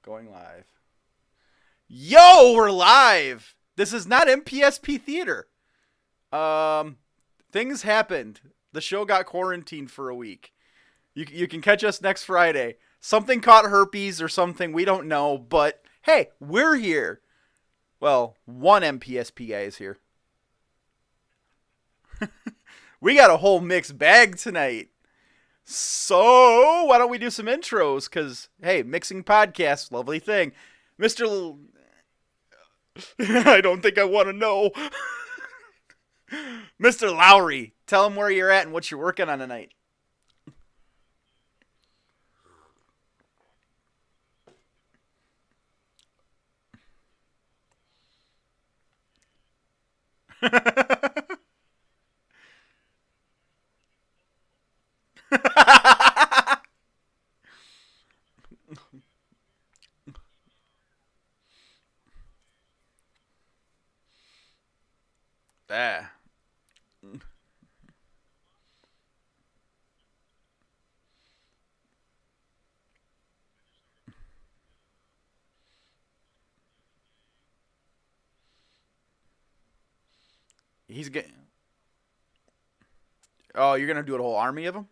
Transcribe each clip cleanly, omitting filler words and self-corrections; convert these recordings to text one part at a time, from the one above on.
Going live. Yo, we're live. This is not MPSP theater. Um, things happened. The show got quarantined for a week. You can catch us next Friday. Something caught herpes or something. We don't know, but hey, we're here. Well, one MPSP guy is here. We got a whole mixed bag tonight. So, why don't we do some intros? Because, hey, mixing podcasts, lovely thing. Mr. I don't think I want to know. Mr. Lowry, tell him where you're at and what you're working on tonight. Ah. He's getting. Oh, you're gonna do a whole army of them?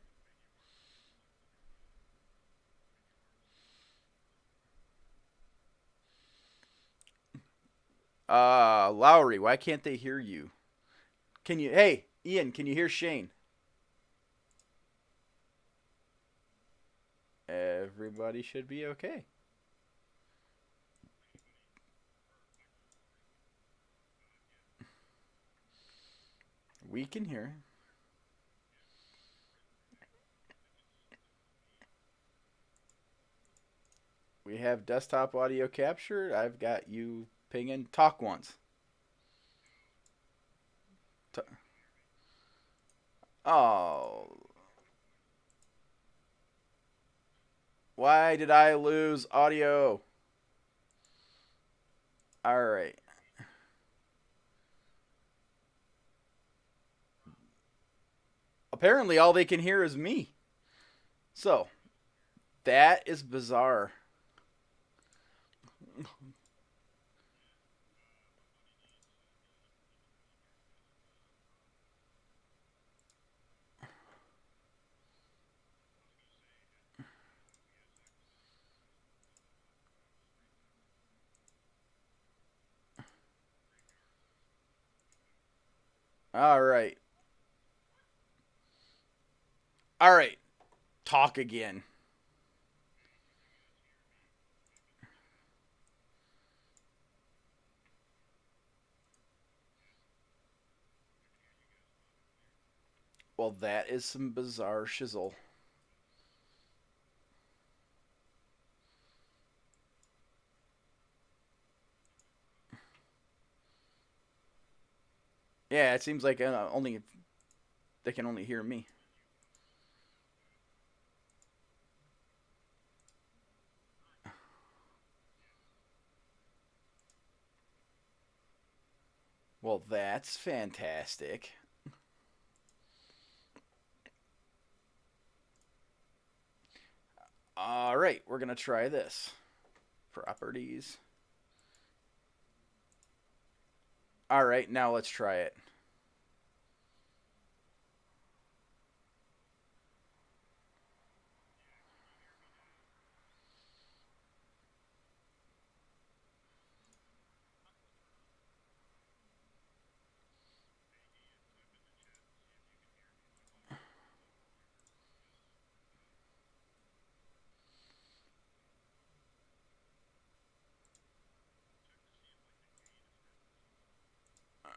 Lowry, why can't they hear you? Can you? Hey, Ian, can you hear Shane? Everybody should be okay. We can hear. We have desktop audio capture. I've got you pinging. Talk once. T- oh, why did I lose audio? All right. Apparently, all they can hear is me. So that is bizarre. All right. All right. Talk again. Well, that is some bizarre shizzle. Yeah, it seems like only they can only hear me. Well, that's fantastic. All right, we're gonna try this. Properties. All right, now let's try it.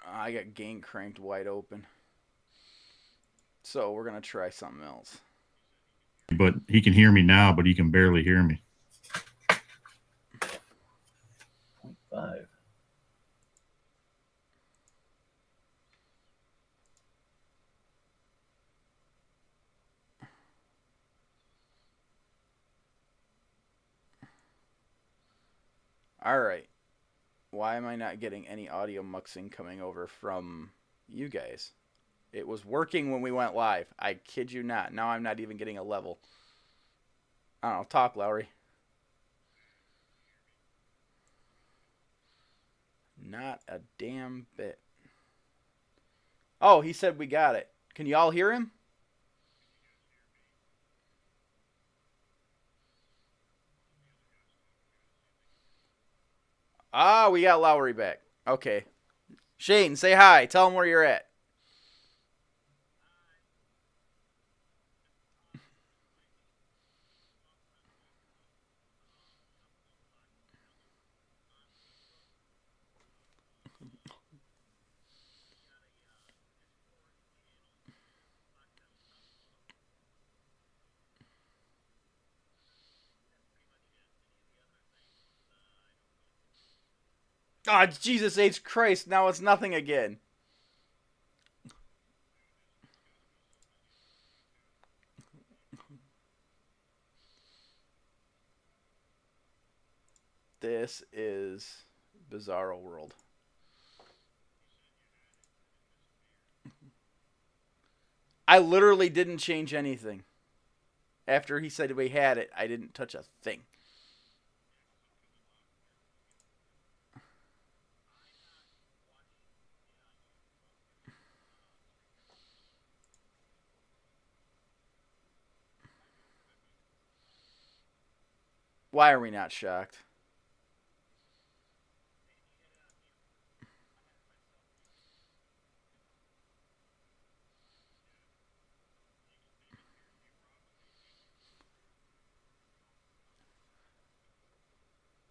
I got gain cranked wide open. So we're gonna try something else. But he can hear me now, but he can barely hear me. Five. All right. Why am I not getting any audio muxing coming over from you guys? It was working when we went live. I kid you not. Now I'm not even getting a level. I don't know. Talk, Lowry. Not a damn bit. Oh, he said we got it. Can you all hear him? Ah, we got Lowry back. Okay. Shane, say hi. Tell him where you're at. Ah, oh, Jesus H. Christ. Now it's nothing again. This is Bizarro World. I literally didn't change anything. After he said we had it, I didn't touch a thing. Why are we not shocked?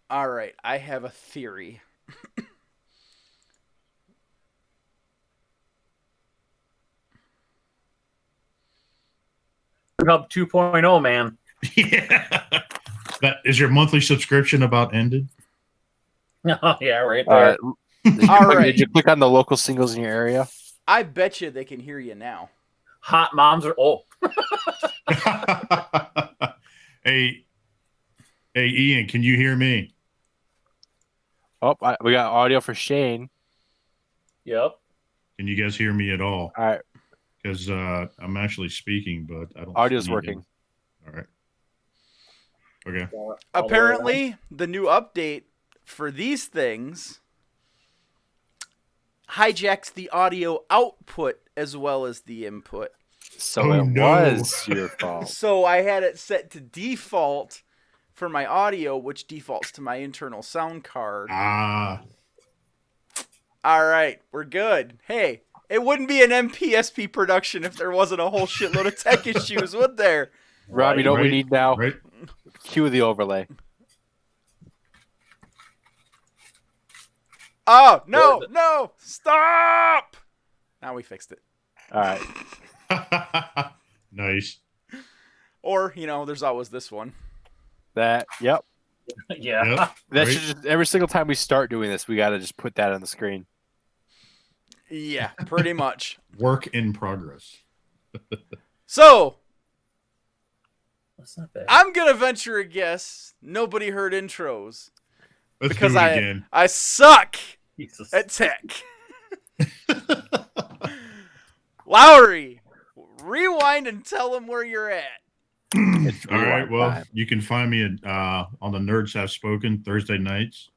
All right, I have a theory. Up 2.0, man. Yeah. That is your monthly subscription about ended? Oh, yeah, right there. Did you click on the local singles in your area? I bet you they can hear you now. Hot moms are... Oh. Hey, Ian, can you hear me? Oh, we got audio for Shane. Yep. Can you guys hear me at all? All right. Because I'm actually speaking, but I don't. Audio's working. All right. Okay. Apparently, the new update for these things hijacks the audio output as well as the input. So it was your fault. So I had it set to default for my audio, which defaults to my internal sound card. Ah. All right, we're good. Hey, it wouldn't be an MPSP production if there wasn't a whole shitload of tech issues, would there? Rob, you know what we need now? Right. Cue the overlay. Oh, no, stop! Now we fixed it. All right. Nice. Or, there's always this one. Yep. Yeah. Yep. That should just, every single time we start doing this, we got to just put that on the screen. Yeah, pretty much. Work in progress. So, That's not bad. I'm going to venture a guess nobody heard intros. Let's Because do it again. I suck Jesus. at tech. Lowry, rewind and tell them where you're at. All right. Well, you can find me on the Nerds Have Spoken Thursday nights,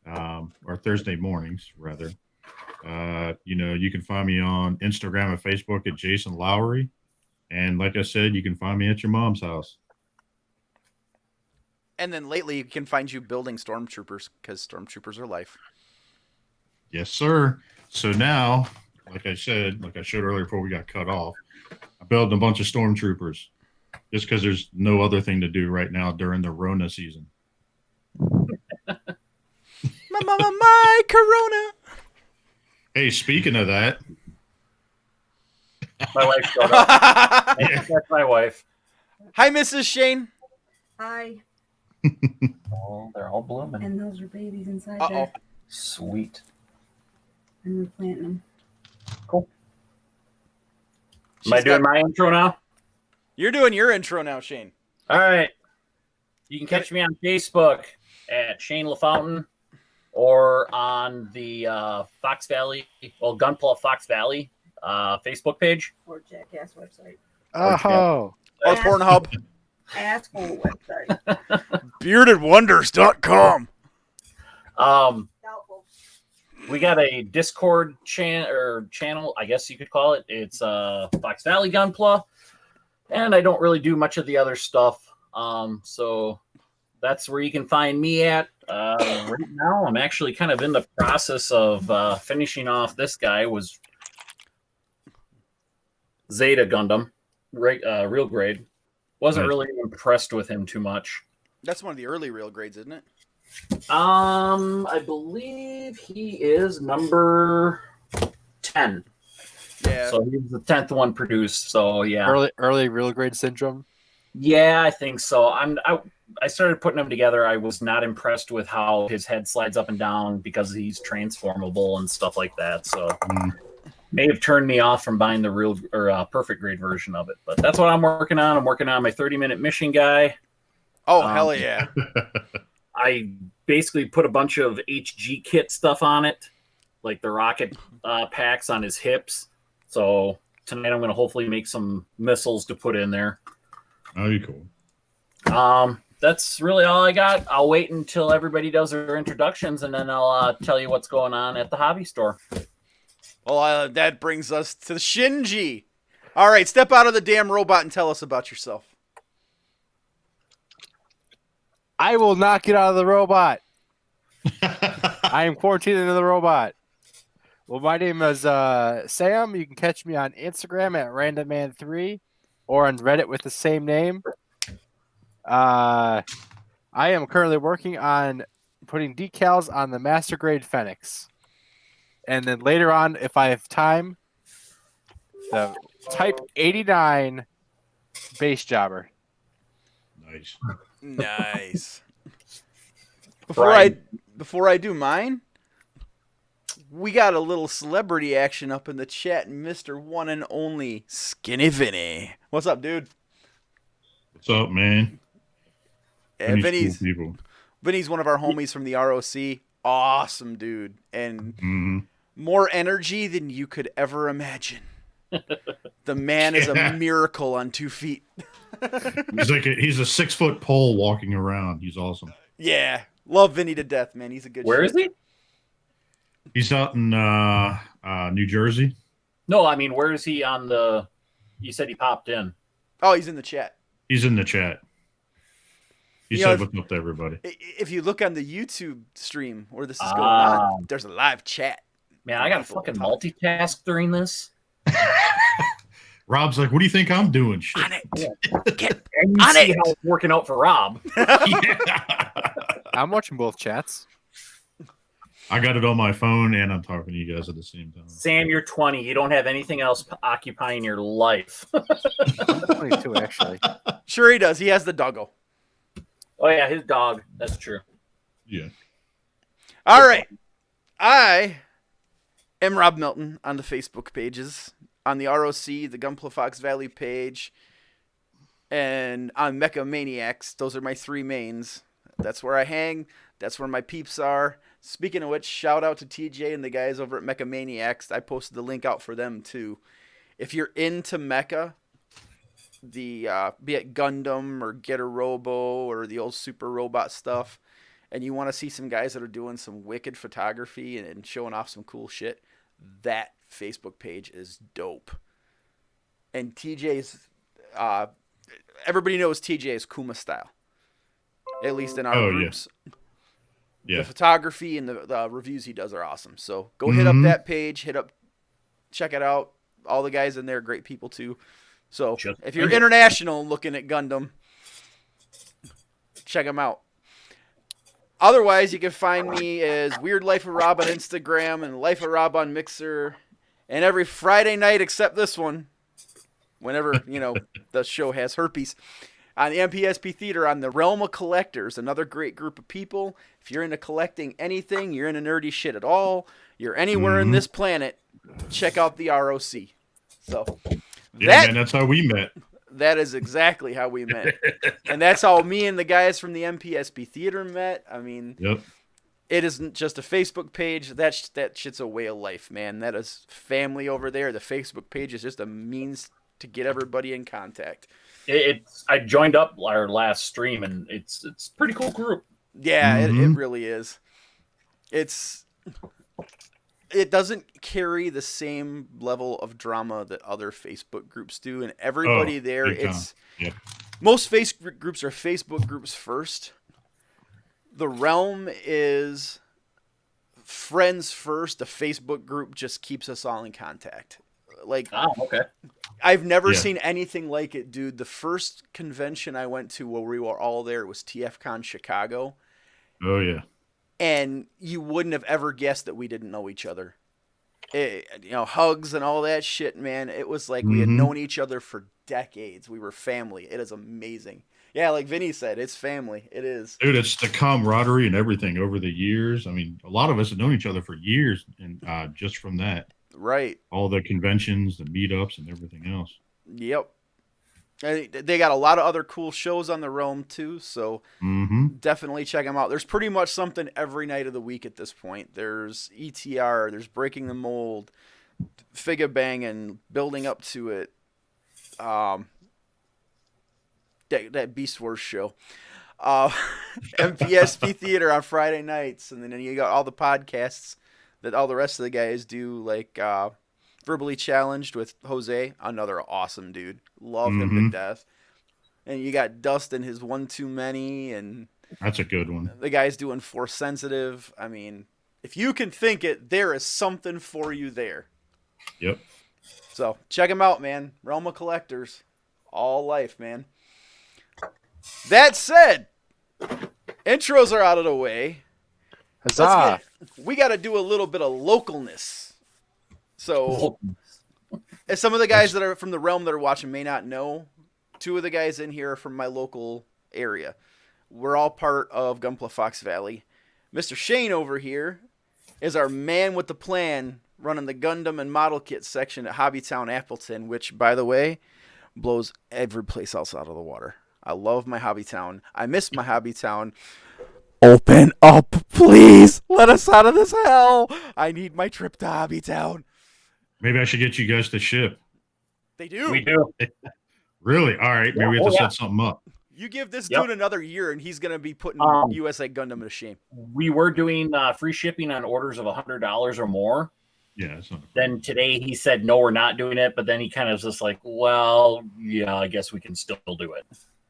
or Thursday mornings, rather. You can find me on Instagram and Facebook at Jason Lowry. And like I said, you can find me at your mom's house. And then lately, you can find you building stormtroopers because stormtroopers are life. Yes, sir. So now, like I showed earlier before we got cut off, I built a bunch of stormtroopers just because there's no other thing to do right now during the Rona season. my Corona. Hey, speaking of that. My wife showed up. That's my wife. Hi, Mrs. Shane. Hi. Oh, they're all blooming. And those are babies inside Uh-oh. there. Sweet. And we're planting them. Cool. Am I doing my intro now? You're doing your intro now, Shane. All right. You can catch me on Facebook at Shane LaFountain or on the Fox Valley, Gunpla Fox Valley Facebook page. Or Jackass website. Oh. Or Pornhub. Asshole website. Beardedwonders.com. Doubtful. We got a Discord channel, I guess you could call it. It's Fox Valley Gunpla, and I don't really do much of the other stuff. So that's where you can find me at. Right now, I'm actually kind of in the process of finishing off this guy. Was Zeta Gundam, right? Real grade. Wasn't really impressed with him too much. That's one of the early real grades, isn't it? I believe he is number 10. Yeah. So he's the 10th one produced. So yeah. Early real grade syndrome. Yeah, I think so. I started putting them together. I was not impressed with how his head slides up and down because he's transformable and stuff like that. So may have turned me off from buying the real or perfect grade version of it. But that's what I'm working on. I'm working on my 30-minute mission guy. Oh, hell yeah. I basically put a bunch of HG kit stuff on it, like the rocket packs on his hips. So tonight I'm going to hopefully make some missiles to put in there. Oh, you're cool. That's really all I got. I'll wait until everybody does their introductions, and then I'll tell you what's going on at the hobby store. Well, that brings us to Shinji. All right, step out of the damn robot and tell us about yourself. I will not get out of the robot. I am quarantined into the robot. Well, my name is Sam. You can catch me on Instagram at randomman3 or on Reddit with the same name. I am currently working on putting decals on the Master Grade Fenix. And then later on, if I have time, the Type 89 base jobber. Nice. Nice. Before I do mine, we got a little celebrity action up in the chat, Mr. One and Only Skinny Vinny. What's up, dude? What's up, man? Vinny's cool people. Vinny's one of our homies from the ROC. Awesome dude, and more energy than you could ever imagine. The man is a miracle on 2 feet. He's a 6-foot pole walking around. He's awesome. Yeah, love Vinny to death, man. He's a good. Where is he? He's out in New Jersey. No, I mean, where is he on the? You said he popped in. Oh, he's in the chat. He's in the chat. He said what's up to everybody. If you look on the YouTube stream where this is going on, there's a live chat. Man, I got to fucking multitask during this. Rob's like, what do you think I'm doing? Shit. On it. Get and you on see it. how it's working out for Rob. I'm watching both chats. I got it on my phone and I'm talking to you guys at the same time. Sam, you're 20. You don't have anything else occupying your life. I'm 22, actually. Sure he does. He has the doggo. Oh, yeah, his dog. That's true. Yeah. All right. I am Rob Milton on the Facebook pages, on the ROC, the Gunpla Fox Valley page, and on Mecha Maniacs. Those are my 3 mains. That's where I hang. That's where my peeps are. Speaking of which, shout out to TJ and the guys over at Mecha Maniacs. I posted the link out for them, too. If you're into Mecha, be it Gundam or Get a Robo or the old Super Robot stuff, and you want to see some guys that are doing some wicked photography and showing off some cool shit, that Facebook page is dope. And TJ's, everybody knows TJ's Kuma style, at least in our groups. Yeah. The photography and the reviews he does are awesome. So go hit up that page, check it out. All the guys in there are great people too. So if you're international looking at Gundam, check them out. Otherwise, you can find me as Weird Life of Rob on Instagram and Life of Rob on Mixer. And every Friday night except this one, whenever, the show has herpes, on the MPSP Theater on the Realm of Collectors, another great group of people. If you're into collecting anything, you're into nerdy shit at all, you're anywhere in this planet, check out the ROC. So man, that's how we met. That is exactly how we met. And that's how me and the guys from the MPSP Theater met. I mean, It isn't just a Facebook page. That shit's a way of life, man. That is family over there. The Facebook page is just a means to get everybody in contact. I joined up our last stream, and it's a pretty cool group. Yeah, it really is. It's it doesn't carry the same level of drama that other Facebook groups do, and everybody there, big time. it's Yeah. most Facebook groups are Facebook groups first. The Realm is friends first. The Facebook group just keeps us all in contact. Like, Oh, okay. I've never Yeah. seen anything like it, dude. The first convention I went to where we were all there was TFCon Chicago, Oh yeah. and you wouldn't have ever guessed that we didn't know each other. Hugs and all that shit, man. It was like we had Mhm. known each other for decades. We were family. It is amazing. Yeah, like Vinny said, it's family. It is. Dude, it's the camaraderie and everything over the years. I mean, a lot of us have known each other for years, and just from that, Right. all the conventions, the meetups, and everything else. Yep. They got a lot of other cool shows on the Realm too, so Mm-hmm. definitely check them out. There's pretty much something every night of the week at this point. There's ETR, there's Breaking the Mold, Figure Banging, building up to it. That Beast Wars show. MPSP Theater on Friday nights, and then you got all the podcasts that all the rest of the guys do, like Verbally Challenged with Jose, another awesome dude. Love him to Mhm. death. And you got Dustin, his One Too Many, and That's a good one. the guys doing Force Sensitive. I mean, if you can think it, there is something for you there. Yep. So check them out, man. Realm of Collectors, all life, man. That said, intros are out of the way. Huzzah! We got to do a little bit of localness. So, as some of the guys that are from the Realm that are watching may not know, two of the guys in here are from my local area. We're all part of Gunpla Fox Valley. Mr. Shane over here is our man with the plan, running the Gundam and model kit section at Hobbytown Appleton, which, by the way, blows every place else out of the water. I love my Hobbytown. I miss my Hobbytown. Open up, please. Let us out of this hell. I need my trip to Hobbytown. Maybe I should get you guys to ship. They do. We do. Really? All right. Maybe we have to set something up. You give this Yep. dude another year, and he's going to be putting USA Gundam to shame. We were doing free shipping on orders of $100 or more. Yeah. That's not Then today he said, no, we're not doing it. But then he kind of was just like, well, yeah, I guess we can still do it.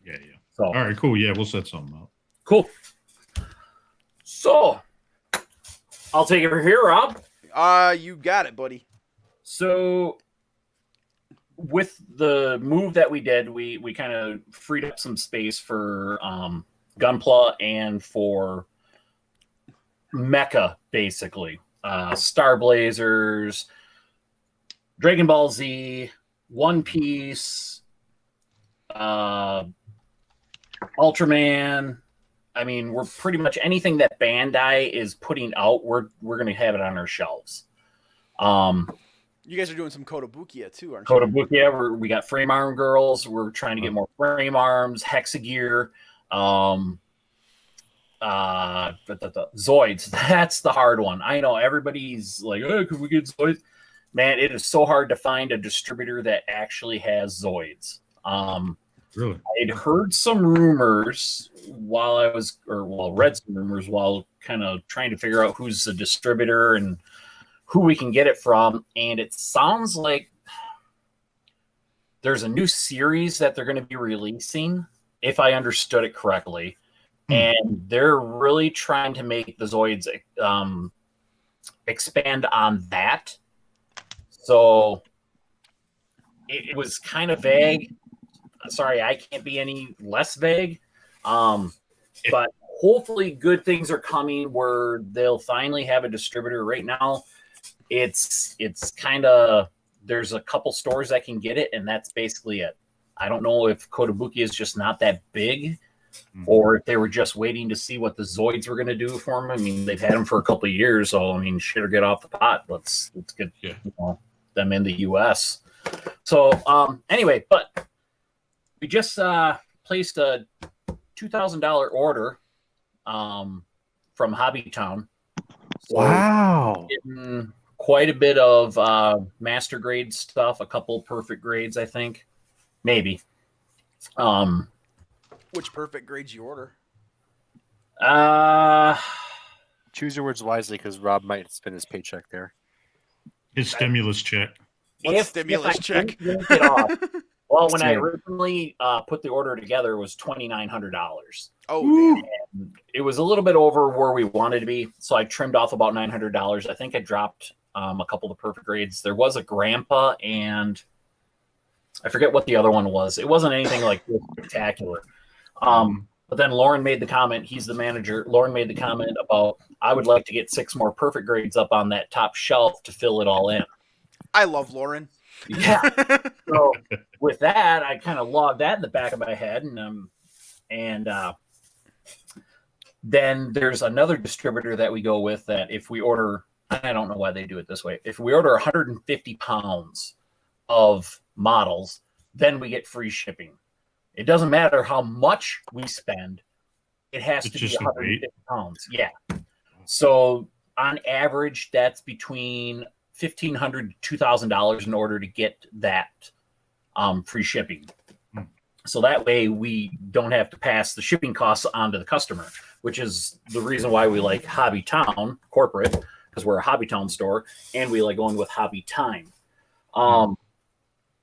Yeah. So, All right. Cool. Yeah. We'll set something up. cool. So, I'll take it from here, Rob. You got it, buddy. So, with the move that we did, we kind of freed up some space for Gunpla and for Mecha, basically. Star Blazers, Dragon Ball Z, One Piece, Ultraman. I mean, we're pretty much anything that Bandai is putting out, we're going to have it on our shelves. You guys are doing some Kotobukiya too, aren't you? Kotobukiya, we got frame arm girls. We're trying to get more frame arms, Hexagear, Zoids. That's the hard one. I know everybody's like, oh, can we get Zoids? Man, it is so hard to find a distributor that actually has Zoids. Really? I'd heard some rumors read some rumors while kind of trying to figure out who's the distributor and who we can get it from. And it sounds like there's a new series that they're going to be releasing, if I understood it correctly. And they're really trying to make the Zoids expand on that. So it was kind of vague. Sorry, I can't be any less vague. But hopefully good things are coming where they'll finally have a distributor. Right now, it's kind of, there's a couple stores that can get it, and that's basically it. I don't know if Kotobukiya is just not that big, or if they were just waiting to see what the Zoids were going to do for them. I mean, they've had them for a couple of years, so I mean, shit or get off the pot. Let's get them in the U.S. So anyway, but we just placed a $2,000 order from Hobbytown. So Wow. getting quite a bit of master grade stuff, a couple perfect grades, I think. Maybe. Which perfect grades you order? Choose your words wisely, because Rob might spend his paycheck there. His stimulus check. What's stimulus check? Didn't get off. Well, when I Same. originally put the order together, it was $2,900. Oh, damn. It was a little bit over where we wanted to be, so I trimmed off about $900. I think I dropped a couple of the perfect grades. There was a grandpa, and I forget what the other one was. It wasn't anything like spectacular. But then Lauren made the comment. He's the manager. Lauren made the comment about, I would like to get 6 more perfect grades up on that top shelf to fill it all in. I love Lauren. Yeah. So with that, I kind of logged that in the back of my head, and then there's another distributor that we go with that if we order, I don't know why they do it this way. If we order 150 pounds of models, then we get free shipping. It doesn't matter how much we spend. It has to be 150 pounds. Yeah. So on average, that's between $1,500 to $2,000 in order to get that free shipping. So that way we don't have to pass the shipping costs on to the customer, which is the reason why we like Hobby Town corporate, because we're a Hobby Town store, and we like going with Hobby Time.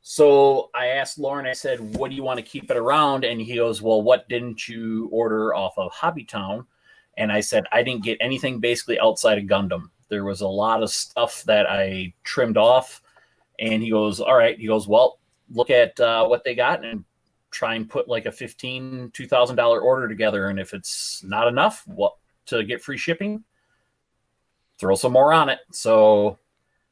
So I asked Lauren, I said, what do you want to keep it around? And he goes, well, what didn't you order off of Hobby Town? And I said, I didn't get anything basically outside of Gundam. There was a lot of stuff that I trimmed off. And he goes, all right. He goes, well, look at what they got and try and put like a $1,500, $2,000 order together. And if it's not enough to get free shipping, throw some more on it. So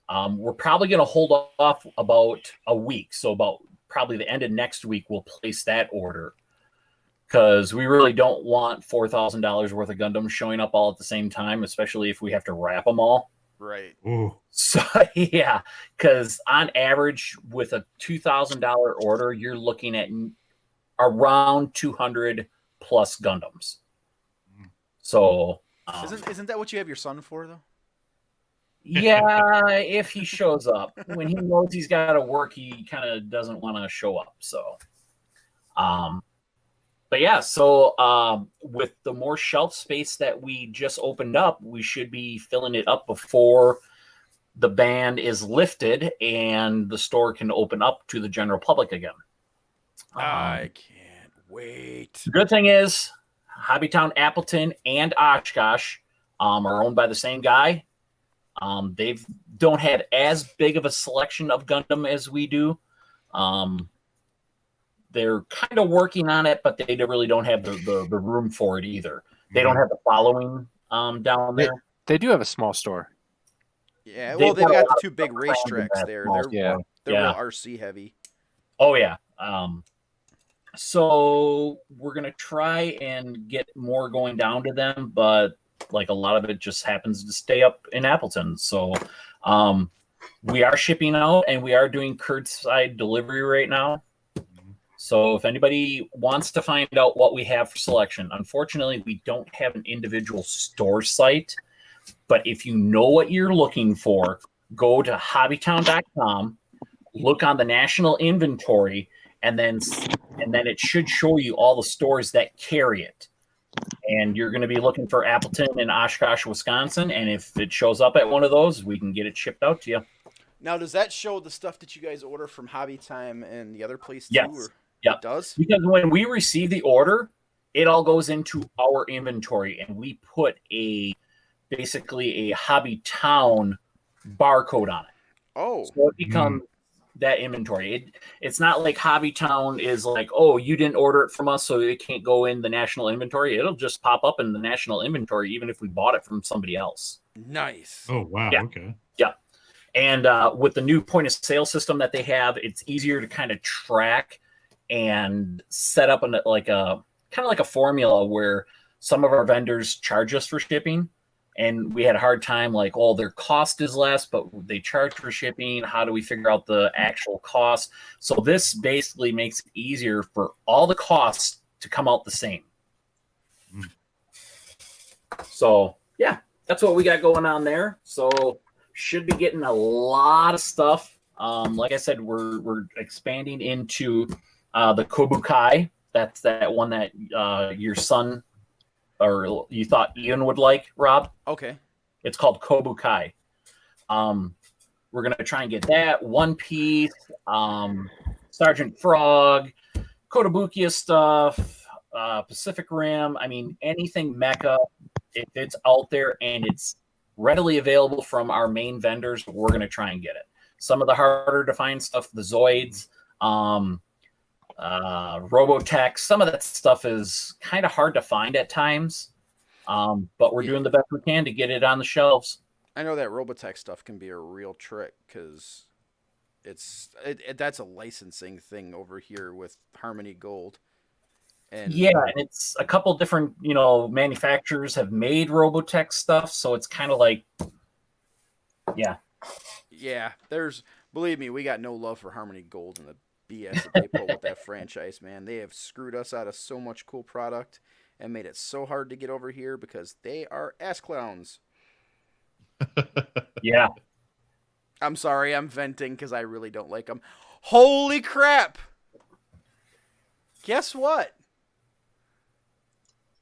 we're probably going to hold off about a week. So about probably the end of next week, we'll place that order. Because we really don't want $4,000 worth of Gundams showing up all at the same time, especially if we have to wrap them all. Right. Ooh. So, yeah, because on average, with a $2,000 order, you're looking at around 200 plus Gundams. So, isn't that what you have your son for, though? Yeah, if he shows up. When he knows he's got to work, he kind of doesn't want to show up. So, but yeah, so with the more shelf space that we just opened up, we should be filling it up before the ban is lifted and the store can open up to the general public again. I can't wait. The good thing is Hobbytown Appleton and Oshkosh are owned by the same guy. They don't have as big of a selection of Gundam as we do. They're kind of working on it, but they really don't have the room for it either. They don't have the following down there. They do have a small store. Yeah, well, they've got the 2 big plans racetracks there. They're real RC heavy. Oh, yeah. So we're going to try and get more going down to them, but like a lot of it just happens to stay up in Appleton. So we are shipping out and we are doing curbside delivery right now. So if anybody wants to find out what we have for selection, unfortunately, we don't have an individual store site. But if you know what you're looking for, go to hobbytown.com, look on the national inventory, and then it should show you all the stores that carry it. And you're going to be looking for Appleton and Oshkosh, Wisconsin. And if it shows up at one of those, we can get it shipped out to you. Now, does that show the stuff that you guys order from Hobby Time and the other place too? Yes. It does? Because when we receive the order, it all goes into our inventory, and we put basically a Hobby Town barcode on it. Oh. So it becomes that inventory. It's not like Hobby Town is like, oh, you didn't order it from us, so it can't go in the national inventory. It'll just pop up in the national inventory, even if we bought it from somebody else. Nice. Oh, wow. Yeah. Okay. Yeah. And with the new point of sale system that they have, it's easier to kind of track and set up like a formula where some of our vendors charge us for shipping. And we had a hard time like, oh, their cost is less, but they charge for shipping. How do we figure out the actual cost? So this basically makes it easier for all the costs to come out the same. So, yeah, that's what we got going on there. So should be getting a lot of stuff. Like I said, we're expanding into the Kobukai. That's that one that your son or you thought Ian would like, Rob. Okay. It's called Kobukai. We're going to try and get that. One Piece, Sergeant Frog, Kotobukiya stuff, Pacific Rim. I mean, anything mecha, if it's out there and it's readily available from our main vendors, we're going to try and get it. Some of the harder to find stuff, the Zoids, Robotech, some of that stuff is kind of hard to find at times. But we're doing the best we can to get it on the shelves. I know that Robotech stuff can be a real trick because that's a licensing thing over here with Harmony Gold. And it's a couple different, manufacturers have made Robotech stuff, so it's kind of like, believe me, we got no love for Harmony Gold and the BS that they pull with that franchise, man. They have screwed us out of so much cool product and made it so hard to get over here because they are ass clowns. Yeah. I'm sorry, I'm venting because I really don't like them. Holy crap! Guess what?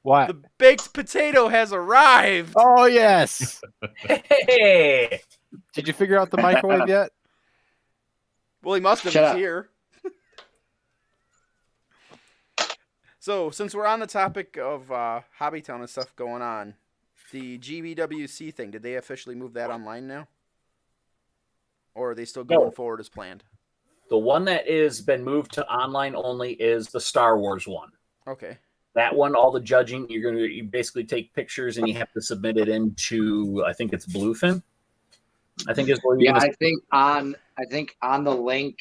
What? The baked potato has arrived! Oh, yes. Hey! Did you figure out the microwave yet? Well, he must have. He's here. So, since we're on the topic of Hobbytown and stuff going on, the GBWC thing, did they officially move that online now? Or are they still going forward as planned? The one that has been moved to online only is the Star Wars one. Okay. That one, all the judging, you basically take pictures and you have to submit it into, I think it's Bluefin. I think is where you. Yeah, I think on the link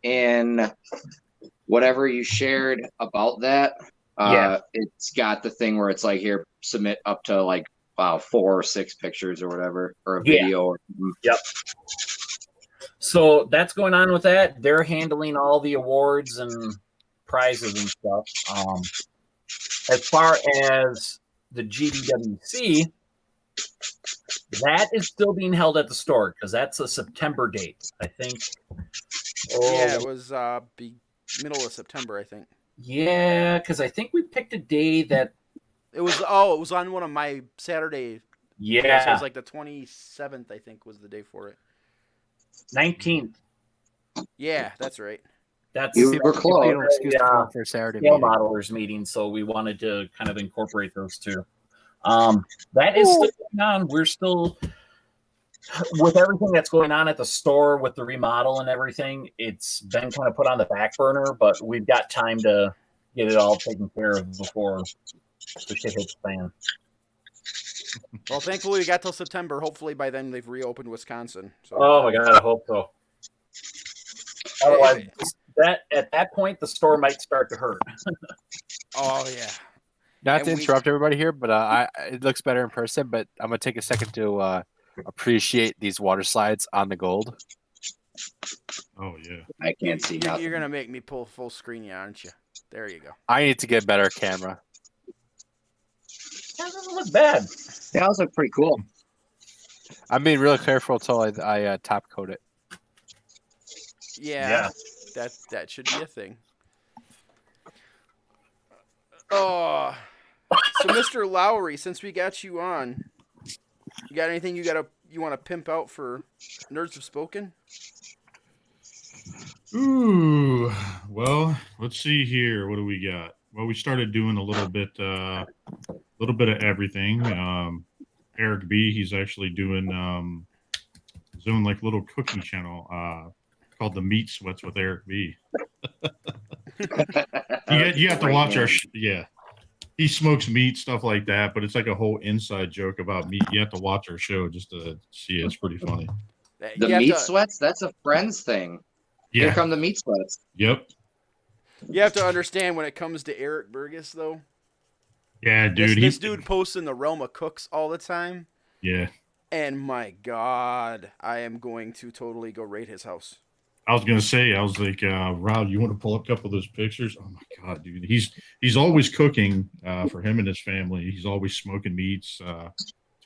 in whatever you shared about that, it's got the thing where it's like, here, submit up to like 4 or 6 pictures or whatever, or a video. Yep. So that's going on with that. They're handling all the awards and prizes and stuff. As far as the GBWC, that is still being held at the store because that's a September date, I think. Yeah, it was middle of September, I think. Yeah, because I think we picked a day that it was on one of my Saturday. Yeah, so it was like the 27th, I think, was the day for it. 19th. Yeah, that's right. That's we're close. For Saturday scale modelers meeting, so we wanted to kind of incorporate those two. That is still going on. We're still with everything that's going on at the store with the remodel and everything. It's been kind of put on the back burner, but we've got time to get it all taken care of before the shit hits the fan. Well, thankfully we got till September. Hopefully by then they've reopened Wisconsin. So. Oh my god, I hope so. Otherwise, at that point the store might start to hurt. Oh yeah. Not to interrupt everybody here, but it looks better in person. But I'm gonna take a second to appreciate these water slides on the gold. Oh yeah. I can't see nothing. You're gonna make me pull full screen, aren't you? There you go. I need to get a better camera. That doesn't look bad. They also look pretty cool. I'm being really careful until I top coat it. Yeah. That should be a thing. Oh, so Mr. Lowry, since we got you on, you got anything you want to pimp out for Nerds Have Spoken? Ooh, well, let's see here. What do we got? Well, we started doing a little bit of everything. Eric B, he's actually doing his own like little cooking channel called the Meat Sweats with Eric B. you have to watch our he smokes meat, stuff like that, but it's like a whole inside joke about meat. You have to watch our show just to see it. It's pretty funny. The Meat Sweats, that's a Friends thing. Yeah. Here come the Meat Sweats. Yep. You have to understand when it comes to Eric Burgess, though. Yeah, dude. This dude posts in the realm of cooks all the time. Yeah. And my God, I am going to totally go raid his house. I was gonna say, I was like, Rob, you want to pull up a couple of those pictures? Oh my God, dude, he's always cooking for him and his family. He's always smoking meats,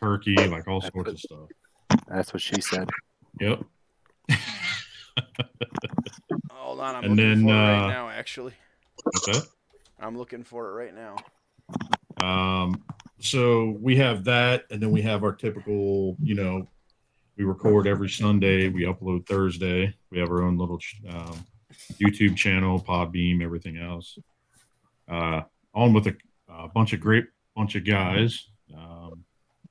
turkey, like all sorts of stuff. That's what she said. Yep. Hold on, I'm looking for it right now. Actually, what's that? I'm looking for it right now. So we have that, and then we have our typical, We record every Sunday. We upload Thursday. We have our own little YouTube channel, Podbeam, everything else. On with a bunch of guys.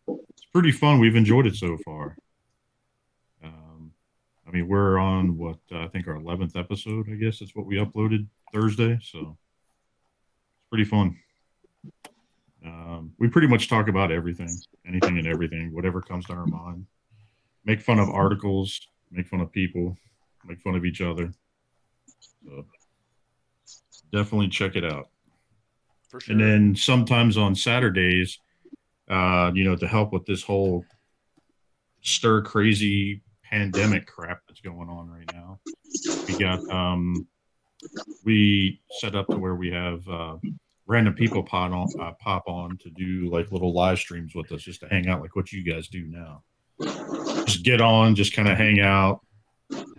It's pretty fun. We've enjoyed it so far. I mean, we're on I think our 11th episode. I guess that's what we uploaded Thursday. So it's pretty fun. We pretty much talk about everything, anything and everything, whatever comes to our mind. Make fun of articles, make fun of people, make fun of each other. So definitely check it out. For sure. And then sometimes on Saturdays, to help with this whole stir crazy pandemic crap that's going on right now, we set up to where we have random people pop on to do like little live streams with us, just to hang out like what you guys do now. Just get on, just kind of hang out,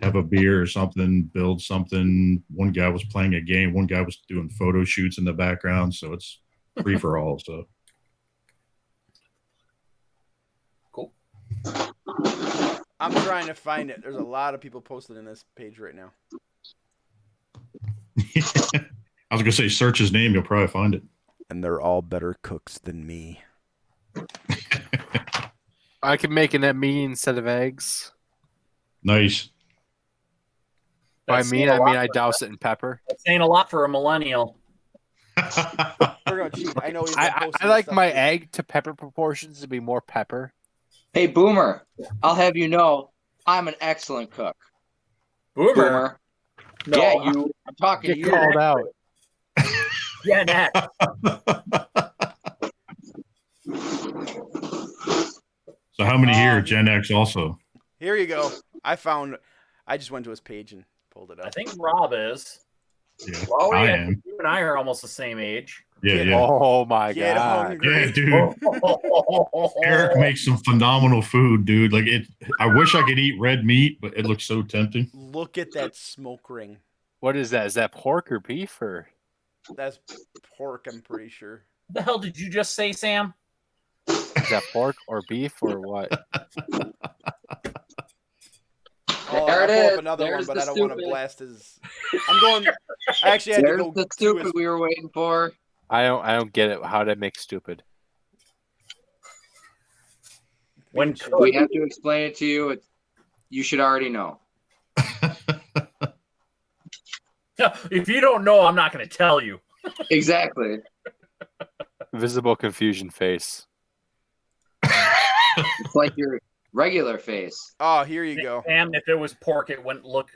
have a beer or something, build something. One guy was playing a game, one guy was doing photo shoots in the background, so it's free for all. So cool. I'm trying to find it. There's a lot of people posted in this page right now. I was gonna say, search his name, you'll probably find it. And they're all better cooks than me. I can make an meat instead of eggs. Nice. By meat, I mean I douse it in pepper. That's saying a lot for a millennial. We're gonna cheat. I know. I like my egg to pepper proportions to be more pepper. Hey, Boomer, I'll have you know, I'm an excellent cook. Boomer? No. Yeah, you. I'm talking to Get you. called out. Yeah, that. So how many here are Gen X also? Here you go. I just went to his page and pulled it up. I think Rob is. Yeah, Well, I yeah, am. you and I are almost the same age. Yeah. Oh my Get god. hungry. Yeah, dude. Eric makes some phenomenal food, dude. Like I wish I could eat red meat, but it looks so tempting. Look at that smoke ring. What is that? Is that pork or beef or? That's pork, I'm pretty sure. The hell did you just say, Sam? Is that pork or beef or what? Oh, There I it pull is. up another There's one, but the I don't want to stupid. blast his. I'm going. I actually had to There's go. the to stupid his- we were waiting for. I don't get it. How did I make stupid? When We have to explain it to you. You should already know. if you don't know, I'm not going to tell you. Exactly. Visible confusion face. It's like your regular face. Oh, here you go. Sam, if it was pork, it wouldn't look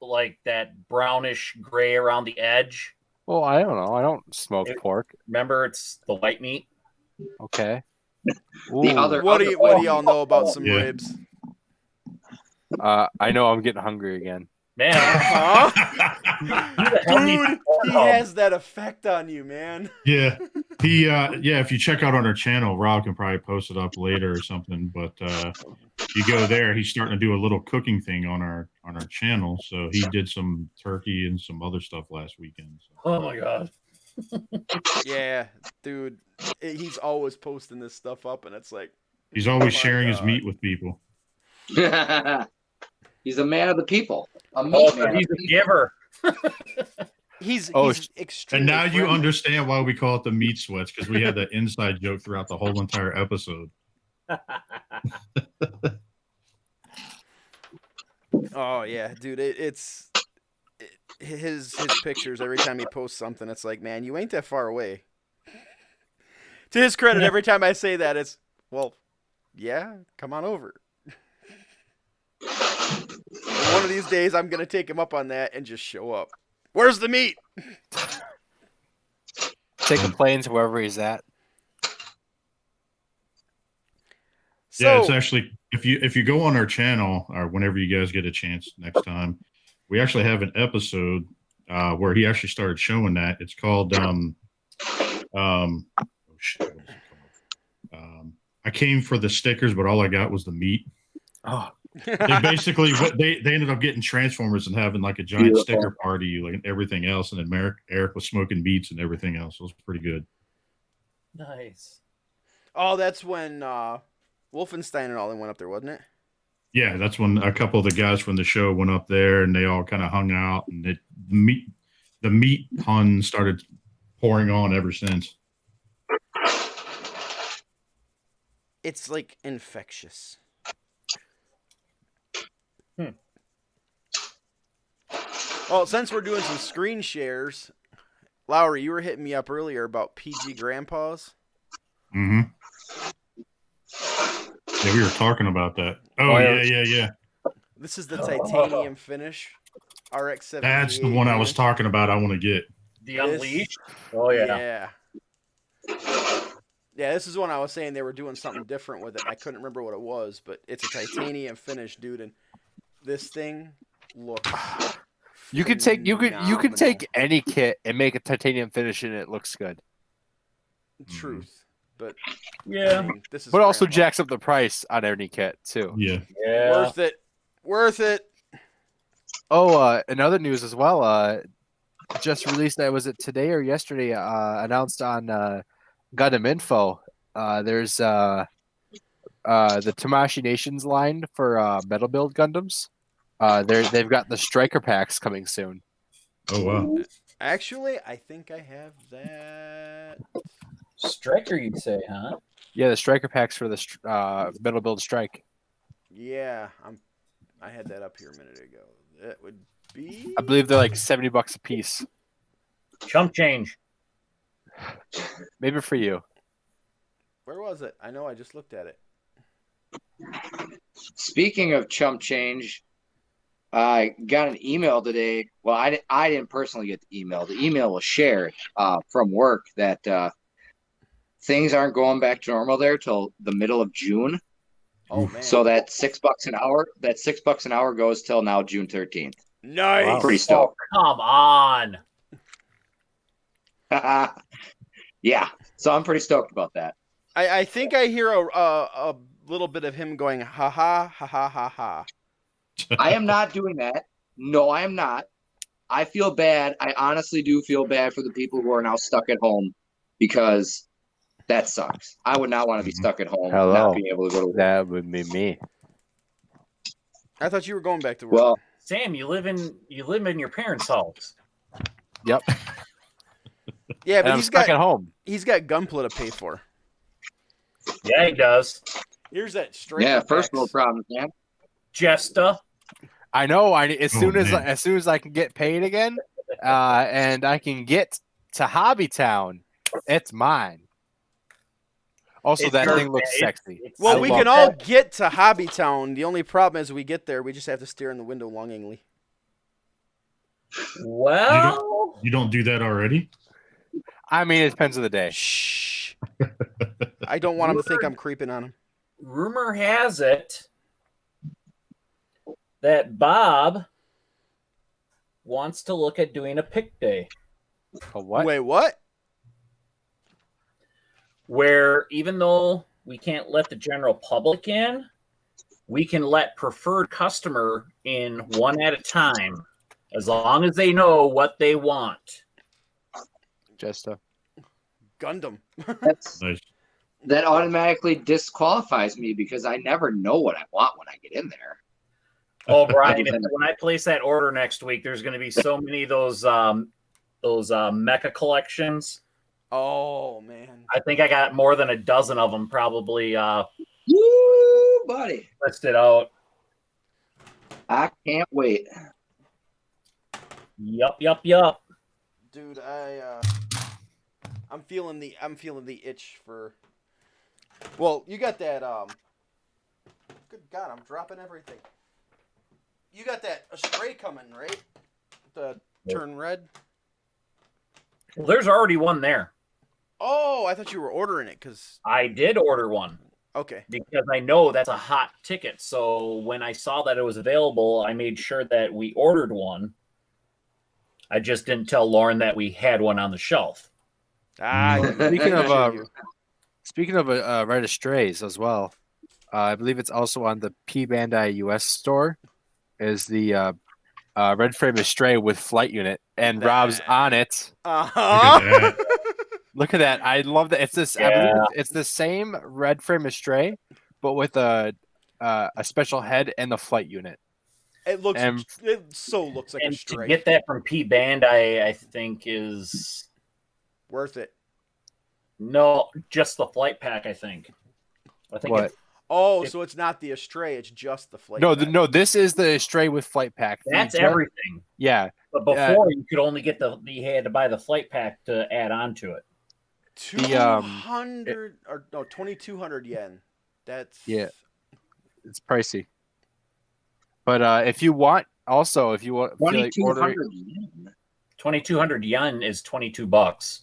like that brownish gray around the edge. Well, I don't know. I don't smoke pork. Remember, it's the white meat. Okay. The Ooh. other. What do y'all know about some Yeah. ribs? I know I'm getting hungry again. Man, Huh? Dude, Dude, he has that effect on you, man. Yeah. If you check out on our channel, Rob can probably post it up later or something, but you go there, he's starting to do a little cooking thing on our channel. So he did some turkey and some other stuff last weekend. So. oh my god. Yeah, dude. He's always posting this stuff up, and it's like. He's always Oh my sharing his God. meat with people. He's a man of the people. A meat Oh, man. he's a giver. He's And extremely. now you friendly. understand why we call it the meat sweats, because we had that inside joke throughout the whole entire episode. Oh yeah, dude. His pictures every time he posts something. It's like, man, you ain't that far away. To his credit, every time I say that, it's well, yeah, come on over. And one of these days, I'm gonna take him up on that and just show up. Where's the meat? Take a plane to wherever he's at. Yeah, So, it's actually if you go on our channel or whenever you guys get a chance next time, we actually have an episode where he actually started showing that. It's called oh shit, what is it called? I came for the stickers, but all I got was the meat. Oh, They basically they ended up getting Transformers and having like a giant Beautiful. sticker party, like and everything else, and then Eric was smoking beats and everything else. It was pretty good. Nice. oh, that's when Wolfenstein and all them went up there, wasn't it? Yeah, that's when a couple of the guys from the show went up there, and they all kind of hung out, and the meat pun started pouring on ever since. It's like infectious. Well, since we're doing some screen shares, Lowry, you were hitting me up earlier about PG Grandpas. Mm-hmm. Yeah, we were talking about that. Oh, yeah. This is the titanium finish. RX-78. That's the one I was talking about. I want to get. The Unleashed? Oh, yeah. Yeah, this is one I was saying they were doing something different with it. I couldn't remember what it was, but it's a titanium finish, dude, and this thing looks You could take any kit and make a titanium finish and it looks good. Truth. But yeah. I mean, this is but also grandpa. jacks up the price on any kit too. Yeah. Worth it. Oh, another news as well. Just released. Was it today or yesterday? Announced on Gundam Info. There's the Tamashii Nations line for Metal Build Gundams. They've got the Striker packs coming soon. Oh wow! Actually, I think I have that. Striker, you'd say, huh? Yeah, the Striker packs for the Metal Build Strike. Yeah, I had that up here a minute ago. That would be. I believe they're like $70 a piece. Chump change. Maybe for you. Where was it? I know. I just looked at it. Speaking of chump change, I got an email today. Well, I didn't personally get the email. The email was shared from work that things aren't going back to normal there till the middle of June. Oh man! So that $6 an hour, $6 an hour goes till now June 13th. Nice. Wow. Pretty stoked. Come on. Yeah. So I'm pretty stoked about that. I think I hear a little bit of him going ha ha ha ha ha ha. I am not doing that. No, I am not. I feel bad. I honestly do feel bad for the people who are now stuck at home because that sucks. I would not want to be stuck at home and not being able to go to work. That would be me. I thought you were going back to work. Well, Sam, you live in your parents' house. Yep. Yeah, but I'm stuck at home. He's got Gunpla to pay for. Yeah, he does. Here's that straight. yeah, first world problems, man. Jesta. I know. As soon man. as I can get paid again, and I can get to Hobbytown, it's mine. Also, that thing looks sexy. Well, we can all get to Hobbytown. The only problem is we get there, we just have to stare in the window longingly. Well, you don't do that already. I mean, it depends on the day. Shh. I don't want him to think I'm creeping on him. Rumor has it that Bob wants to look at doing a pick day. A what? Wait, what? Where even though we can't let the general public in, we can let preferred customer in one at a time, as long as they know what they want. Just Gundam. Nice. That automatically disqualifies me because I never know what I want when I get in there. Oh, Brian, when I place that order next week, there's going to be so many of those mecha collections. Oh man. I think I got more than a dozen of them probably Woo, buddy. listed out. I can't wait. Yup. Dude, I'm feeling the itch for. Well, you got that. Good God, I'm dropping everything. You got that Astray coming, right? The turn red. Well, there's already one there. Oh, I thought you were ordering it because. I did order one Okay. because I know that's a hot ticket. So when I saw that it was available, I made sure that we ordered one. I just didn't tell Lauren that we had one on the shelf. Speaking of Red Astrays as well, I believe it's also on the P Bandai US store. Is the Red Frame Astray with flight unit, and Rob's on it. Uh-huh. Look at that! I love that. It's this. Yeah. I believe it's the same Red Frame Astray, but with a a special head and the flight unit. It looks And- it so looks like a And to stray. get that from P Band, I think is Worth it. no, just the flight pack. I think What? it's- Oh, If- so it's not the Astray, it's just the flight. No, pack. no. This is the Stray with flight pack. that's The- everything. Yeah, But before you could only get you had to buy the flight pack to add on to it. 200 or no 2,200 yen. That's Yeah. it's pricey. But if you want, also if you want, feel like ordering, 2,200 yen. 2,200 yen is $22.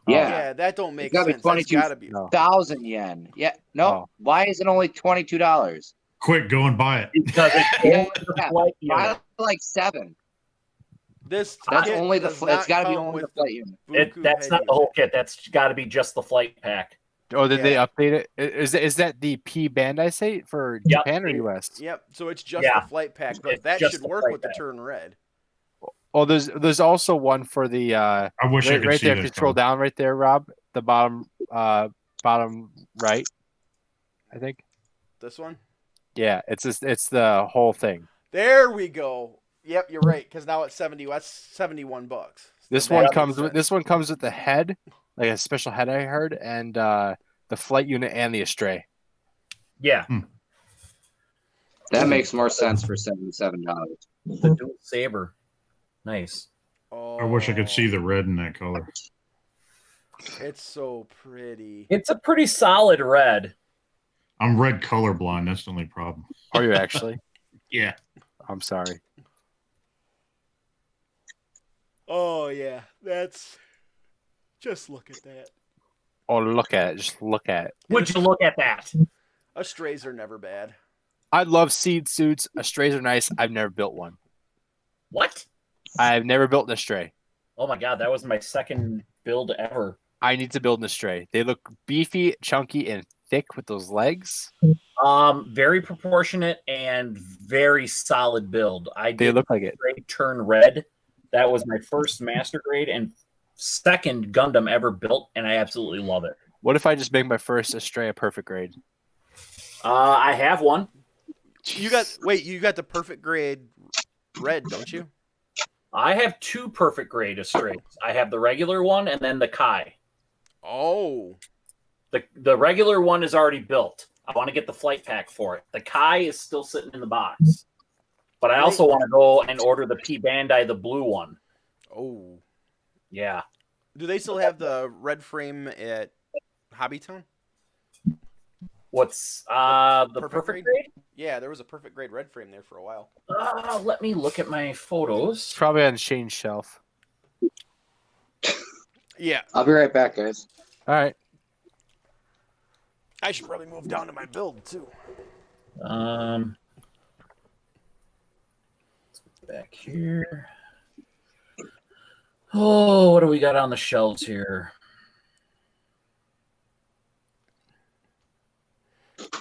Yeah. yeah, that don't make It's gotta be sense. That's gotta be. no. 1,000 yen. Yeah. No. Oh. Why is it only $22? Quick, go and buy it. Because it's Yeah, only the yeah. flight Buy unit. like 7. This That's kit only the. does It's not got to be come only the with flight unit. Buku That's head not the unit. whole kit. That's got to be just the flight pack. Oh, did they Yeah. update it? Is that the P Bandai site for Yep. Japan or US? Yep. So it's just Yeah. the flight pack, but It's that just should the work flight with the pack. turn red. Oh, there's also one for the I wish I right, could right see there. that. If you scroll color. down right there, Rob, the bottom right, I think. This one. Yeah, it's the whole thing. There we go. Yep, you're right. Because now it's 70. That's $71. This So one that comes makes with sense. the head, like a special head I heard, and the flight unit and the Astray. Yeah, That makes more sense for $77. the dual saber. Nice. Oh, I wish I could see the red in that color. It's so pretty. It's a pretty solid red. I'm red colorblind. That's the only problem. Are you actually? Yeah. I'm sorry. Oh yeah, that's. Just look at that. Oh, look at it. Just look at it. Would you look at that? Astrays are never bad. I love seed suits. Astrays are nice. I've never built one. What? I've never built an Astray. Oh my god, that was my second build ever. I need to build an Astray. They look beefy, chunky, and thick with those legs. Very proportionate and very solid build. I They did look like it. grade turn red. That was my first master grade and second Gundam ever built, and I absolutely love it. What if I just make my first Astray a perfect grade? I have one. You got the perfect grade red, don't you? I have two perfect grade Astrays. I have the regular one and then the Kai. Oh, The regular one is already built. I want to get the flight pack for it. The Kai is still sitting in the box. But I also want to go and order the P Bandai, the blue one. oh. Yeah. Do they still have the red frame at Hobbytown? What's the perfect grade? Yeah, there was a perfect grade red frame there for a while. Let me look at my photos. It's probably on Shane's shelf. Yeah, I'll be right back, guys. All right. I should probably move down to my build too. Let's get back here. Oh, what do we got on the shelves here?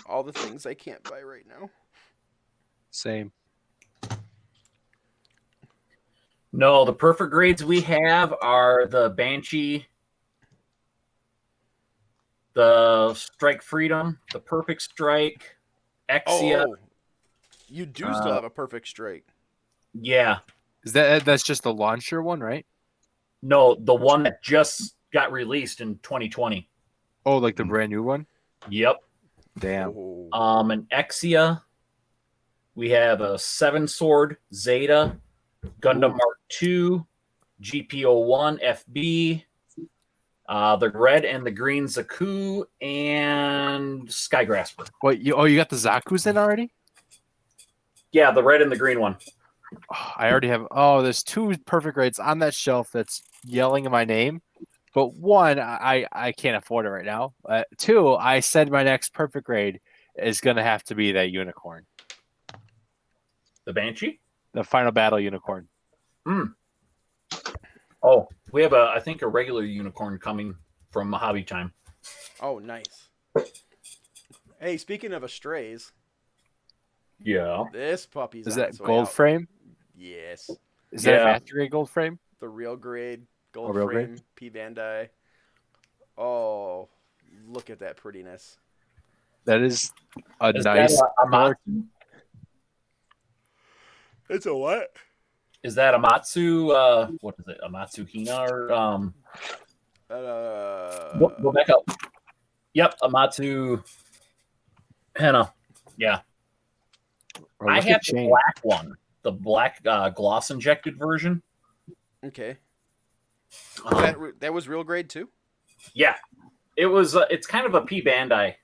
All the things I can't buy right now. Same. No, the perfect grades we have are the Banshee, the Strike Freedom, the Perfect Strike, Exia. Oh, you do still have a perfect strike. Yeah. Is that's just the launcher one, right? No, the one that just got released in 2020. Oh, like the brand new one? Yep. Damn. Oh. An Exia. We have a 7-sword Zeta, Gundam Mark II, GP01 FB, the red and the green Zaku, and Skygrasper. What? You got the Zaku's in already? Yeah, the red and the green one. Oh, I already have. Oh, there's two perfect grades on that shelf that's yelling my name. But one, I can't afford it right now. Two, I said my next perfect grade is going to have to be that unicorn. The Banshee? The final battle unicorn. Oh, we have I think a regular unicorn coming from Hobby Time. Oh, nice. Hey, speaking of Astrays, Yeah. this puppy's Is on that its way gold out. frame? Yes, Is that a Yeah. master grade gold frame? the real grade gold real frame grade? P Bandai. Oh, look at that prettiness. That is A Is nice that a Matsu? It's a what? Is that a Matsu? What is it? A Matsu Hina or Go back up. Yep, a Matsu henna. Yeah. Oh, I look have at the Shane. black one, the black gloss injected version. Okay. Um, That was real grade too? yeah, it was. It's kind of a P Bandai.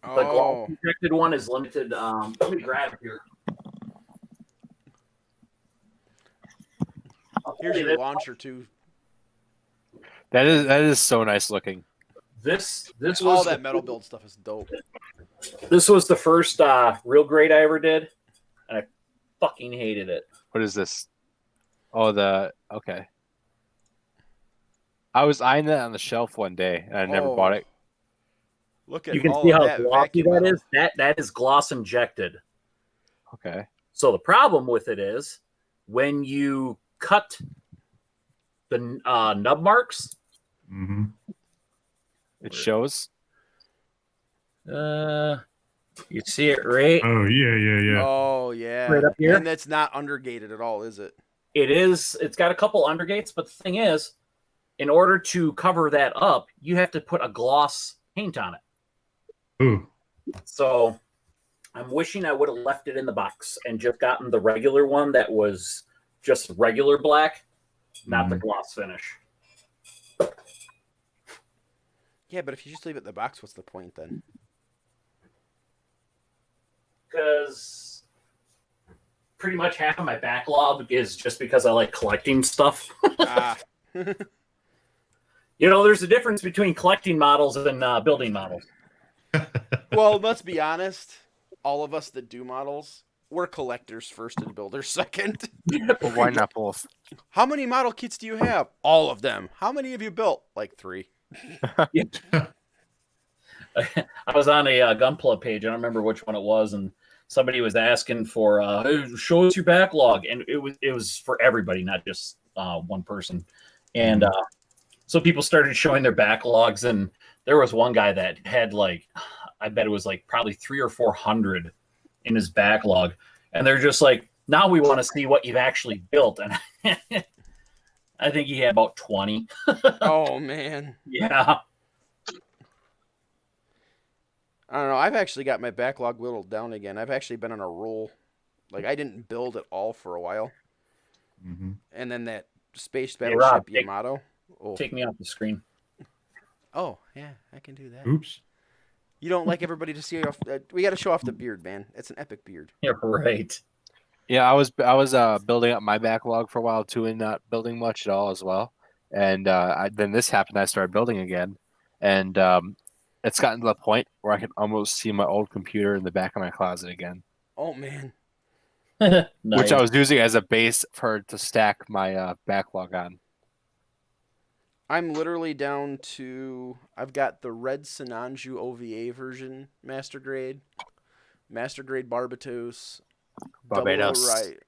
The gloss injected one is limited. Let me grab it here. Here's your launcher too. That is so nice looking. This was All that metal build stuff is dope. This was the first real grade I ever did, and I fucking hated it. What is this? Oh, okay. I was eyeing that on the shelf one day, and I never bought it. Look at You can all see of how that glossy vacuum that metal. is. That is gloss injected. Okay. So the problem with it is when you cut the nub marks, Mm-hmm. It shows. you see it right. Oh yeah. Oh yeah. Right up here. And that's not undergated at all, is it? It is. It's got a couple undergates, but the thing is, in order to cover that up, you have to put a gloss paint on it. Ooh. So I'm wishing I would have left it in the box and just gotten the regular one that was just regular black, not the gloss finish. Yeah, but if you just leave it in the box, what's the point then? Because pretty much half of my backlog is just because I like collecting stuff. You know, there's a difference between collecting models and building models. Well, let's be honest. All of us that do models, we're collectors first and builders second. Well, why not both? How many model kits do you have? All of them. How many have you built? Like 3. I was on a Gunpla page. I don't remember which one it was, and somebody was asking for hey, show us your backlog, and it was for everybody, not just one person. And so people started showing their backlogs, and there was one guy that had like, I bet it was like probably 300 or 400 in his backlog, and they're just like, now we want to see what you've actually built, and I think he had about 20. Oh man. Yeah. I don't know. I've actually got my backlog whittled down again. I've actually been on a roll. Like, I didn't build at all for a while. Mm-hmm. And then that space Hey, Rob, battleship Yamato. Take me off the screen. Oh, yeah, I can do that. Oops. You don't like everybody to see off. We got to show off the beard, man. It's an epic beard. You're right. Yeah, I was building up my backlog for a while too, and not building much at all as well. And then this happened. I started building again, and it's gotten to the point where I can almost see my old computer in the back of my closet again. Oh man. Nice. Which I was using as a base to stack my backlog on. I'm literally down to. I've got the red Sinanju OVA version, Master Grade Barbatos, Barbados. Right.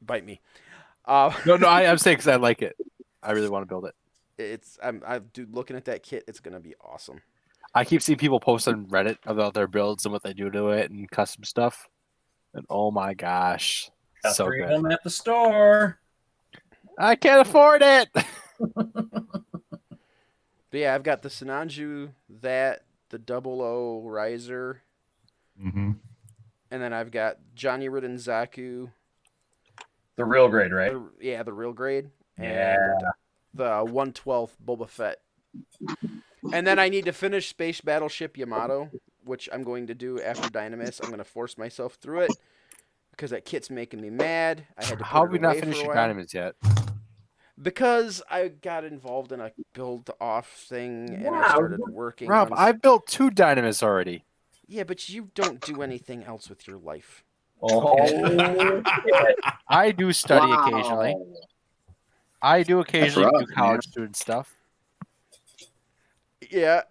Bite me. No, I'm saying because I like it. I really want to build it. Dude, looking at that kit, it's gonna be awesome. I keep seeing people post on Reddit about their builds and what they do to it and custom stuff. And oh my gosh, Got so 3 of good. them at the store. I can't afford it. But yeah, I've got the Sinanju, the 00 Riser, Mm-hmm. and then I've got Johnny Ridden Zaku. The real grade, right? The real grade. Yeah. And the 112th Boba Fett. And then I need to finish Space Battleship Yamato, which I'm going to do after Dynamis. I'm going to force myself through it because that kit's making me mad. I had to How put have we it not away finished for a your while. Dynamos yet? Because I got involved in a build-off thing, and I started working Rob, on... I built 2 Dynamos already. Yeah, but you don't do anything else with your life. Oh, I do study Wow. occasionally. I do occasionally rough, do college man. student stuff. Yeah.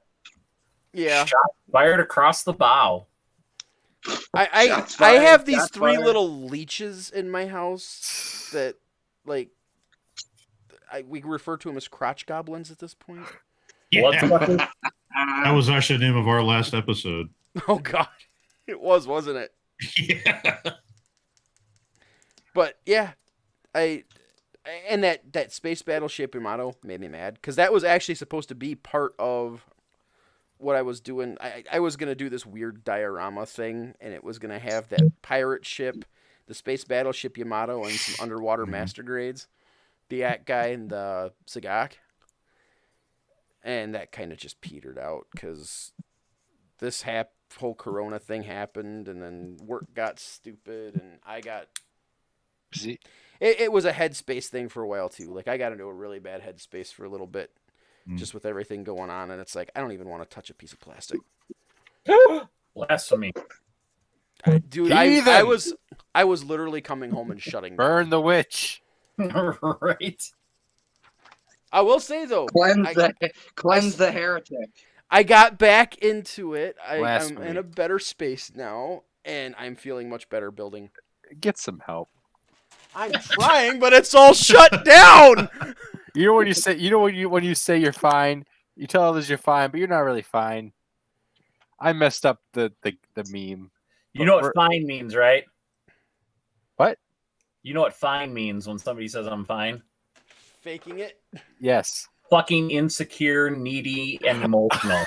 Shot fired across the bow. I Shots I fired, have these shots 3 fired. little leeches in my house that, like, we refer to them as crotch goblins at this point. Blood suckers. That was actually the name of our last episode. Oh God, it was, wasn't it? Yeah. But yeah, and that space battleship Yamato made me mad because that was actually supposed to be part of what I was doing. I was gonna do this weird diorama thing, and it was gonna have that pirate ship, the space battleship Yamato, and some underwater master grades, the Yak guy and the Sagak, and that kind of just petered out because this whole Corona thing happened, and then work got stupid, and I got. It was a headspace thing for a while too. Like I got into a really bad headspace for a little bit, just with everything going on, and it's like I don't even want to touch a piece of plastic. Blasphemy, Dude! I was literally coming home and shutting. Burn the witch. right? I will say though, Cleanse the heretic. I got back into it. I'm Blasphemy. in a better space now, and I'm feeling much better building. Get some help. I'm trying, but it's all shut down. You know when you say when you say you're fine, you tell others you're fine, but you're not really fine. I messed up the meme. You know what fine means, right? What? You know what fine means when somebody says I'm fine? Faking it. Yes. Fucking insecure, needy, and emotional.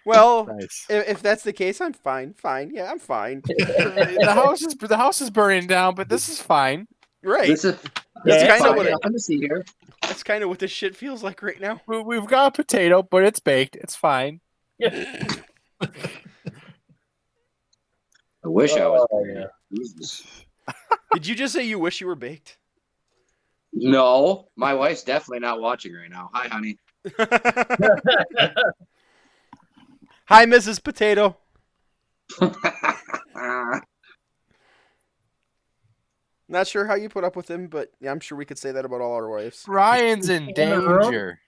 Well, Nice. if that's the case, I'm fine. Fine. Yeah, I'm fine. the house is burning down, but this is fine. Right. This is That's kind of fine. what it, I'm see here. that's kind of what this shit feels like right now. We've got a potato, but it's baked. It's fine. I wish I was. yeah. Jesus. Did you just say you wish you were baked? No, my wife's definitely not watching right now. Hi, honey. Hi, Mrs. Potato. Not sure how you put up with him, but yeah, I'm sure we could say that about all our wives. Ryan's in danger.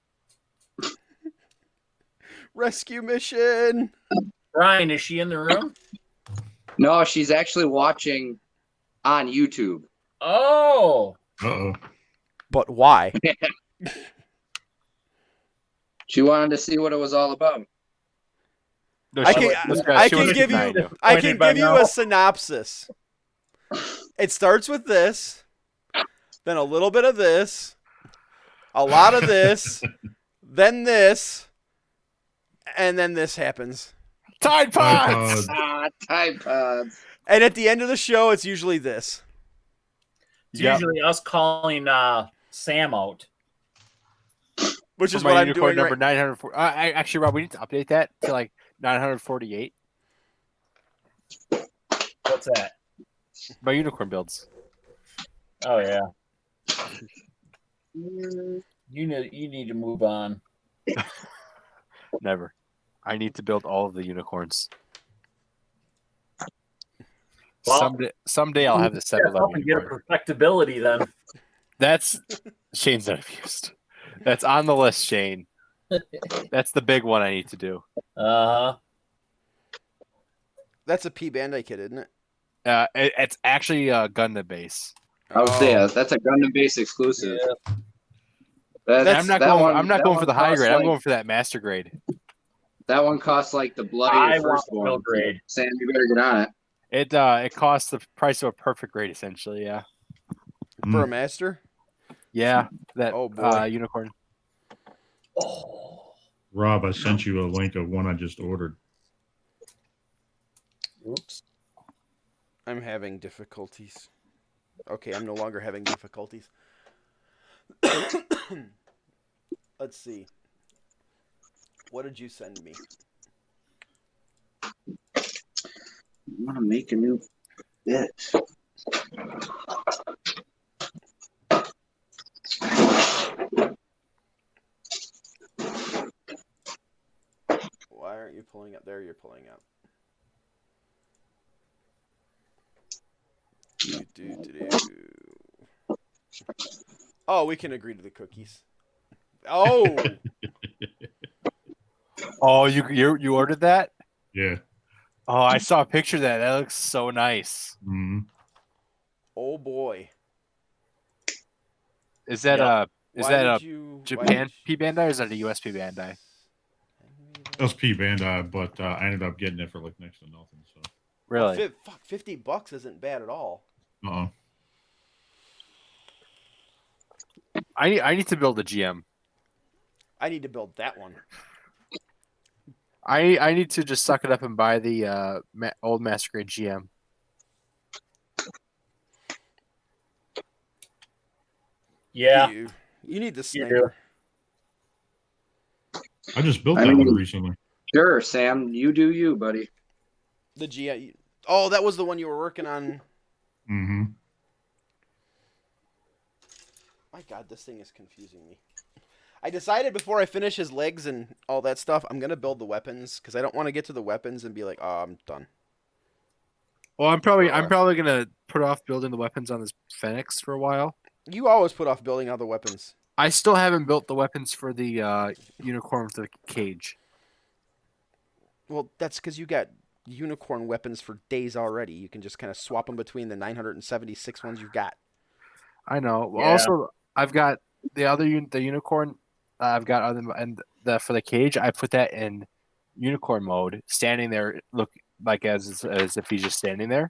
Rescue mission. Ryan, is she in the room? No, she's actually watching on YouTube. Oh, Uh-oh. But why? She wanted to see what it was all about. No, I she can- wouldn't- this guy- I she can wouldn't give deny you- you. I Pointed can by give you now. a synopsis. It starts with this, then a little bit of this, a lot of this, then this, and then this happens. Tide Pods. Tide Pods. And at the end of the show, it's usually this. it's Yep. usually us calling Sam out. Which is For what my I'm unicorn doing number right 904. Actually, Rob, we need to update that to like 948. What's that? My unicorn builds. Oh yeah. You need to move on. Never. I need to build all of the unicorns. Well, someday I'll have the 7-Eleven Help and get a unicorn. perfectibility then. That's Shane's not abused. That's on the list, Shane. That's the big one I need to do. That's a P Bandai kit, isn't it? It's actually a Gundam base. I would say that's a Gundam base exclusive. Yeah. I'm not going for the high costs grade. I'm like- going for that master grade. That one costs like the blood of I your want firstborn. middle grade. Sam, you better get on it. It costs the price of a perfect grade, essentially. Yeah. For a master? Yeah. That Oh, boy. unicorn. Oh. Rob, I sent you a link of one I just ordered. Oops. I'm having difficulties. Okay, I'm no longer having difficulties. Let's see. What did you send me? I want to make a new bit. Why aren't you pulling up? There you're pulling up. Oh, we can agree to the cookies. Oh, Oh, you ordered that? Yeah. Oh, I saw a picture of that. That looks so nice. Mm-hmm. oh boy. Is that Yeah. is Why that a did you- why Japan did P Bandai or is that a US P Bandai? was P Bandai, but I ended up getting it for like next to nothing. So Really? Fuck, $50 isn't bad at all. I need to build a GM. I need to build that one. I need to just suck it up and buy the old Master Grade GM. Yeah. You need the sniper. I just built that one recently. Sure, Sam. You do you, buddy. The GM. Oh, that was the one you were working on. Mm-hmm. My God, this thing is confusing me. I decided before I finish his legs and all that stuff, I'm gonna build the weapons because I don't want to get to the weapons and be like, oh, I'm done. Well, I'm probably gonna put off building the weapons on this Phoenix for a while. You always put off building other weapons. I still haven't built the weapons for the unicorn with the cage. Well, that's because you got unicorn weapons for days already. You can just kind of swap them between the 976 ones you've got. I know. Yeah. Also, I've got the unicorn. I've got other and for the cage. I put that in unicorn mode, standing there, look like as if he's just standing there.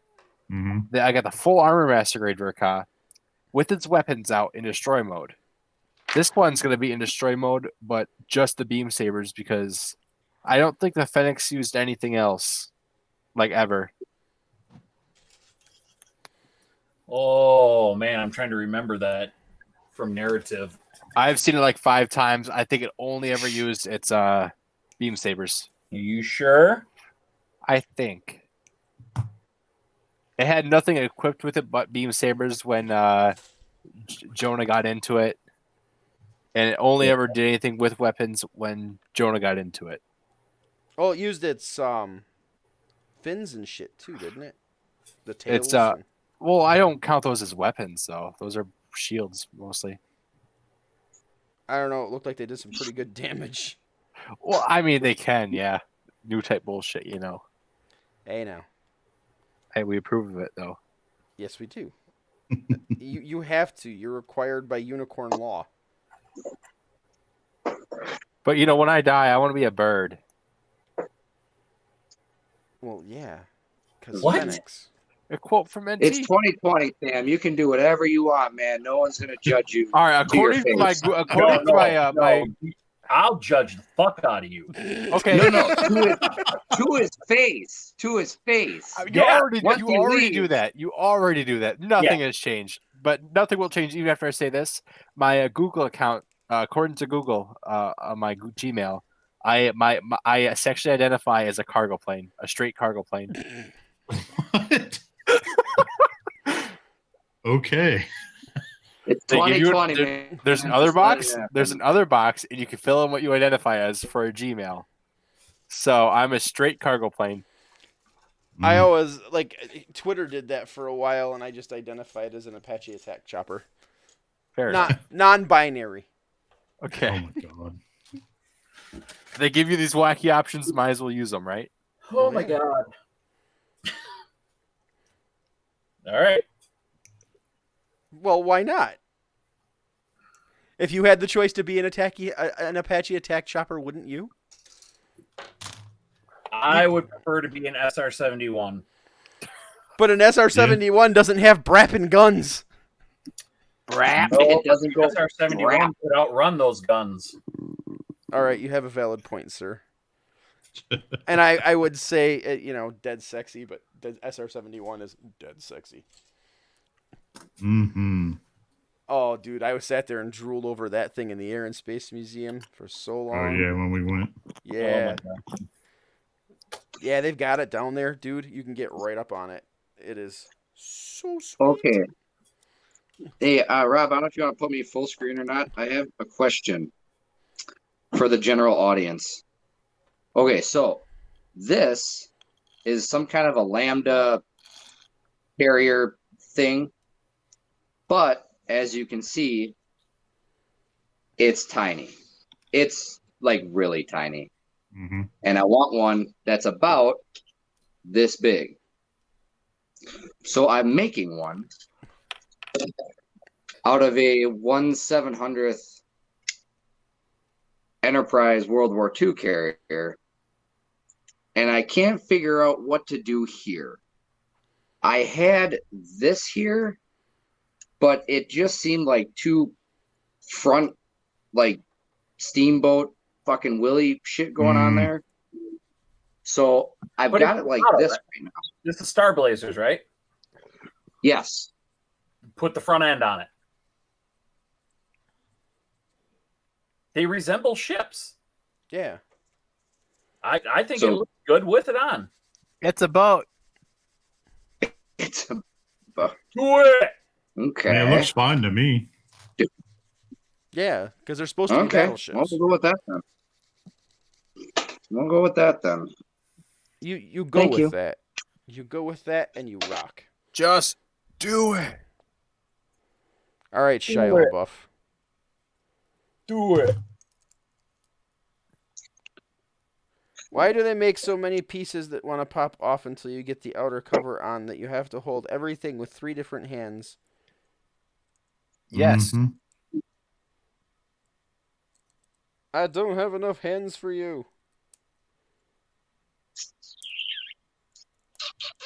Mm-hmm. I got the full armor Master Grade Verka with its weapons out in destroy mode. This one's going to be in destroy mode, but just the beam sabers because I don't think the Phoenix used anything else, like ever. Oh man, I'm trying to remember that from narrative. I've seen it like 5 times. I think it only ever used its beam sabers. Are you sure? I think. It had nothing equipped with it but beam sabers when Jonah got into it. And it only ever did anything with weapons when Jonah got into it. Oh, it used its fins and shit too, didn't it? The tails. It's well, I don't count those as weapons though. Those are shields mostly. I don't know. It looked like they did some pretty good damage. Well, I mean they can, yeah. New type bullshit, you know. Hey now. Hey, we approve of it though. Yes, we do. You have to. You're required by unicorn law. But you know, when I die, I want to be a bird. Well, yeah. Because What? Phoenix. A quote from NT. It's 2020, Sam. You can do whatever you want, man. No one's gonna judge you. All right, according to my my I'll judge the fuck out of you. okay. No, to his face. To his face. You Yeah, already do that. You already do that. Nothing has changed, but nothing will change even after I say this. My Google account, according to Google, on my Gmail, I sexually identify as a cargo plane, a straight cargo plane. What? Okay. It's They give you 2020, man. There's another Just let it box. happen. There's another box, and you can fill in what you identify as for a Gmail. So I'm a straight cargo plane. I always, like, Twitter did that for a while, and I just identified as an Apache attack chopper. Fair Not enough. non-binary. Okay. Oh my god. They give you these wacky options. Might as well use them, right? Oh my god. All right. Well, why not? If you had the choice to be an Apache attack chopper, wouldn't you? I would prefer to be an SR-71. But an SR-71 doesn't have brapping guns. Brap. No, It doesn't go SR-71 could outrun those guns. All right, you have a valid point, sir. And I would say, dead sexy, but SR-71 is dead sexy. Mm-hmm. Oh, dude, I was sat there and drooled over that thing in the Air and Space Museum for so long. Oh yeah, when we went. Yeah. Oh my God. Yeah, they've got it down there, dude. You can get right up on it. It is so sweet. Okay. Hey, Rob, I don't know if you want to put me full screen or not. I have a question for the general audience. Okay, so this is some kind of a Lambda carrier thing, but as you can see, it's tiny. It's like really tiny. Mm-hmm. And I want one that's about this big. So I'm making one out of a 1/700th Enterprise World War II carrier and I can't figure out what to do here. I had this here, but it just seemed like two front, like steamboat fucking Willie shit going on there. So I've got it like this right now. This is Star Blazers, right? Yes. Put the front end on it. They resemble ships. Yeah. I think it looks good with it on. It's a boat. It's a Do it. okay. Man, it looks fine to me. Yeah, because they're supposed to be battleships. We'll go with that then. We'll go with that then. You go with that. You go with that and you rock. Just do it. All right, Shia LaBeouf. Do it. Why do they make so many pieces that want to pop off until you get the outer cover on that you have to hold everything with 3 different hands? Yes. Mm-hmm. I don't have enough hands for you.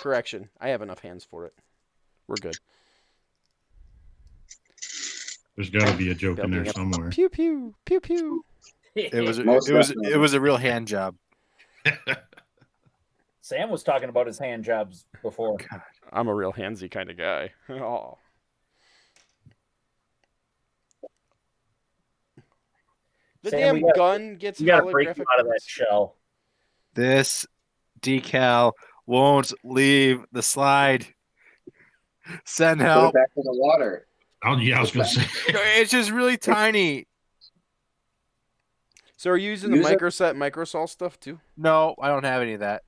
Correction. I have enough hands for it. We're good. There's got to be a joke in there somewhere. Pew pew pew pew. It was a real hand job. Sam was talking about his hand jobs before. God, I'm a real handsy kind of guy. Oh. The Sam, damn gun gets you gotta break holographic you out of that shell. This decal won't leave the slide. Send Put help. it back in the water. I was going to say. It's just really tiny. So are you using the microset microsol stuff too? No, I don't have any of that.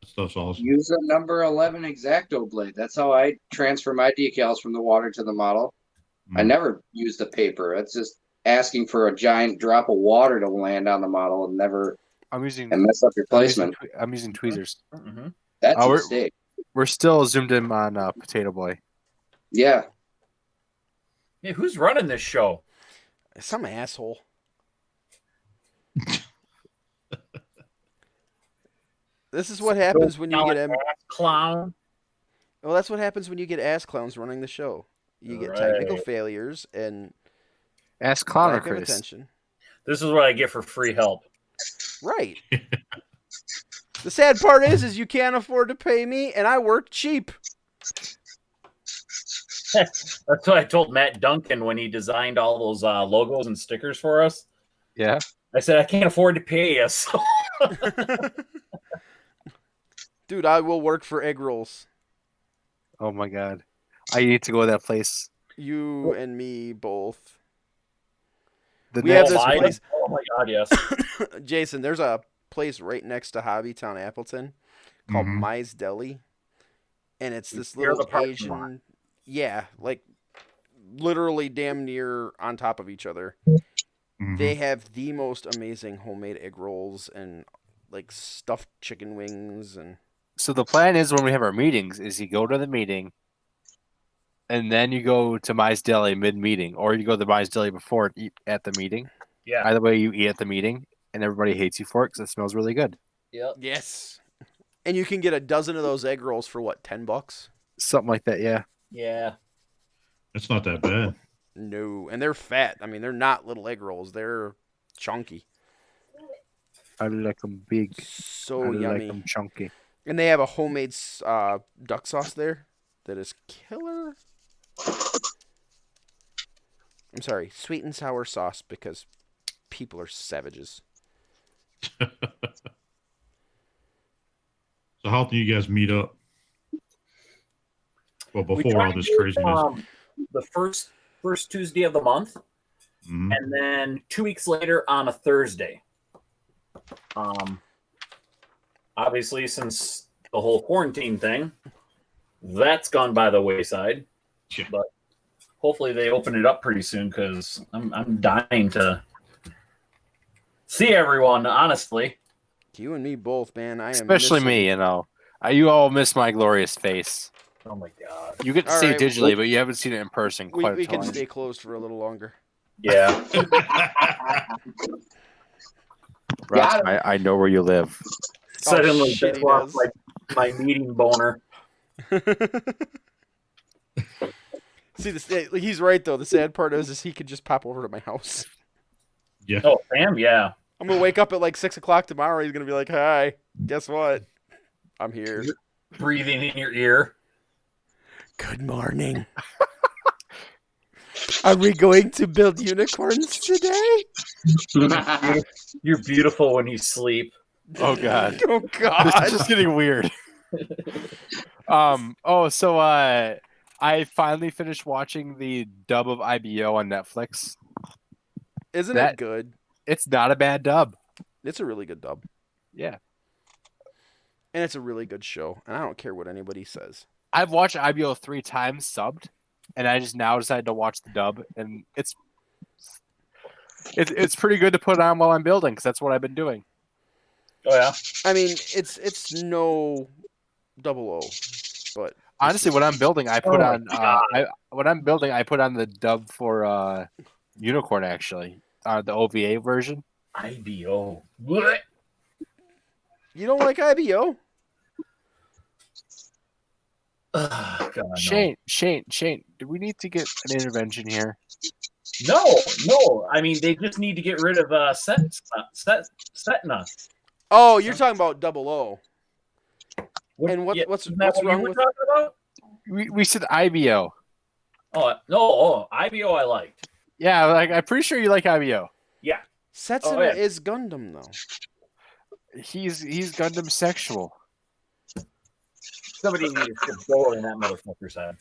Stuff's awesome. Use a number 11 X-Acto blade. That's how I transfer my decals from the water to the model. I never use the paper. It's just asking for a giant drop of water to land on the model and mess up your placement. I'm using tweezers. Mm-hmm. That's a mistake. We're still zoomed in on Potato Boy. Yeah. Hey, who's running this show? Some asshole. This is what happens when you get clown. Well, that's what happens when you get ass clowns running the show. You get technical failures and ass clown lack of attention. This is what I get for free help. Right. The sad part is you can't afford to pay me, and I work cheap. That's what I told Matt Duncan when he designed all those logos and stickers for us. Yeah. I said, I can't afford to pay you. So. Dude, I will work for egg rolls. Oh my god. I need to go to that place. You and me both. We have this place. Oh my god, yes. Jason, there's a place right next to Hobbytown Appleton called Mize Deli. And it's this little Asian... Yeah, like literally damn near on top of each other. They have the most amazing homemade egg rolls and like stuffed chicken wings and... So the plan is when we have our meetings is you go to the meeting and then you go to Mize Deli mid-meeting, or you go to Mize Deli before and eat at the meeting. Yeah. Either way, you eat at the meeting and everybody hates you for it because it smells really good. Yep. Yes. And you can get a dozen of those egg rolls for what, $10? Something like that, yeah. Yeah. It's not that bad. No, and they're fat. I mean, they're not little egg rolls. They're chunky. I like them big. So I yummy. like them chunky. And they have a homemade duck sauce there that is killer. I'm sorry, sweet and sour sauce because people are savages. So how do you guys meet up? Well, before all this craziness. The first Tuesday of the month, and then 2 weeks later on a Thursday. Obviously, since the whole quarantine thing, that's gone by the wayside. Yeah. But hopefully they open it up pretty soon because I'm dying to see everyone. Honestly, You and me both, man. I am especially missing... me. You know, you all miss my glorious face. oh my god. You get to see it digitally, but you haven't seen it in person. We can stay closed for a little longer. Yeah. Rauch, I know where you live. Suddenly, shit, just he lost does. my meeting boner. See, he's right though. The sad part is he could just pop over to my house. Yeah. Oh, Sam, yeah. I'm gonna wake up at like 6 o'clock tomorrow. He's gonna be like, "Hi, guess what? I'm here. Breathing in your ear. Good morning. Are we going to build unicorns today?" You're beautiful when you sleep. Oh God. Oh This God. is just getting weird. So I finally finished watching the dub of IBO on Netflix. Isn't That- it good? It's not a bad dub. It's a really good dub, Yeah. and it's a really good show. And I don't care what anybody says. I've watched IBO 3 times subbed, and I just now decided to watch the dub, and it's pretty good to put on while I'm building because that's what I've been doing. Oh yeah. I mean, it's no 00, but Honestly, when I'm building, I put Oh my on God. I put on the dub for Unicorn actually, the OVA version. IBO. What? you don't like IBO? God, no. Shane, do we need to get an intervention here? No. I mean, they just need to get rid of Setna. Oh, you're talking about 00. And what's isn't that what wrong you were with? talking about? We said IBO. Oh no, IBO I liked. Yeah, like I'm pretty sure you like IBO. Yeah. Setsuna Oh, yeah. is Gundam though. He's Gundam sexual. Somebody needed to go in that motherfucker's head.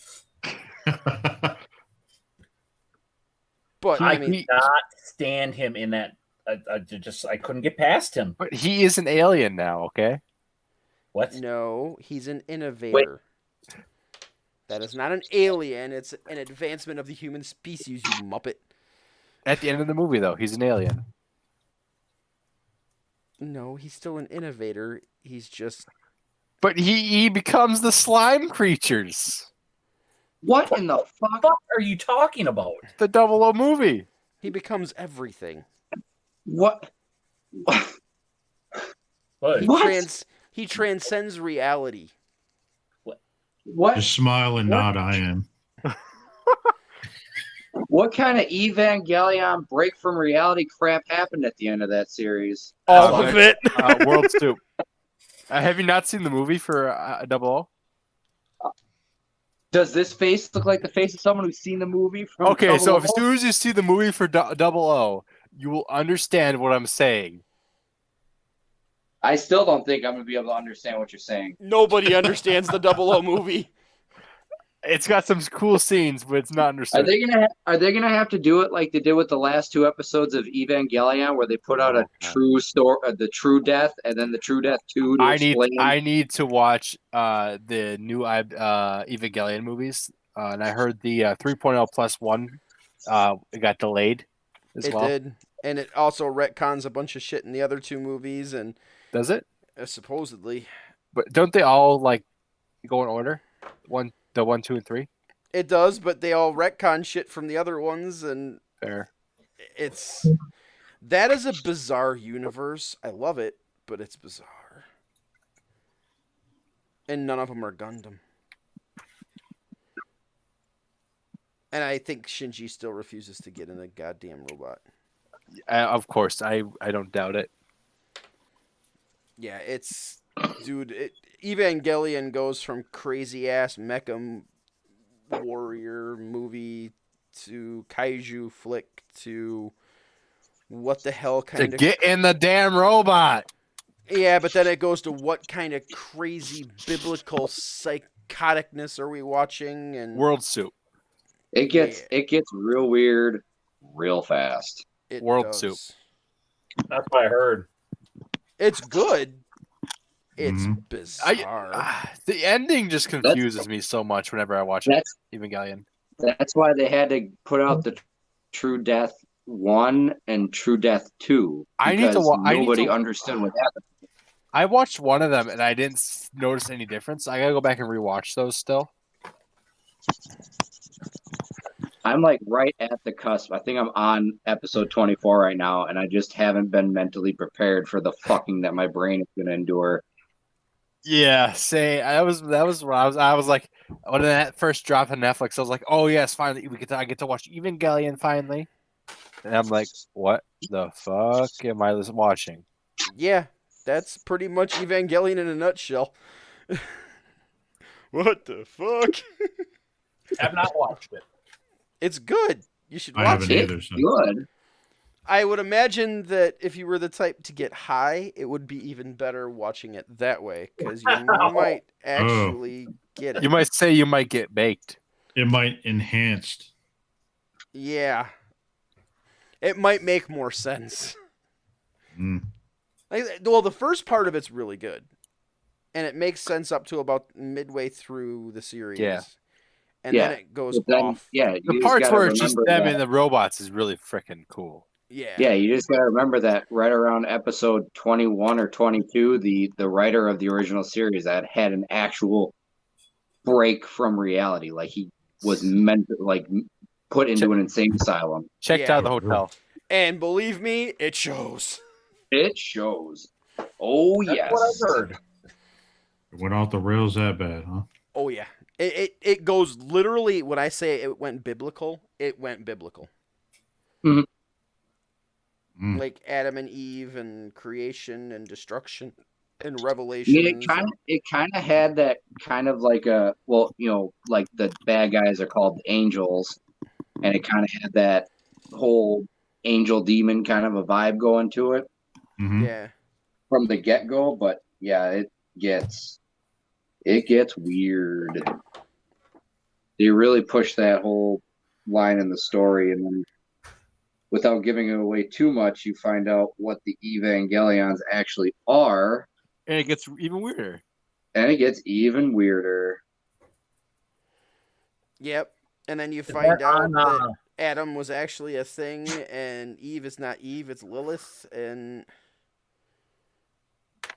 But I I mean, could not stand him in that. I couldn't get past him. But he is an alien now, okay? What? no, he's an innovator. That is not an alien. It's an advancement of the human species, you muppet. At the end of the movie, though, he's an alien. No, he's still an innovator. He's just But he becomes the slime creatures. What in the fuck? What the fuck are you talking about? The 00 movie. he becomes everything. What? What? What? He transcends reality. What? Just smile and nod. I am. What kind of Evangelion break from reality crap happened at the end of that series? All of it. World Soup. Have you not seen the movie for 00? Does this face look like the face of someone who's seen the movie? From Okay, so as 00? soon as you see the movie for 00, you will understand what I'm saying. I still don't think I'm gonna be able to understand what you're saying. Nobody understands the 00 movie. It's got some cool scenes, but it's not Are understood. they gonna have to do it like they did with the last two episodes of Evangelion, where they put out a true story, the True Death, and then the True Death 2 to explain? I need to watch the new Evangelion movies, and I heard the 3.0 plus one it got delayed as It well. did, and it also retcons a bunch of shit in the other two movies, and Does it? supposedly But don't they all like go in order? The 1, 2, and 3. it does. But they all retcon shit from the other ones, and Fair. that is a bizarre universe. I love it, but it's bizarre, and none of them are Gundam. And I think Shinji still refuses to get in a goddamn robot. Of course, I don't doubt it. Yeah, dude. Evangelion goes from crazy ass mecha warrior movie to kaiju flick to what the hell kind of Get in the damn robot. Yeah, but then it goes to what kind of crazy biblical psychoticness are we watching? And World Soup. It gets real weird real fast. it World does. Soup. That's what I heard. It's good. It's Mhm. bizarre. The ending just confuses me so much whenever I watch That's Evangelion. that's why they had to put out the True Death 1 and True Death 2. I need to because wa- I need nobody to- understood what happened. I watched one of them and I didn't notice any difference. I gotta go back and rewatch those still. I'm like right at the cusp. I think I'm on episode 24 right now, and I just haven't been mentally prepared for the fucking that my brain is going to endure. Yeah, say that was what I was like when that first dropped on Netflix. I was like, oh yes, finally I get to watch Evangelion finally. And I'm like, what the fuck am I watching? Yeah, that's pretty much Evangelion in a nutshell. What the fuck? Have not watched it. It's good. You should I watch haven't it. either. So. Good. I would imagine that if you were the type to get high, it would be even better watching it that way because you might actually get it. You might say you might get baked. It might enhanced. Yeah. It might make more sense. Mm. Well, the first part of it's really good. And it makes sense up to about midway through the series. Yeah. And then it goes But then, off. yeah, The you parts just gotta where it's just remember them that- and the robots is really freaking cool. Yeah. Yeah, you just got to remember that right around episode 21 or 22, the writer of the original series that had an actual break from reality. Like he was meant to, like put into an insane asylum. Checked Yeah. out the hotel. And believe me, it shows. It shows. Oh That's yes. what I've heard. It went off the rails that bad, huh? Oh yeah. It goes literally when I say it went biblical, it went biblical. Mm. Like Adam and Eve and creation and destruction and I Revelation. mean, it kind of had that kind of like a like the bad guys are called angels, and it kind of had that whole angel demon kind of a vibe going to it Mm-hmm. Yeah. from the get go. But yeah, it gets weird. They really push that whole line in the story, and then without giving it away too much, you find out what the Evangelions actually are. And it gets even weirder. And it gets even weirder. Yep. And then you Is find that out on, that Adam was actually a thing and Eve is not Eve, it's Lilith, and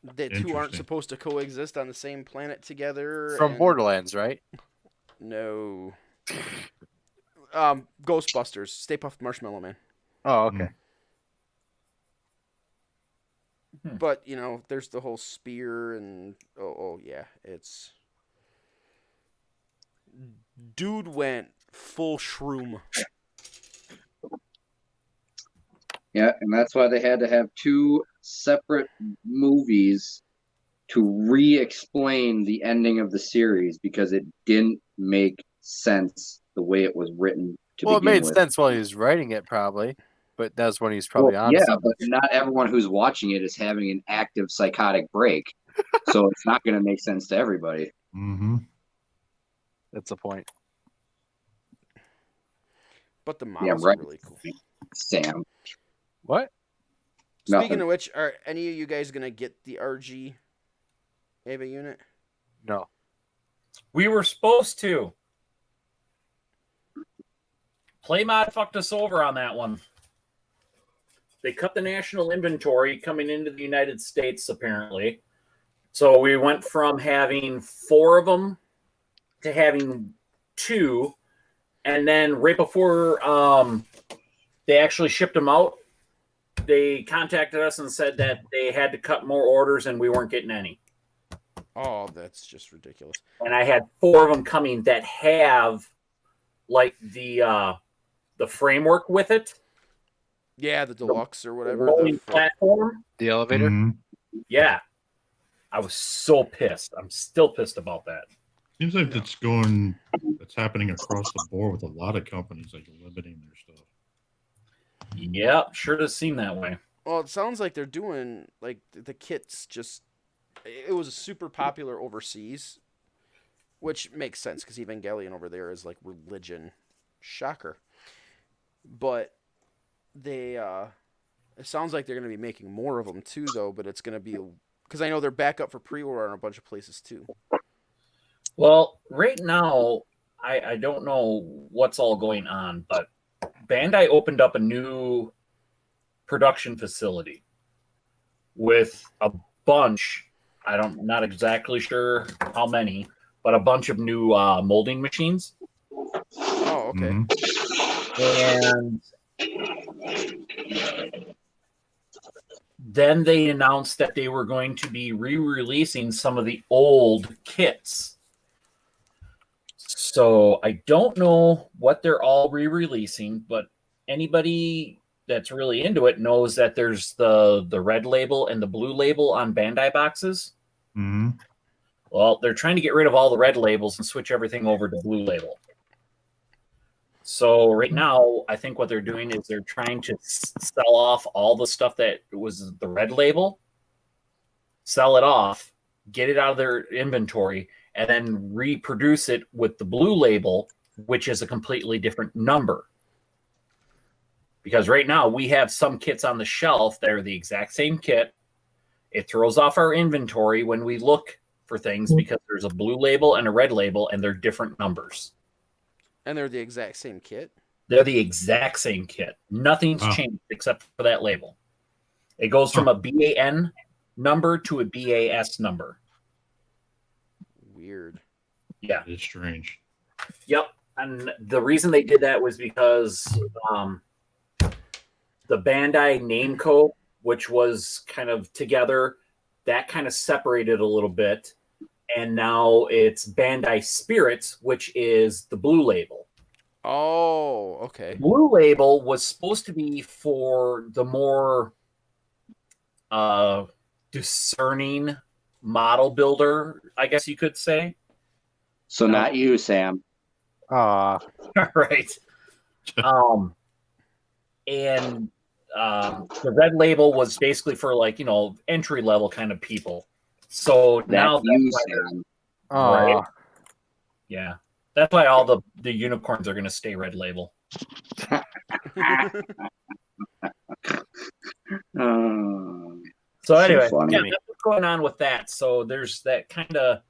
the two aren't Interesting. supposed to coexist on the same planet together. From and- Borderlands, right? No. Ghostbusters, Stay Puft Marshmallow Man. Oh, okay. But, there's the whole spear and oh yeah, it's dude went full shroom. Yeah, and that's why they had to have two separate movies to re-explain the ending of the series because it didn't make sense the way it was written to Well, it begin made with. sense while he was writing it, probably. But that's when he's probably Well, on. yeah, something. but not everyone who's watching it is having an active psychotic break. So it's not going to make sense to everybody. Mm-hmm. That's the point. But the Yeah, models right. are really cool. Sam. What? Speaking Nothing. of which, are any of you guys gonna get the RG Ava unit? No. We were supposed to. Playmod fucked us over on that one. They cut the national inventory coming into the United States, apparently. So we went from having 4 of them to having 2. And then right before they actually shipped them out, they contacted us and said that they had to cut more orders and we weren't getting any. Oh, that's just ridiculous. And I had 4 of them coming that have like the framework with it. Yeah, the deluxe or whatever. Rolling platform. The elevator? Mhm. Yeah. I was so pissed. I'm still pissed about that. Seems like that's happening across the board with a lot of companies, like limiting their stuff. Yeah, sure does seem that way. Well, it sounds like they're doing like the kits. Just it was super popular overseas, which makes sense because Evangelion over there is like religion. Shocker. But they it sounds like they're going to be making more of them too, though. But it's going to be because I know they're back up for pre-order on a bunch of places too. Well, right now, I don't know what's all going on, but Bandai opened up a new production facility with a bunch. Not exactly sure how many, but a bunch of new molding machines. Oh, okay. Mhm. And then they announced that they were going to be re-releasing some of the old kits. So I don't know what they're all re-releasing, but anybody that's really into it knows that there's the red label and the blue label on Bandai boxes. Mm-hmm. Well, they're trying to get rid of all the red labels and switch everything over to blue label. So right now, I think what they're doing is they're trying to sell off all the stuff that was the red label, sell it off, get it out of their inventory, and then reproduce it with the blue label, which is a completely different number. Because right now we have some kits on the shelf that are the exact same kit. It throws off our inventory when we look for things because there's a blue label and a red label and they're different numbers. And they're the exact same kit? They're the exact same kit. Nothing's changed except for that label. It goes from a BAN number to a BAS number. Weird. Yeah. It's strange. Yep. And the reason they did that was because the Bandai name code, which was kind of together, that kind of separated a little bit. And now it's Bandai Spirits, which is the blue label. Oh, okay. Blue label was supposed to be for the more discerning model builder, I guess you could say. So not you, Sam. Aw. Right. And the red label was basically for entry level kind of people. So now That's you, Sam. right. Yeah. That's why all the unicorns are going to stay red label. So anyway, that's what's going on with that. So there's that kind of,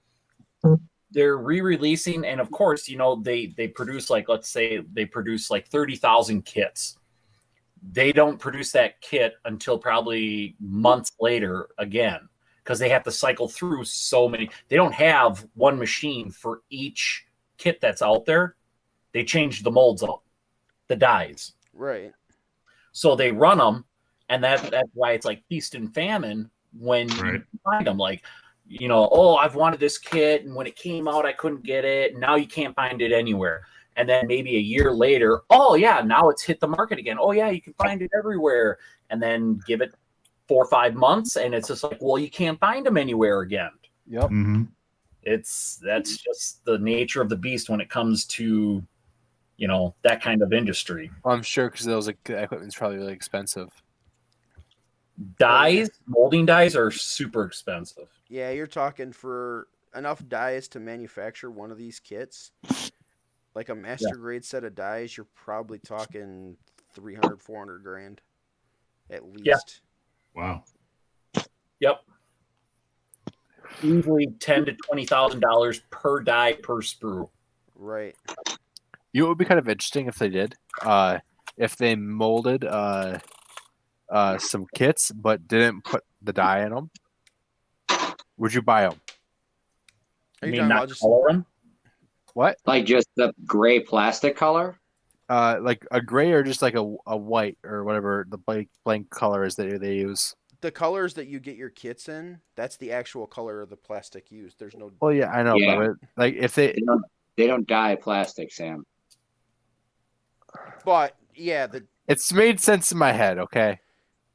they're re-releasing, and of course, they produce let's say they produce 30,000 kits. They don't produce that kit until probably months later again, because they have to cycle through so many. They don't have one machine for each kit that's out there. They change the molds up, the dies. Right. So they run them, and that's why it's like feast and famine when you find them. I've wanted this kit, and when it came out, I couldn't get it. Now you can't find it anywhere. And then maybe a year later, oh yeah, now it's hit the market again. Oh yeah, you can find it everywhere. And then give it 4 or 5 months, and it's just well, you can't find them anywhere again. Yep. Mm-hmm. That's just the nature of the beast when it comes to, that kind of industry. I'm sure because those equipment's probably really expensive. Molding dies are super expensive. Yeah, you're talking for enough dies to manufacture one of these kits. Like a master grade set of dies, you're probably talking 300, 400 grand at least. Yeah. Wow. Yep. Easily $10,000 to $20,000 per die per sprue. Right. It would be kind of interesting if they did. If they molded some kits but didn't put the die in them, would you buy them? Are you mean talking not about just color them? What? Like just the gray plastic color? Like a gray or just like a white or whatever the blank color is that they use. the colors that you get your kits in? That's the actual color of the plastic used. There's no. Well, yeah, I know, Yeah. but like if they They don't dye plastic, Sam. But yeah, it's made sense in my head. Okay.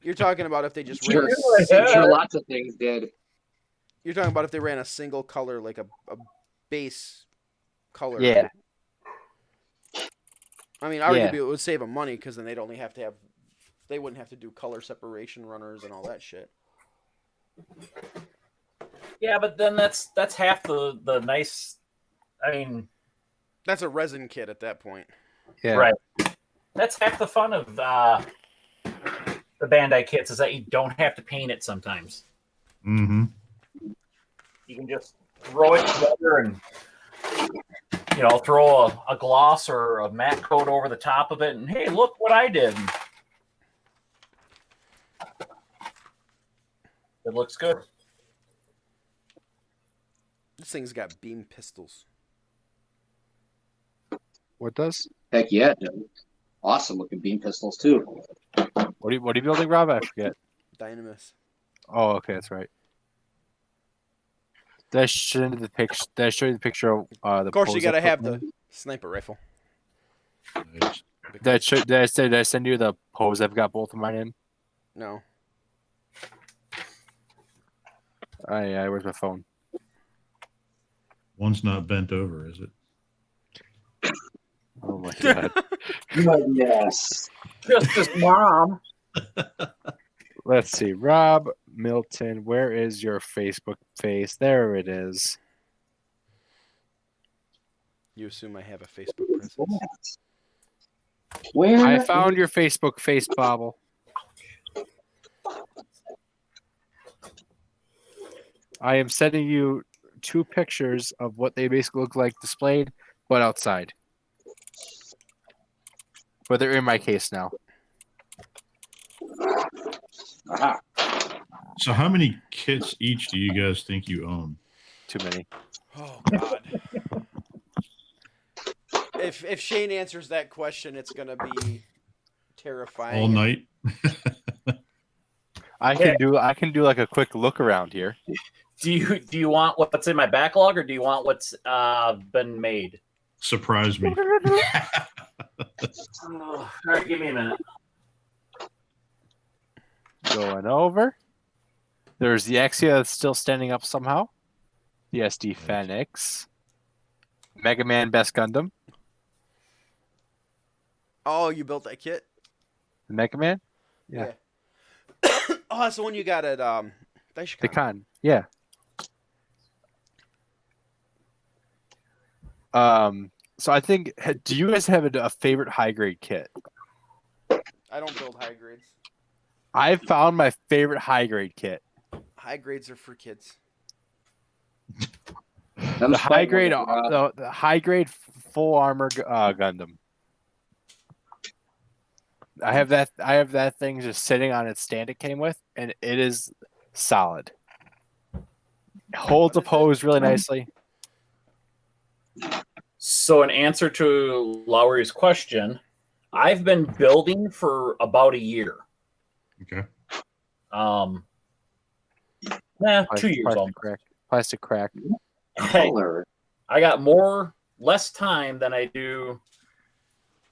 you're talking about if they just Sure, ran. I'm sure lots of things did. You're talking about if they ran a single color, like a base color. Yeah. I mean, arguably it would save them money because then they'd only have to have. They wouldn't have to do color separation runners and all that shit. Yeah, but then that's half the nice. I mean, That's a resin kit at that point. Yeah. right. That's half the fun of the Bandai kits is that you don't have to paint it sometimes. Mm-hmm. You can just throw it together and throw a gloss or a matte coat over the top of it, and hey, look what I did. It looks good. This thing's got beam pistols. What does? Heck yeah, dude. Awesome looking beam pistols too. What are you building, Rob? I forget. Dynamis. Oh, okay, that's right. Did I show you the picture? Did I show you the picture of the? Of course, you pose gotta I put have in? the sniper rifle. Nice. Did I send you the pose I've got both of mine in? No. Oh, yeah, where's my phone? One's not bent over, is it? Oh my god. Yes. Just his mom. Let's see. Rob Milton, where is your Facebook face? There it is. You assume I have a Facebook presence. Where I found your Facebook face, Bobble. I am sending you 2 pictures of what they basically look like displayed, but outside. But they're in my case now. Aha. So how many kits each do you guys think you own? Too many. Oh God. If Shane answers that question, it's gonna be terrifying. All night? I can do like a quick look around here. Do you want what's in my backlog, or do you want what's been made? Surprise me. All right, give me a minute. Going over. There's the Exia that's still standing up somehow. The SD Fenix. Mega Man Best Gundam. Oh, you built that kit? The Mega Man? Yeah. Oh, that's the one you got at The Daishikon. Con. Yeah. So I think, do you guys have a favorite high grade kit? I don't build high grades. I found my favorite high grade kit. High grades are for kids. The high grade, the high grade full armor Gundam. I have that thing just sitting on its stand it came with, and it is solid. It holds a pose really nicely. So, in answer to Lowry's question, I've been building for about a year. Okay. 2 years almost. Plastic crack. Hey, I got less time than I do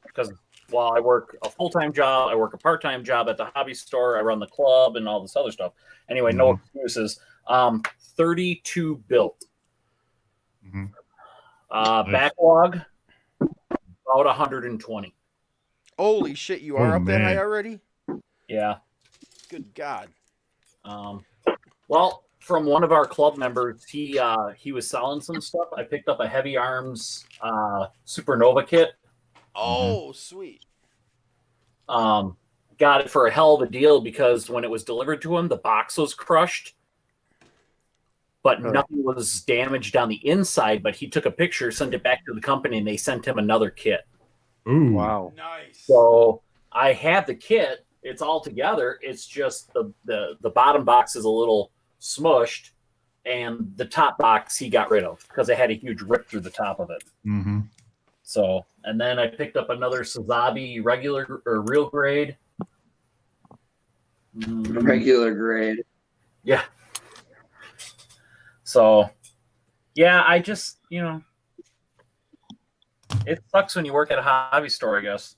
because while I work a full-time job, I work a part-time job at the hobby store, I run the club and all this other stuff. Anyway, no excuses. 32 built. Mm-hmm. Backlog about 120. Holy shit, you are up that man. high already? Yeah. Good God. Well, from one of our club members, he was selling some stuff. I picked up a Heavy Arms Supernova kit. Oh, sweet. Got it for a hell of a deal because when it was delivered to him, the box was crushed, but nothing was damaged on the inside. But he took a picture, sent it back to the company, and they sent him another kit. Ooh. Wow. Nice. So I have the kit. It's all together. It's just the bottom box is a little smushed, and the top box he got rid of because it had a huge rip through the top of it. Mm-hmm. So, and then I picked up another Suzabi regular or real grade. Regular grade. Yeah. So, yeah, I just, it sucks when you work at a hobby store, I guess.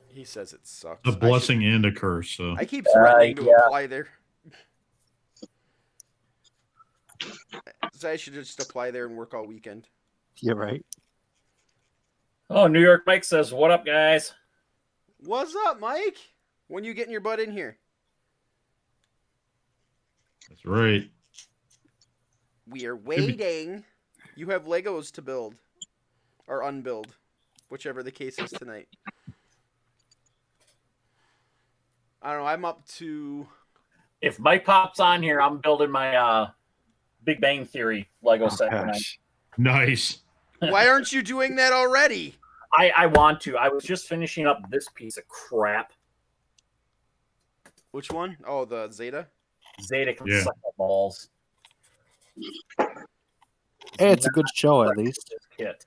He says it sucks. A blessing and a curse. So I keep threatening to apply there. So I should just apply there and work all weekend. Yeah, right. Oh, New York Mike says, "What up, guys?" What's up, Mike? When you getting your butt in here? that's right. We are waiting. You have Legos to build. Or unbuild. Whichever the case is tonight. I don't know. I'm up to... If Mike pops on here, I'm building my Big Bang Theory Lego set tonight. Nice. Why aren't you doing that already? I want to. I was just finishing up this piece of crap. Which one? Oh, the Zeta? Zeta can Yeah. suck my balls. Hey, it's a good show at least. This kit.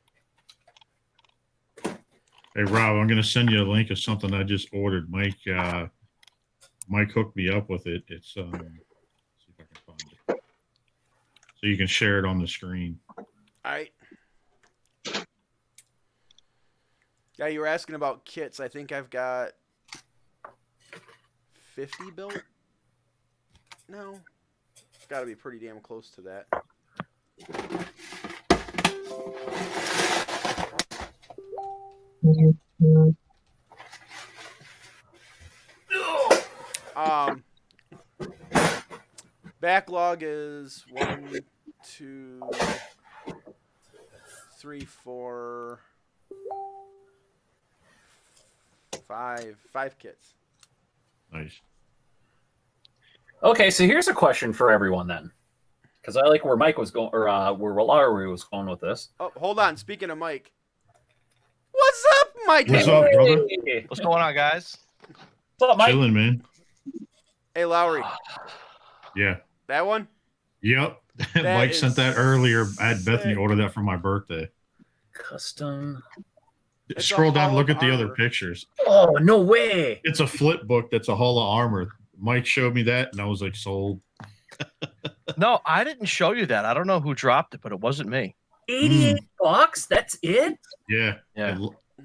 Hey, Rob, I'm going to send you a link of something I just ordered. Mike Mike hooked me up with it. It's see if I can find it. So you can share it on the screen. All right. Yeah, you were asking about kits. I think I've got 50 built. No, it's got to be pretty damn close to that. Backlog is 1, 2, 3, 4, 5 kits. Nice. Okay, so here's a question for everyone then, because I like where Mike was going, or where Lowry was going with this. Oh, hold on. Speaking of Mike, what's up, Mike? What's up, brother? What's going on, guys? What's up, Mike? Chilling, man. Hey, Lowry. Yeah. That one? Yep. That Mike is sent that earlier. I had Bethany sick. order that for my birthday. Custom. It's a Scroll down, Hall look of at the other Armor. pictures. Oh, no way. It's a flip book that's a Hall of Armor. Mike showed me that, and I was like, sold. No, I didn't show you that. I don't know who dropped it, but it wasn't me. $88? That's it? Yeah. Yeah.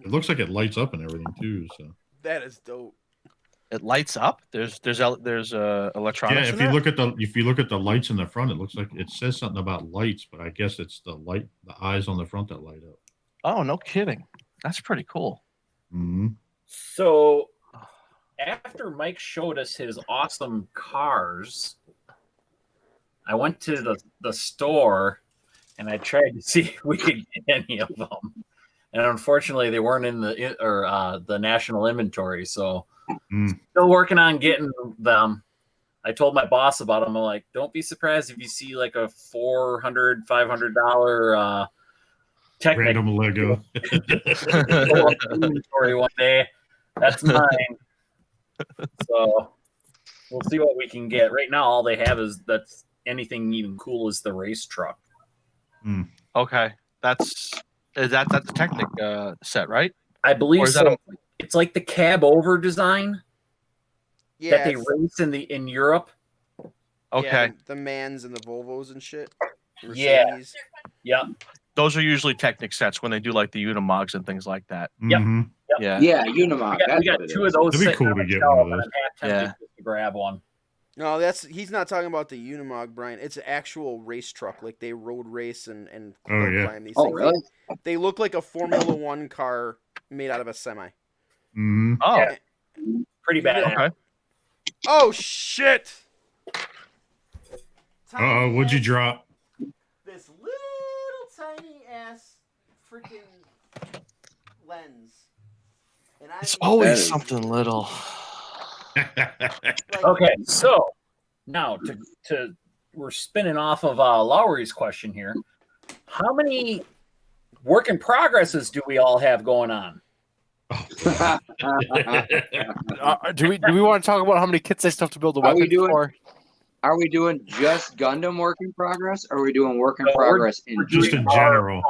It looks like it lights up and everything too. So That is dope. It lights up. There's electronics. yeah, if in you there? look at the lights in the front, it looks like it says something about lights, but I guess it's the eyes on the front that light up. Oh, no kidding. That's pretty cool. Mm-hmm. So after Mike showed us his awesome cars, I went to the store and I tried to see if we could get any of them. And unfortunately, they weren't in the national inventory. So still working on getting them. I told my boss about them. I'm like, don't be surprised if you see like a $400, $500 Random Lego. inventory one day. That's mine. So we'll see what we can get. Right now, all they have is that's anything even cool is the race truck. Okay. That's the Technic set, right? I believe Or is so. that It's like the cab over design Yeah, that they it's- race in Europe. Okay. Yeah, the Mans and the Volvos and shit. Yeah. Mercedes. Yep. Those are usually Technic sets when they do like the Unimogs and things like that. Yep. Mhm. Yeah. Yeah, Unimog. We got two of those. That'd be sitting cool on to the get shelf, one of and those. I'm half tempted Yeah. just to grab one. No, he's not talking about the Unimog, Brian. It's an actual race truck. Like they road race and Oh, yeah. climb these Oh, things. really? They look like a Formula One car made out of a semi. Mhm. Oh, Yeah. Pretty bad. okay. Oh shit! Uh-oh, what'd you drop? This little tiny ass freaking lens. And It's I'm- always That is- something little. like, Okay, so now to we're spinning off of Lowry's question here. How many work in progresses do we all have going on? Do we want to talk about how many kits they still have to build a Are we weapon doing- for? Are we doing just Gundam work in progress, or are we doing work in No, we're- progress in we're Just doing in general.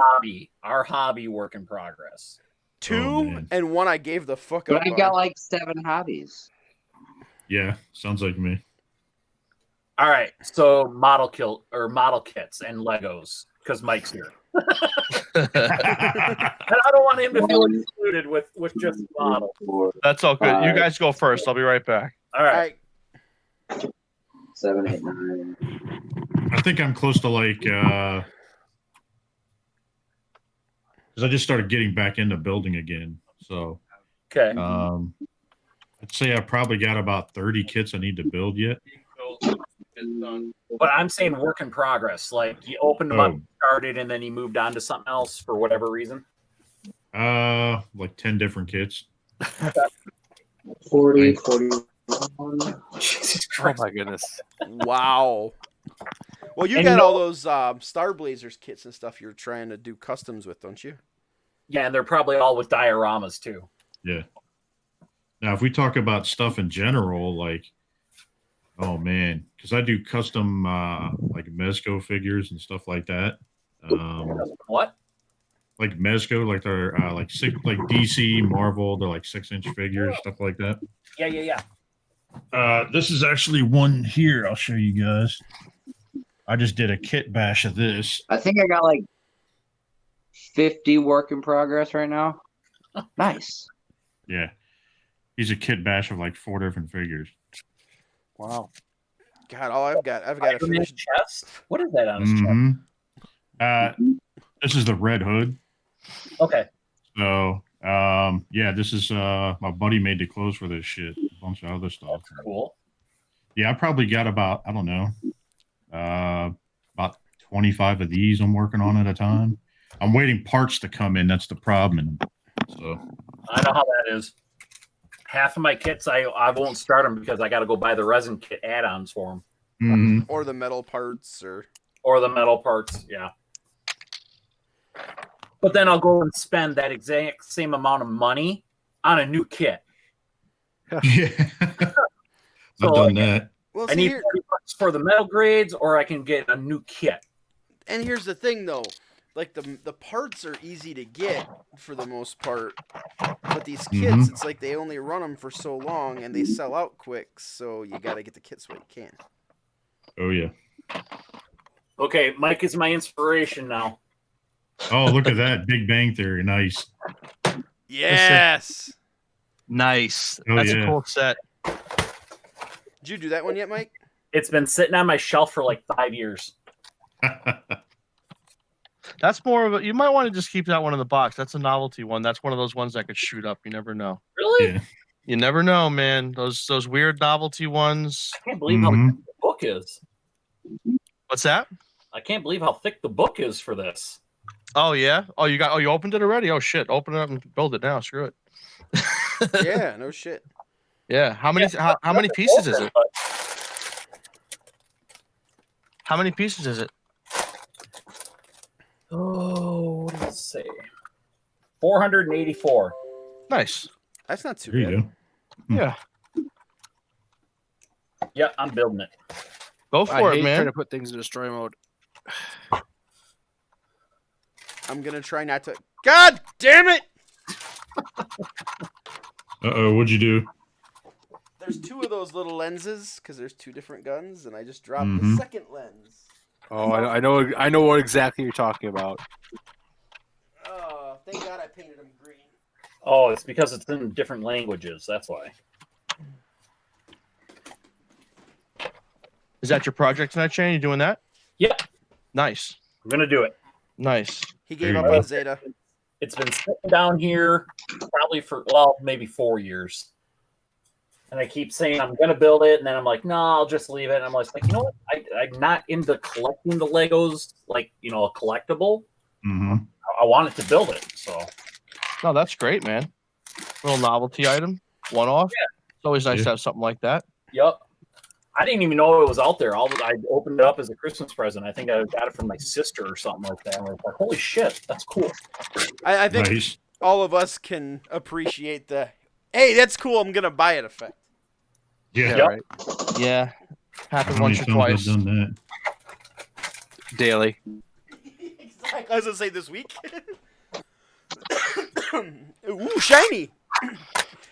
Our hobby work in progress. two Oh, man. and one I gave the fuck up But I've on. got like 7 hobbies. Yeah, sounds like me. All right, so model kits and Legos because Mike's here. And I don't want him to feel included with just model. That's all good. You Uh, guys go first. I'll be right back. All right. 7, 8, 9. I think I'm close to like because I just started getting back into building again. So Okay. I'd say I probably got about 30 kits I need to build yet. But I'm saying work in progress. Like you opened them up, started, and then you moved on to something else for whatever reason. Like 10 different kits. 40, Right. 41. Jesus Oh Christ. my goodness. Wow. Well, you And got no- all those Star Blazers kits and stuff you're trying to do customs with, don't you? Yeah, and they're probably all with dioramas too. Yeah. Now, if we talk about stuff in general, like, oh man, because I do custom like Mezco figures and stuff like that. What? Like Mezco, like they're like DC, Marvel, they're like 6-inch figures, stuff like that. Yeah. This is actually one here. I'll show you guys. I just did a kit bash of this. I think I got like 50 work in progress right now. Nice. Yeah. He's a kit bash of like 4 different figures. Wow. God, I've got to finish. Chest. What is that on his chest? This is the red hood. Okay. So, yeah, this is my buddy made the clothes for this shit. A bunch of other stuff. That's cool. Yeah, I probably got about, I don't know, about 25 of these I'm working on at a time. I'm waiting parts to come in. That's the problem. And so I know how that is. Half of my kits, I won't start them because I got to go buy the resin kit add-ons for them. mm-hmm. Or the metal parts, or the metal parts. Yeah. But then I'll go and spend that exact same amount of money on a new kit. Yeah. So, I've done that. Well, I see, need here, $30 for the metal grades, or I can get a new kit. and here's the thing, though. Like, the parts are easy to get for the most part. But these kits, it's like they only run them for so long, and they sell out quick. So you got to get the kits while you can. Oh, yeah. Okay, Mike is my inspiration now. Oh, look at that. Big Bang Theory. Nice. Yes. Nice. Oh, That's yeah. a cool set. Did you do that one yet, Mike? It's been sitting on my shelf for like 5 years. That's more of a. You might want to just keep that one in the box. That's a novelty one. That's one of those ones that could shoot up. You never know. Really? Yeah. You never know, man. Those weird novelty ones. I can't believe how thick the book is. What's that? I can't believe how thick the book is for this. Oh yeah. Oh, you opened it already? Oh shit! Open it up and build it now. Screw it. Yeah, no shit. Yeah. How many pieces is it? How many pieces is it? Oh, what does it say? 484. Nice. That's not too There bad. you go. Yeah. Yeah, I'm building it. Go I for it, hate man. trying to put things in destroy mode. I'm going to try not to. God damn it! Uh-oh, what'd you do? There's 2 of those little lenses because there's 2 different guns, and I just dropped the second lens. Oh, I know what exactly you're talking about. Oh, thank God I painted them green. Oh, it's because it's in different languages. That's why. Is that your project tonight, Shane? You doing that? Yep. Nice. I'm going to do it. Nice. He gave There up you on go. Zeta. It's been sitting down here probably for, well, maybe 4 years. And I keep saying I'm going to build it, and then I'm like, no, I'll just leave it. And I'm like, you know what? I'm not into collecting the Legos like, you know, a collectible. Mm-hmm. I wanted to build it, so. No, that's great, man. Little novelty item, one off. Yeah. It's always nice Yeah. to have something like that. Yep. I didn't even know it was out there. I opened it up as a Christmas present. I think I got it from my sister or something like that. And I was like, holy shit, that's cool. I think Nice. all of us can appreciate the, hey, that's cool, I'm going to buy it effect. Yeah. Yep. Right. Yeah. Happened How many once or times twice. I've done Daily. Exactly. I was going to say this week. Ooh, shiny.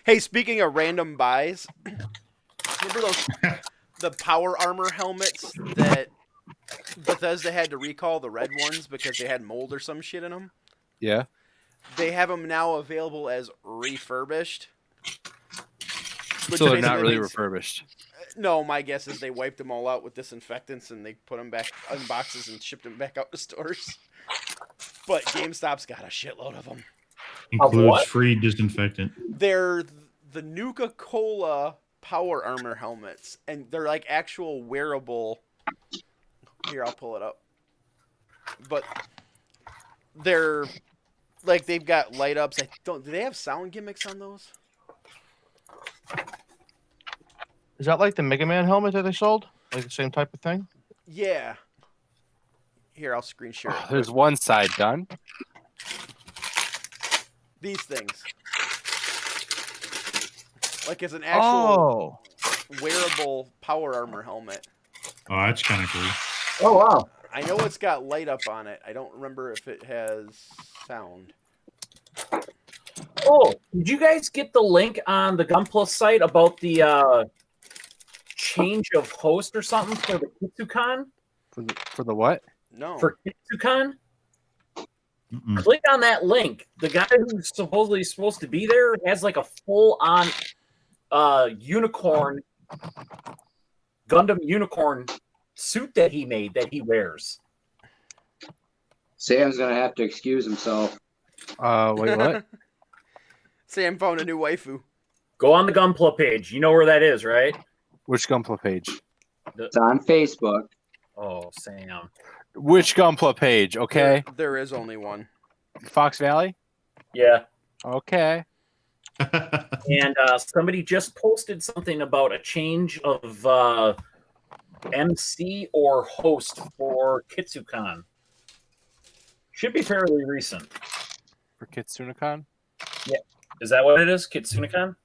Hey, speaking of random buys, remember those the power armor helmets that Bethesda had to recall, the red ones because they had mold or some shit in them? Yeah. They have them now available as refurbished. Which So they're not basically really means- refurbished. No, my guess is they wiped them all out with disinfectants and they put them back in boxes and shipped them back out to stores. But GameStop's got a shitload of them. Includes what? free disinfectant. They're the Nuka-Cola power armor helmets, and they're like actual wearable. Here, I'll pull it up. But they're like they've got light ups. Do they have sound gimmicks on those? Is that like the Mega Man helmet that they sold? Like the same type of thing? Yeah. Here, I'll screen share. Oh, there's one side done. These things. Like it's an actual wearable power armor helmet. Oh, that's kind of cool. Oh, wow. I know it's got light up on it. I don't remember if it has sound. Oh, did you guys get the link on the Gun Plus site about the change of host or something for the KitsuCon? For the what? No. For KitsuCon? Mm-mm. Click on that link. The guy who's supposedly supposed to be there has like a full-on unicorn, Gundam unicorn suit that he made that he wears. Sam's gonna have to excuse himself. Wait, what? Sam found a new waifu. Go on the Gunpla page. You know where that is, right? Which Gunpla page? It's on Facebook. Oh, Sam. Which Gunpla page? Okay. There is only one. Fox Valley? Yeah. Okay. And somebody just posted something about a change of MC or host for KitsuCon. Should be fairly recent. For KitsunaCon? Is that what it is? KitsunaCon?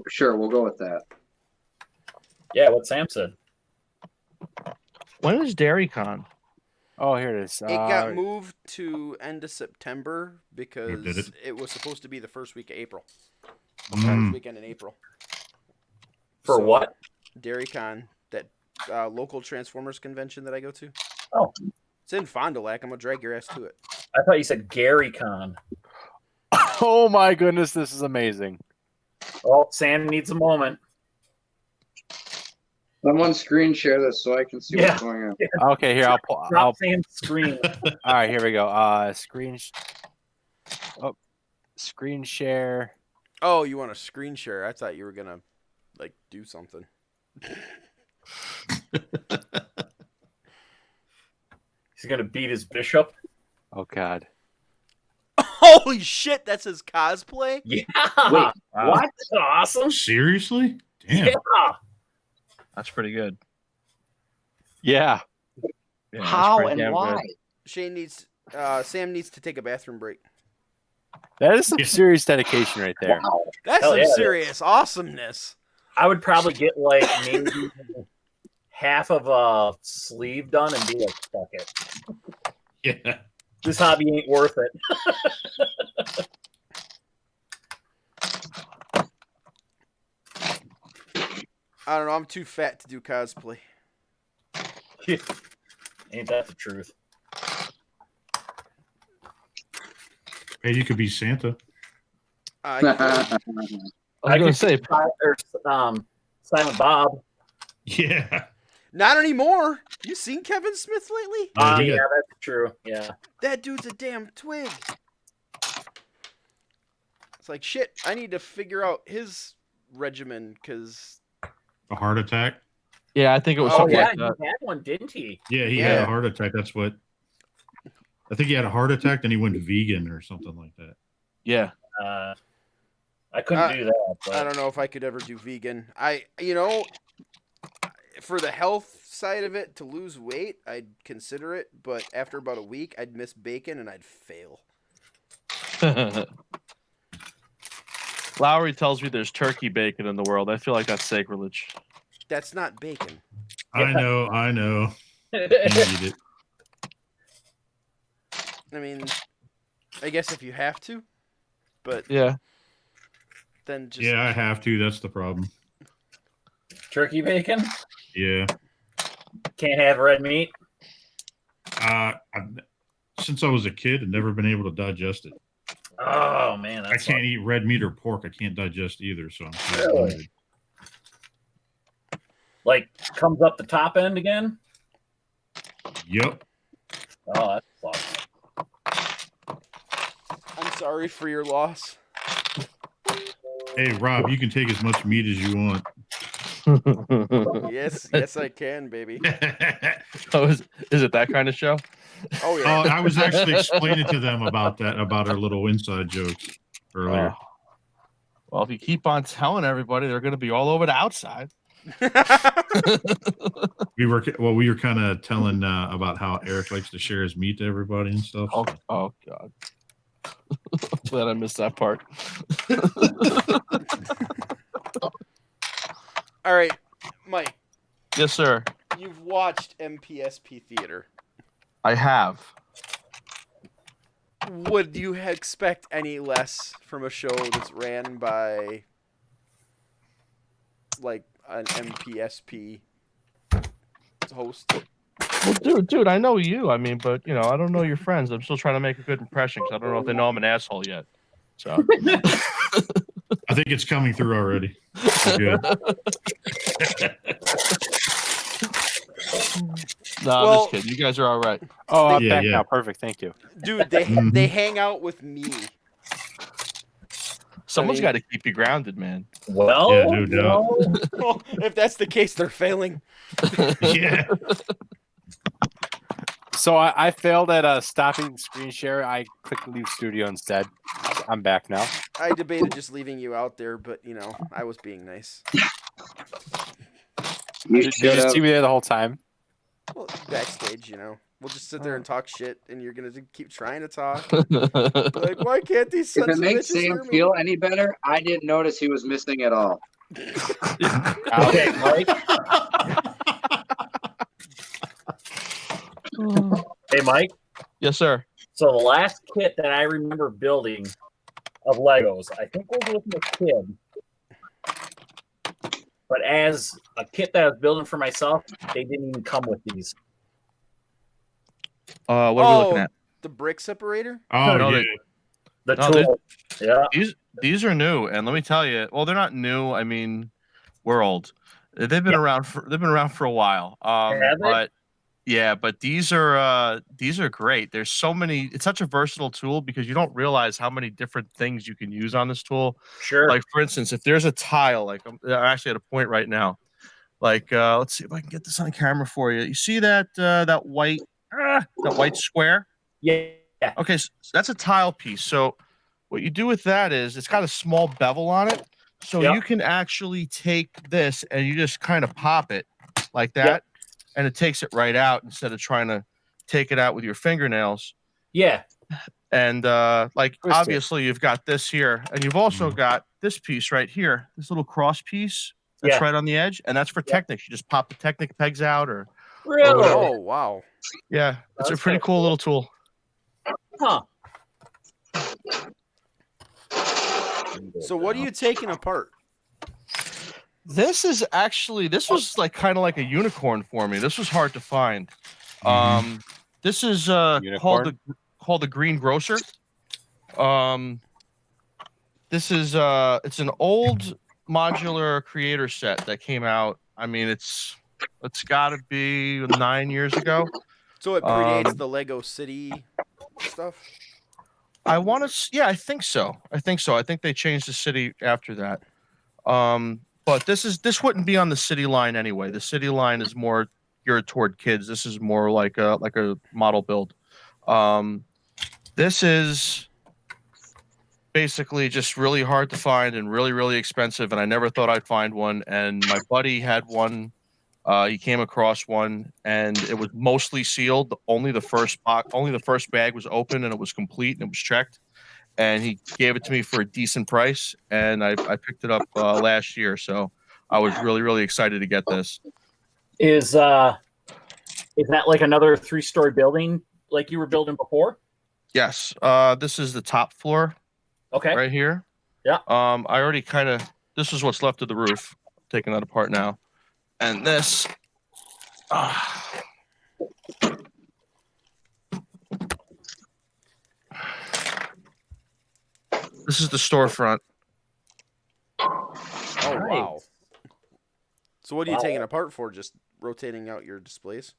Sure, we'll go with that. Yeah, what Sam said. When is DairyCon? Oh, here it is. It got moved to end of September because did it? it was supposed to be the first week of April. Mm. First weekend in April. For So, what? DairyCon, that local Transformers convention that I go to. Oh. It's in Fond du Lac. I'm going to drag your ass to it. I thought you said GaryCon. Oh my goodness, this is amazing. Oh, Sam needs a moment. Someone screen share this so I can see Yeah. what's going on. Okay, here I'll Drop Sam's screen. all right, here we go. Screen share. Oh, you want a screen share? I thought you were going to, like, do something. He's gonna beat his bishop. Oh god. Holy shit, that's his cosplay? Yeah. Wait, What? That's awesome. Seriously? Damn. Yeah. That's pretty good. Yeah. Yeah, that's How pretty and damn why? good. Sam needs to take a bathroom break. That is some Yeah. serious dedication right there. Wow. That's Hell some yeah. serious awesomeness. I would probably get like maybe half of a sleeve done and be like, fuck it. Yeah. This hobby ain't worth it. I don't know. I'm too fat to do cosplay. Ain't that the truth? Hey, you could be Santa. I I was I going could to say, Silent Bob. Yeah. Not anymore. You seen Kevin Smith lately? Yeah, he Yeah, got- that's true. Yeah. That dude's a damn twig. It's like, shit, I need to figure out his regimen because A heart attack. yeah, I think it was Oh, something yeah, like he that. had one, didn't he? Yeah, he had Yeah. a heart attack. That's what. I think he had a heart attack, then he went vegan or something like that. Yeah. I couldn't do that. But I don't know if I could ever do vegan. For the health side of it, to lose weight, I'd consider it, but after about a week, I'd miss bacon and I'd fail. Lowry tells me there's turkey bacon in the world. I feel like that's sacrilege. That's not bacon. I know. Can't eat it. I mean, I guess if you have to, but Yeah. then just Yeah, I have to. That's the problem. Turkey bacon? Yeah. Can't have red meat? Since I was a kid, I've never been able to digest it. Oh, man. I That's can't eat red meat or pork. I can't digest either. So I'm kind of Really? limited. like comes up the top end again? Yep. Oh, that sucks. I'm sorry for your loss. Hey, Rob, you can take as much meat as you want. Yes, I can, baby. Oh, is it that kind of show? Oh yeah. I was actually explaining to them about our little inside jokes earlier. Well, if you keep on telling everybody, they're going to be all over the outside. We were kind of telling about how Eric likes to share his meat to everybody and stuff. Oh God. Glad I missed that part. All right, Mike, Yes, sir. you've watched MPSP Theater. I have. Would you expect any less from a show that's ran by like an MPSP host. Well, dude, I know you. I mean, but I don't know your friends. I'm still trying to make a good impression because I don't know if they know I'm an asshole yet. So I think it's coming through already. We're good. No, I'm just kidding. You guys are all right. Oh, I'm Yeah, back yeah. now. Perfect. Thank you. Dude, they hang out with me. Someone's got to keep you grounded, man. Well, Yeah, no doubt. Well, if that's the case, they're failing. Yeah. So I failed at stopping screen share. I clicked leave studio instead. I'm back now. I debated just leaving you out there, but I was being nice. You Did should you just have. see me there the whole time? Well, backstage, we'll just sit there and talk shit, and you're gonna keep trying to talk. Like, why can't these If sons it of makes bitches Sam hear me? feel any better, I didn't notice he was missing at all. okay, Mike. Hey, Mike. Yes, sir. So the last kit that I remember building of Legos, I think was with my kid. But as a kit that I was building for myself, they didn't even come with these. What are we looking at? The brick separator? Oh, No, yeah. The No, tool. Yeah. These are new, and let me tell you. Well, they're not new. I mean, we're old. They've been around for a while. Have they? But yeah, but these are great. There's so many. It's such a versatile tool because you don't realize how many different things you can use on this tool. Sure. Like for instance, if there's a tile, like I'm actually at a point right now. Like let's see if I can get this on camera for you. You see that that white square? Yeah. Okay, so that's a tile piece. So what you do with that is it's got a small bevel on it. So Yep. you can actually take this and you just kind of pop it like that, and it takes it right out instead of trying to take it out with your fingernails. Yeah. And obviously you've got this here, and you've also got this piece right here, this little cross piece that's right on the edge, and that's for Technics. You just pop the Technic pegs out or Really? Oh, wow. yeah, it's That's a pretty cool little tool. Huh. So what are you taking apart? This was like kind of like a unicorn for me. This was hard to find. This is called the Greengrocer. This is it's an old modular creator set that came out. I mean, it's got to be 9 years ago. So it predates the Lego City stuff? I think so. I think they changed the city after that. But this wouldn't be on the city line anyway. The city line is more geared toward kids. This is more like a model build. This is basically just really hard to find and really, really expensive. And I never thought I'd find one. And my buddy had one. He came across one, and it was mostly sealed. Only the first bag was open, and it was complete, and it was checked. And he gave it to me for a decent price, and I picked it up last year. So I was really, really excited to get this. Is that like another 3-story building like you were building before? Yes. This is the top floor. Okay. Right here. Yeah. I already this is what's left of the roof. Taking that apart now. And this. This is the storefront. Oh, wow. So what are you taking apart for? Just rotating out your displays?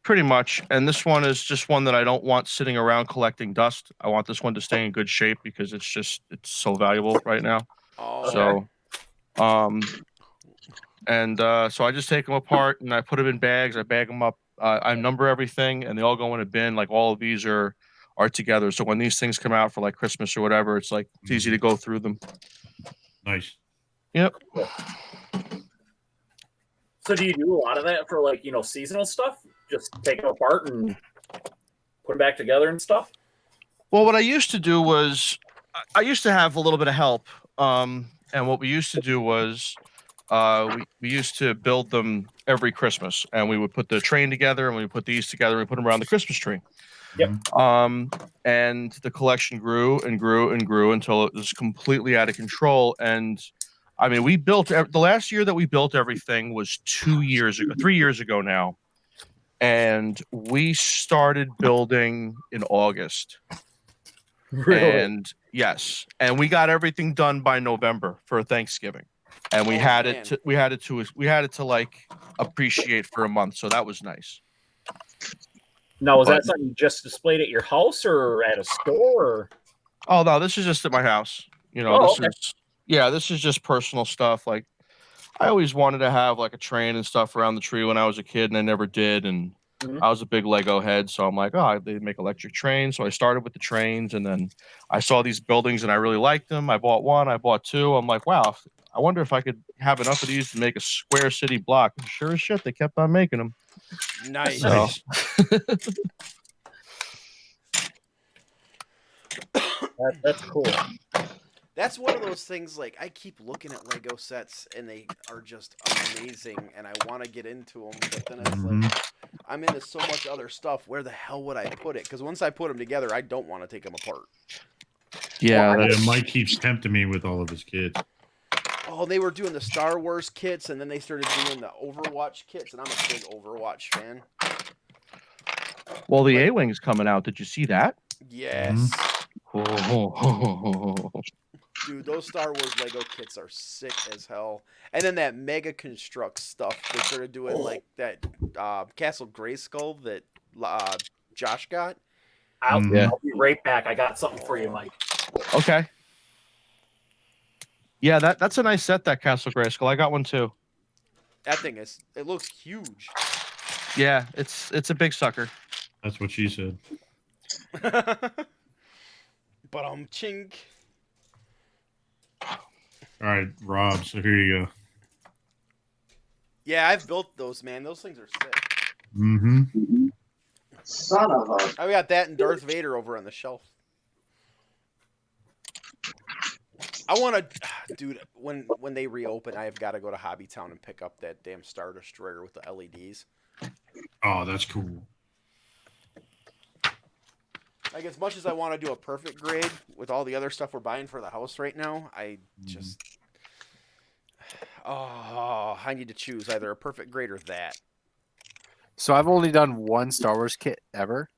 Pretty much. And this one is just one that I don't want sitting around collecting dust. I want this one to stay in good shape because it's so valuable right now. Oh, so, so I just take them apart and I put them in bags. I bag them up. I number everything, and they all go in a bin. Like all of these are together. So when these things come out for like Christmas or whatever, it's like it's easy to go through them. Nice. Yep. So do you do a lot of that for like, seasonal stuff? Just take them apart and put them back together and stuff? Well, what I used to do was I used to have a little bit of help. And what we used to do was we used to build them every Christmas, and we would put the train together, and we would put these together, and we put them around the Christmas tree. Yep. And the collection grew and grew and grew until it was completely out of control. And I mean, we built the last year that we built everything was 3 years ago now, and we started building in August. Really? And yes, and we got everything done by November for Thanksgiving, and we had it to like appreciate for a month, so that was nice. Now, was that something you just displayed at your house or at a store? Or? Oh no, this is just at my house. You know, this is just personal stuff. Like, I always wanted to have like a train and stuff around the tree when I was a kid, and I never did. And I was a big Lego head, so I'm like, oh, they make electric trains. So I started with the trains, and then I saw these buildings, and I really liked them. I bought one, I bought two. I'm like, wow, I wonder if I could have enough of these to make a square city block. And sure as shit, they kept on making them. Nice. So. That's cool. That's one of those things, like, I keep looking at Lego sets, and they are just amazing, and I want to get into them, but then it's like, I'm into so much other stuff. Where the hell would I put it? Because once I put them together, I don't want to take them apart. Yeah, Mike keeps tempting me with all of his kids. Oh, they were doing the Star Wars kits, and then they started doing the Overwatch kits, and I'm a big Overwatch fan. Well, the A-Wing's coming out. Did you see that? Yes. Oh. Dude, those Star Wars Lego kits are sick as hell. And then that Mega Construct stuff, they started doing like that Castle Grayskull that Josh got. I'll be right back. I got something for you, Mike. Okay. Yeah, that's a nice set, that Castle Grayskull. I got one too. That thing it looks huge. Yeah, it's a big sucker. That's what she said. But chink. All right, Rob, so here you go. Yeah, I've built those, man. Those things are sick. Mm-hmm. Son of a. I got that and Darth Vader over on the shelf. I want to, dude, when they reopen, I've got to go to Hobbytown and pick up that damn Star Destroyer with the LEDs. Oh, that's cool. Like, as much as I want to do a perfect grade with all the other stuff we're buying for the house right now, I just... Oh, I need to choose either a perfect grade or that. So I've only done one Star Wars kit ever.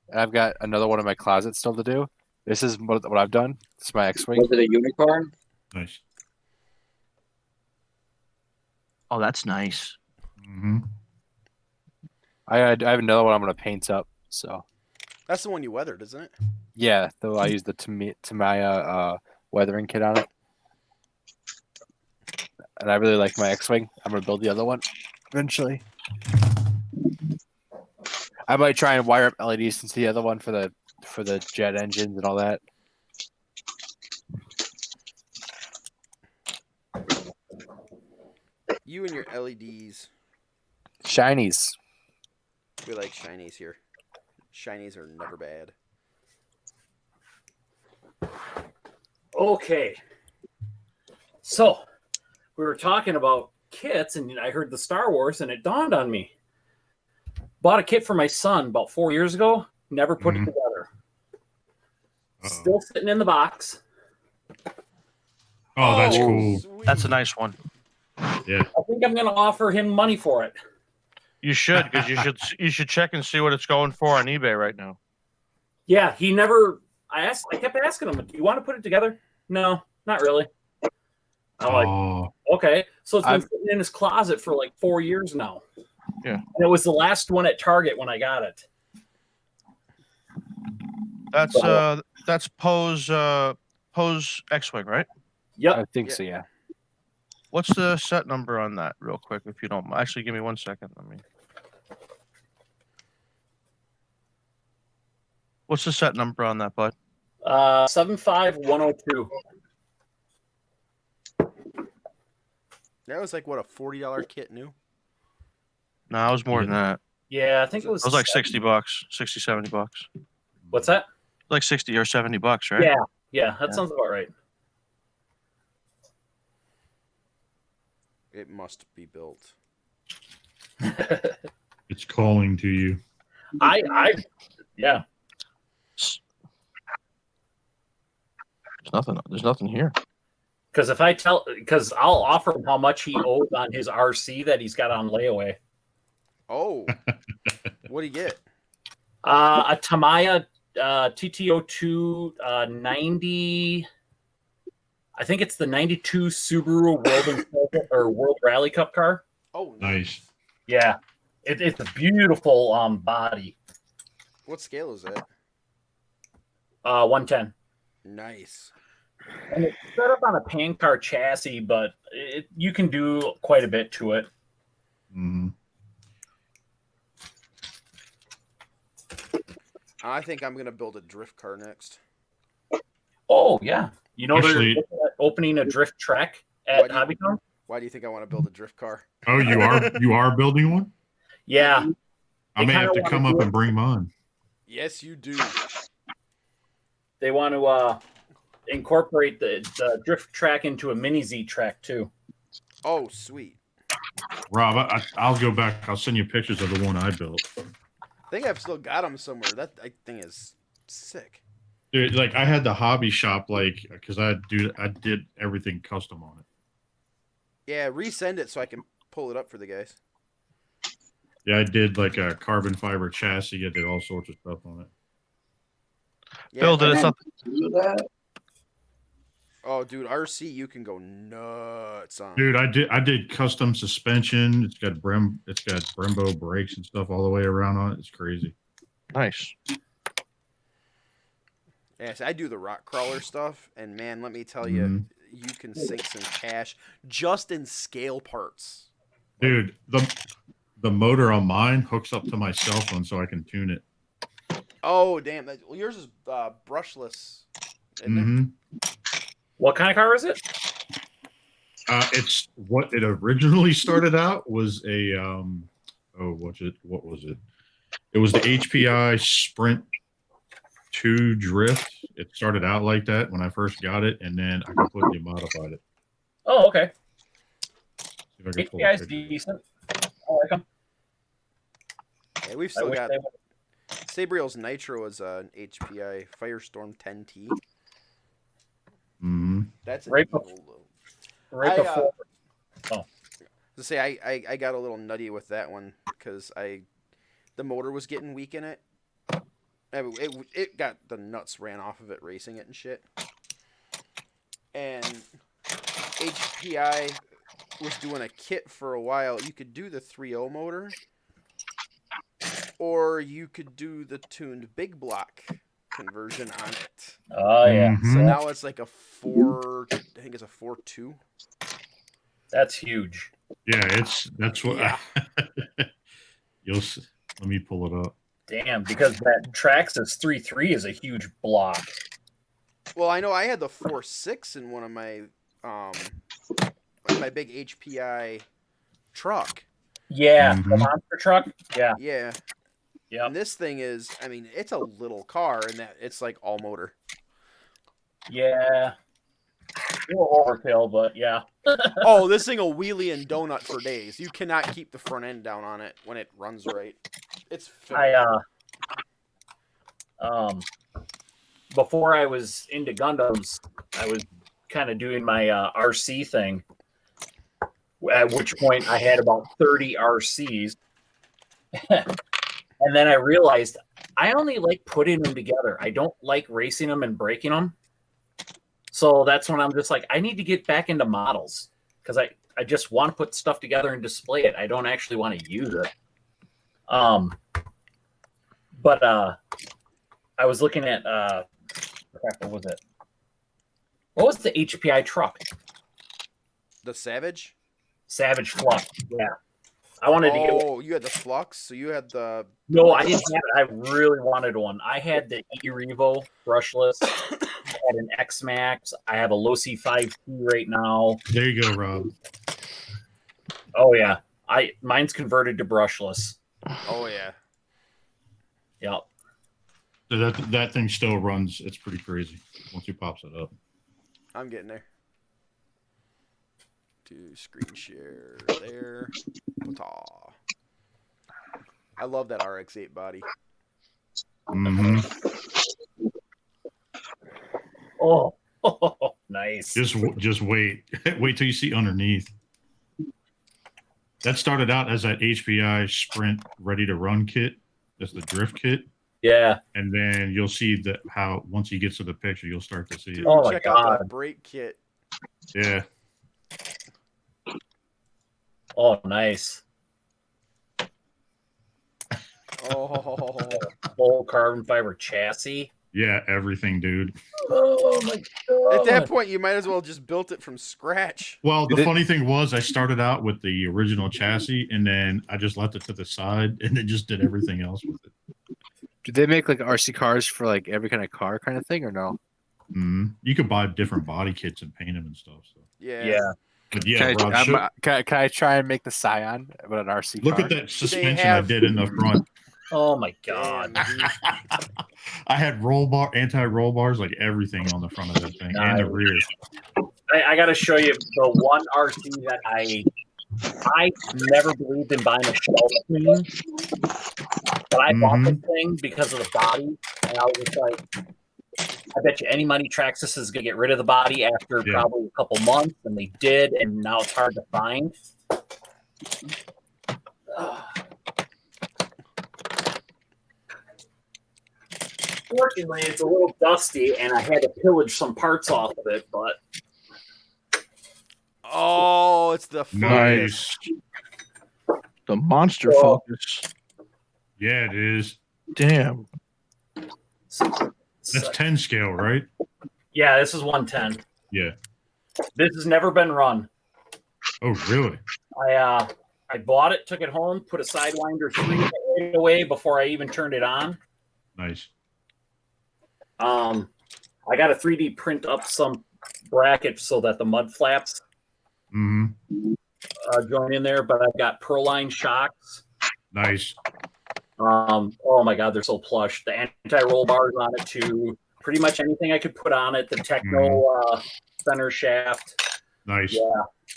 And I've got another one in my closet still to do. This is what I've done. This is my X-Wing. Was it a unicorn? Nice. Oh, that's nice. Mm-hmm. I have another one I'm going to paint up. So That's the one you weathered, isn't it? yeah, though I used the Tamaya weathering kit on it. And I really like my X-Wing. I'm going to build the other one eventually. I might try and wire up LEDs into the other one for the jet engines and all that. You and your LEDs. Shinies. We like shinies here. Shinies are never bad. Okay. So, we were talking about kits, and I heard the Star Wars, and it dawned on me. Bought a kit for my son about 4 years ago. Never put it together. Still sitting in the box. Oh, that's cool. Sweet. That's a nice one. Yeah. I think I'm going to offer him money for it. You should, because you should check and see what it's going for on eBay right now. Yeah, he never. I kept asking him, "Do you want to put it together?" No, not really. I'm like, okay. So it's been sitting in his closet for like 4 years now. Yeah. And it was the last one at Target when I got it. That's Poe's X-Wing, right? Yep. I think so, yeah. What's the set number on that, real quick, if you don't mind? Actually, give me 1 second. What's the set number on that, bud? 75102. That was like, what, a $40 kit new? No, it was more than that. Yeah, I think it was. It was like $60, 60, $70. What's that? Like 60 or $70, right? Yeah, that sounds about right. It must be built. It's calling to you. Yeah. There's nothing here. because I'll offer him how much he owes on his RC that he's got on layaway. Oh, what do you get? A Tamiya TTO2 90. I think it's the 92 Subaru World Rally Cup car. Oh, Nice. Yeah, it's a beautiful body. What scale is it? 110. Nice. And it's set up on a pan car chassis, but you can do quite a bit to it. Mm-hmm. I think I'm gonna build a drift car next. Oh yeah, you know Actually- they're opening a drift track at HobbyCon. Why do you think I want to build a drift car? Oh, you are building one? Yeah, I may have to come up and bring mine. Yes, you do. they want to incorporate the drift track into a mini Z track too. Oh, sweet. Rob, I'll go back. I'll send you pictures of the one I built. I think I've still got them somewhere. That thing is sick. Dude, like I had the hobby shop, like, because I did everything custom on it. Yeah, resend it so I can pull it up for the guys. Yeah, I did like a carbon fiber chassis. I did all sorts of stuff on it. Yeah, Bill, did it something? Do that? Oh, dude, RC, you can go nuts on. Dude, I did custom suspension. It's got Brembo brakes and stuff all the way around on it. It's crazy. Nice. Yes, I do the rock crawler stuff, and man, let me tell you, you can sink some cash just in scale parts. Dude, the motor on mine hooks up to my cell phone so I can tune it. Oh, damn! Well, yours is brushless. Isn't it? What kind of car is it? It's what it originally started out was a what was it? It was the HPI Sprint 2 Drift. It started out like that when I first got it, and then I completely modified it. Oh, okay. See if I can pull a HPI's picture. decent. I like them. Yeah, we've I still wish got they would. Sabriel's Nitro is an HPI Firestorm 10T. Mm-hmm. That's a Right neat bef- little- right before. To say I got a little nutty with that one because the motor was getting weak in it. It got the nuts ran off of it racing it and shit. And HPI was doing a kit for a while. You could do the 3.0 motor, or you could do the tuned big block conversion on it. Oh yeah, So now it's like a 4. I think it's a 4.2. that's huge. Yeah, that's what. Yeah. Let me pull it up. Damn, because that Traxxas 3.3 is a huge block. Well, I know I had the 4.6 in one of my my big HPI truck. Yeah, the Mhm. monster truck. Yeah, Yeah. yeah. And this thing is, I mean, it's a little car and that it's like all motor. Yeah. A little overkill, but yeah. Oh, this thing will wheelie and donut for days. You cannot keep the front end down on it when it runs right. It's before I was into Gundams, I was kind of doing my RC thing. At which point I had about 30 RCs. And then I realized I only like putting them together. I don't like racing them and breaking them. So that's when I'm just like, I need to get back into models because I just want to put stuff together and display it. I don't actually want to use it. But I was looking at what was it? What was the HPI truck? the Savage. Savage Flux. Yeah. I wanted to get one. Oh, you had the Flux, so you had the. No, I didn't have it. I really wanted one. I had the E-Revo brushless. I had an X-Max. I have a Losi 5T right now. There you go, Rob. Oh yeah. Mine's converted to brushless. Oh yeah. Yep. So that thing still runs. It's pretty crazy once he pops it up. I'm getting there. To screen share there. Ta. I love that RX-8 body. Mm-hmm. Oh. Nice. Just wait. Wait till you see underneath. That started out as that HPI Sprint Ready to Run kit. That's the drift kit. Yeah. And then you'll see that how once he gets to the picture, you'll start to see Dude, it. Oh my check out the God. brake kit. Yeah. Oh, nice. Oh, Full carbon fiber chassis. Yeah, everything, dude. Oh my God. At that point, you might as well just built it from scratch. Well, the Did it- funny thing was I started out with the original chassis and then I just left it to the side and then just did everything else with it. Do they make like RC cars for like every kind of car kind of thing or no? You could buy different body kits and paint them and stuff. So, yeah. Yeah. but yeah, Rob, Can I try and make the Scion with an RC look car? at that suspension I have- did in the front. Oh my God. Damn, dude. I had anti-roll bars, like everything on the front of that thing and the rear. I got to show you the one RC that I never believed in buying a shell screen, but I bought the thing because of the body, and I was just like, I bet you any money Traxxas is gonna get rid of the body after probably a couple months, and they did, and now it's hard to find. Fortunately, it's a little dusty, and I had to pillage some parts off of it, but Oh, it's the focus. Nice. The monster Oh. focus. Yeah, it is. Damn. That's 10 scale, right? Yeah, this is 110. Yeah. This has never been run. Oh, really? I bought it, took it home, put a Sidewinder 3 away before I even turned it on. Nice. I got to 3D print up some brackets so that the mud flaps join in there, but I've got Proline shocks. Nice. Oh my God, they're so plush. The anti-roll bars on it too. Pretty much anything I could put on it. The Techno center shaft. Nice. Yeah.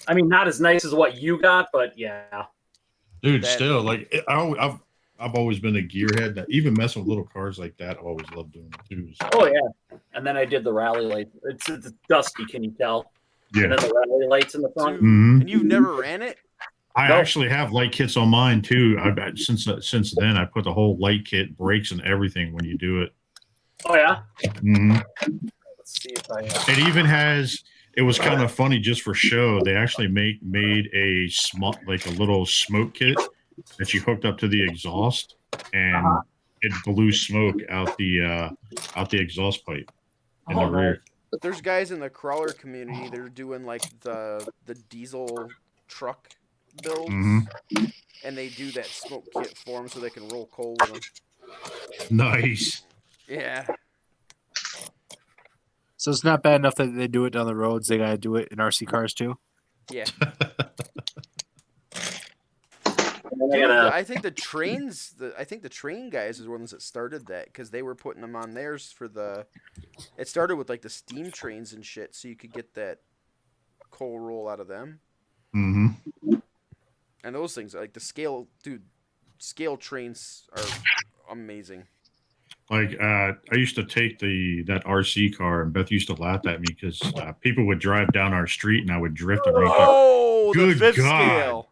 I mean, not as nice as what you got, but yeah. Dude, That- still, like, I've always been a gearhead. That even messing with little cars like that, I always loved doing it too. So, Oh yeah. And then I did the rally light. It's dusty, can you tell? yeah. And then the rally lights in the front. Dude, and you've never ran it? I No. actually have light kits on mine too. Since then, I put the whole light kit, brakes, and everything when you do it. Oh yeah. Let's see if I. It even has. It was kind of funny just for show. They actually made a a little smoke kit that you hooked up to the exhaust, and it blew smoke out the exhaust pipe in the rear. There's guys in the crawler community that are doing like the diesel truck builds, and they do that smoke kit for them so they can roll coal with them. Nice. Yeah. So it's not bad enough that they do it down the roads. They gotta do it in RC cars too. Yeah. And then I Dude, gotta- I think the train guys is the ones that started that because they were putting them on theirs for the. It started with like the steam trains and shit, so you could get that coal roll out of them. And those things, like the scale trains are amazing. Like I used to take that RC car, and Beth used to laugh at me because people would drive down our street, and I would drift and make Oh, the Good fifth God. scale.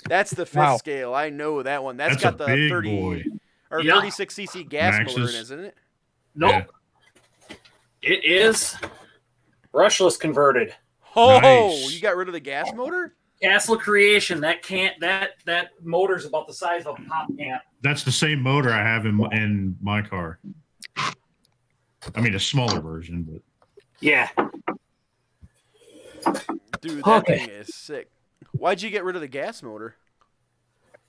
That's the fifth scale. I know that one. That's got a the big 30 boy. or Yeah. 36cc gas motor in it, Maxus. isn't it? Nope. Yeah. It is brushless converted. Oh, Nice. you got rid of the gas motor? Castle Creation. That motor's about the size of a pop can. That's the same motor I have in my car. I mean, a smaller version, but Yeah. Dude, that Okay. thing is sick. Why'd you get rid of the gas motor?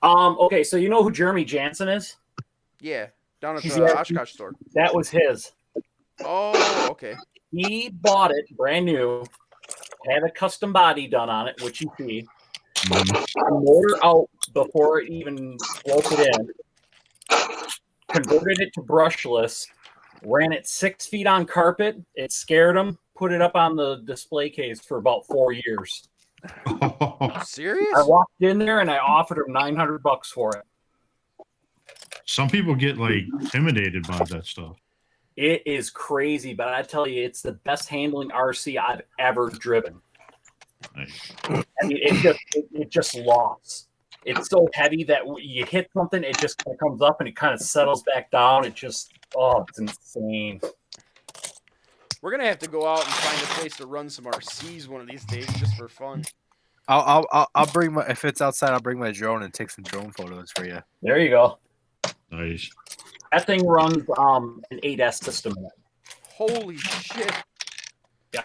Okay, so you know who Jeremy Jansen is? Yeah, down at He's the got- Oshkosh store. That was his. Oh, okay. He bought it brand new, had a custom body done on it, which you see. Motor out before it even broke it in. Converted it to brushless. Ran it 6 feet on carpet. It scared him. Put it up on the display case for about 4 years. Serious? I walked in there and I offered him $900 for it. some people get like intimidated by that stuff. It is crazy, but I tell you, it's the best handling RC I've ever driven. Nice. I mean, it just lofts. It's so heavy that you hit something, it just kind of comes up and it kind of settles back down. It just, it's insane. We're gonna have to go out and find a place to run some RCs one of these days, just for fun. I'll bring my, if it's outside, I'll bring my drone and take some drone photos for you. There you go. Nice. That thing runs an 8S system in it. Holy shit! Yeah.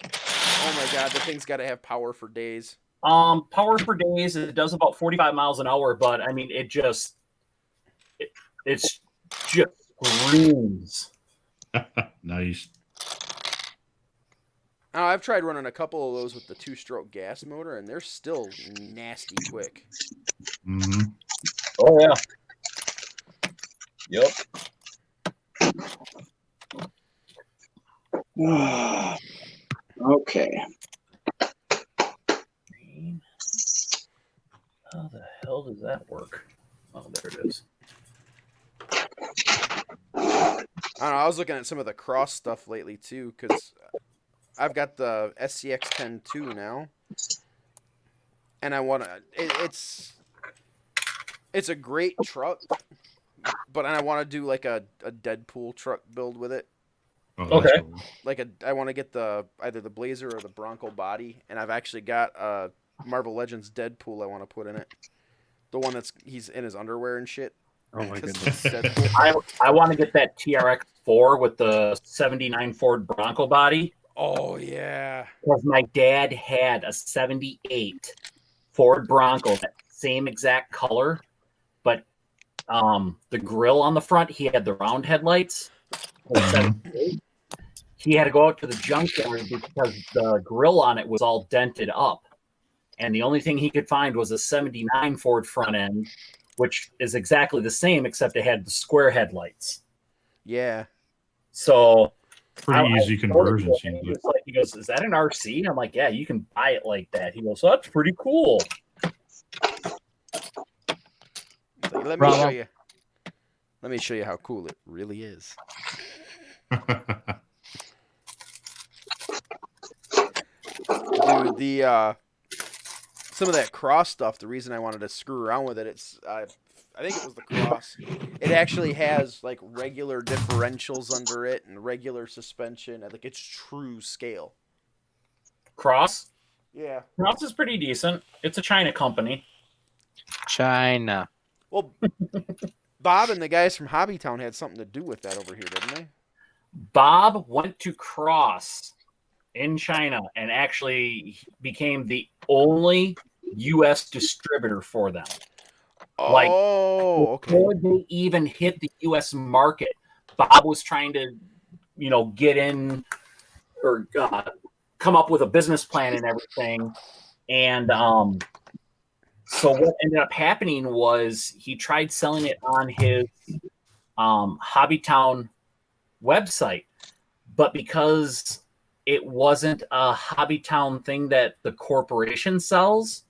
Oh my god, the thing's got to have power for days. Power for days. It does about 45 miles an hour, but I mean, it's just screams. Nice. Now, I've tried running a couple of those with the 2-stroke gas motor, and they're still nasty quick. Mm-hmm. Oh yeah. Yep. Okay. How the hell does that work? Oh, there it is. I don't know, I was looking at some of the cross stuff lately, too, because I've got the SCX-10 2 now, and I want to... It's a great truck, but I want to do like a Deadpool truck build with it. Oh, Okay. cool. I want to get either the Blazer or the Bronco body, and I've actually got a Marvel Legends Deadpool I want to put in it. The one he's in his underwear and shit. Oh my 'Cause goodness. it's Deadpool. I want to get that TRX-4 with the 79 Ford Bronco body. Oh yeah. Because my dad had a 78 Ford Bronco, that same exact color, but the grill on the front, he had the round headlights. He had to go out to the junkyard because the grill on it was all dented up. And the only thing he could find was a 79 Ford front end, which is exactly the same, except it had the square headlights. Yeah. So Pretty easy conversion. He goes, "Is that an RC?" I'm like, "Yeah, you can buy it like that." He goes, "That's pretty cool." Let me show you. Let me show you how cool it really is. Dude, some of that cross stuff, the reason I wanted to screw around with it, I think it was the cross. It actually has like regular differentials under it and regular suspension. Like it's true scale. Cross? Yeah. Cross is pretty decent. It's a China company. China. Well, Bob and the guys from Hobbytown had something to do with that over here, didn't they? Bob went to Cross in China and actually became the only U.S. distributor for them. Oh, okay. Before they even hit the U.S. market, Bob was trying to, get in or come up with a business plan and everything. And so what ended up happening was he tried selling it on his Hobbytown website, but because it wasn't a Hobbytown thing that the corporation sells,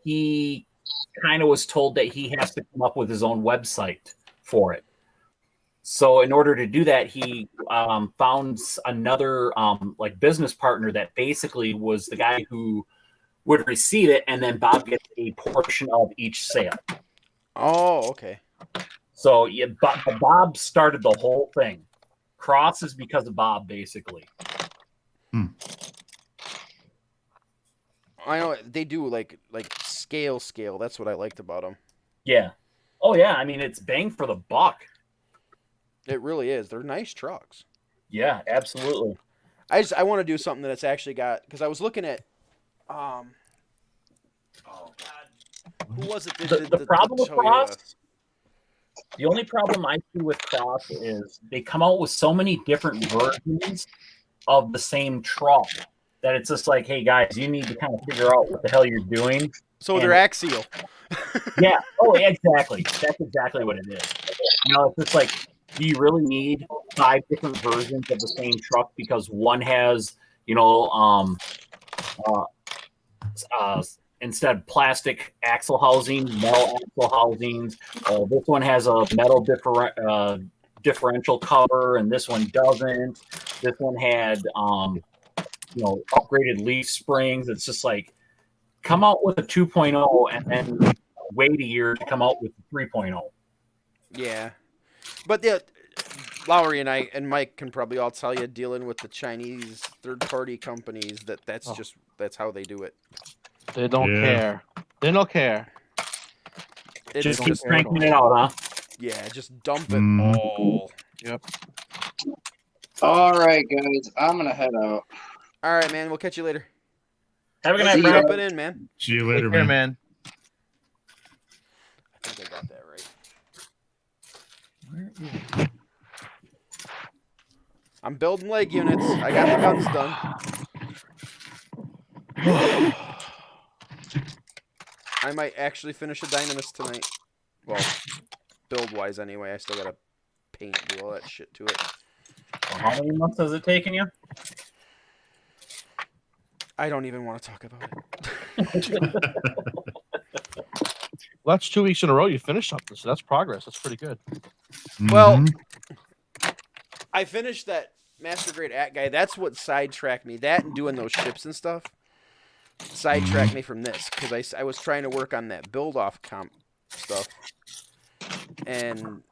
he kind of was told that he has to come up with his own website for it. So in order to do that, he found another business partner that basically was the guy who would receive it, and then Bob gets a portion of each sale. Oh, okay. So yeah, Bob started the whole thing. Cross is because of Bob, basically. I know they do like scale. That's what I liked about them. Yeah. Oh yeah. I mean, it's bang for the buck. It really is. They're nice trucks. Yeah, absolutely. I want to do something that's actually got, because I was looking at oh god, who was it? The problem with Cross. The only problem I see with Cross is they come out with so many different versions of the same truck that it's just like, hey guys, you need to kind of figure out what the hell you're doing. So they're axial. Yeah. Oh, exactly. That's exactly what it is. It's just like, do you really need 5 different versions of the same truck because one has, instead of plastic axle housing, metal axle housings. This one has a metal differential cover, and this one doesn't. This one had upgraded leaf springs. It's just like, come out with a 2.0 and then wait a year to come out with a 3.0. Yeah, but the Lowry and I and Mike can probably all tell you, dealing with the Chinese third-party companies, that's how they do it. They don't care. They don't care. Just keep cranking it out, huh? Yeah, just dump it all. Yep. All right, guys, I'm gonna head out. All right, man. We'll catch you later. Have a good night, Thanks for bro. jumping in, man. See you later, Take care, man. I think I got that right. Where is it? I'm building leg units. I got the guns done. I might actually finish a Dynamis tonight. Well, build-wise anyway. I still gotta paint, do all that shit to it. How many months has it taken you? I don't even want to talk about it. Well, that's 2 weeks in a row you finished something, so that's progress. That's pretty good. Well, I finished that Master Grade At guy. That's what sidetracked me. That and doing those ships and stuff sidetracked me from this, because I was trying to work on that build-off comp stuff, and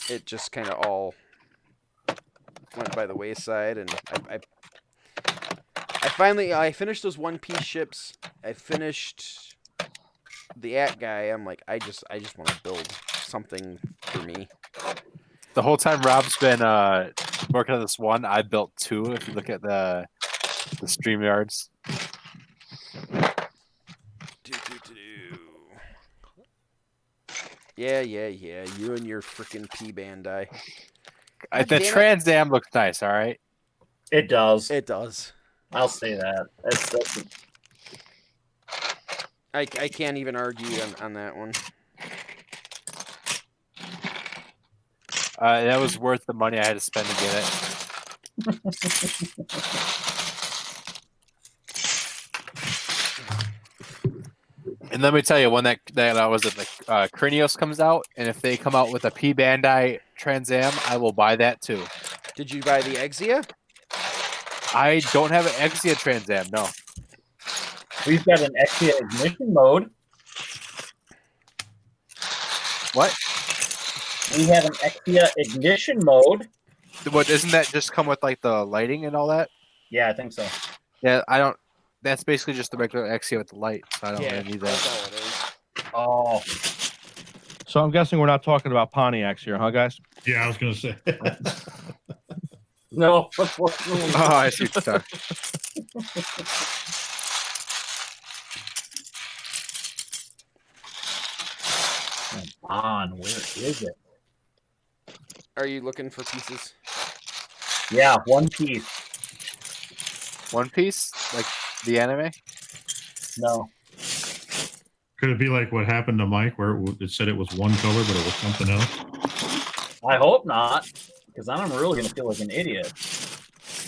it just kind of all went by the wayside, and I finished those one-piece ships. I finished the At guy. I'm like, I just want to build something for me. The whole time Rob's been working on this one, I built two. If you look at the StreamYards. Yeah. You and your freaking P Bandai. The Trans Am looks nice. All right. It does. It does. I'll say that. That's I can't even argue on that one. That was worth the money I had to spend to get it. And let me tell you, when that was it, the Krinios comes out, and if they come out with a P Bandai Trans Am, I will buy that too. Did you buy the Exia? I don't have an Exia Trans Am, no. We've got an Exia ignition mode. What? We have an Exia ignition mode. What, doesn't that just come with like the lighting and all that? Yeah, I think so. Yeah, I don't. That's basically just the regular Exia with the light, so I don't really need that. That's all it is. Oh. So I'm guessing we're not talking about Pontiacs here, huh, guys? Yeah, I was gonna say. No. Oh, I see what you're talking. Come on, where is it? Are you looking for pieces? Yeah, one piece. One Piece? Like the anime? No. Could it be like what happened to Mike, where it said it was one color, but it was something else? I hope not, because then I'm really going to feel like an idiot.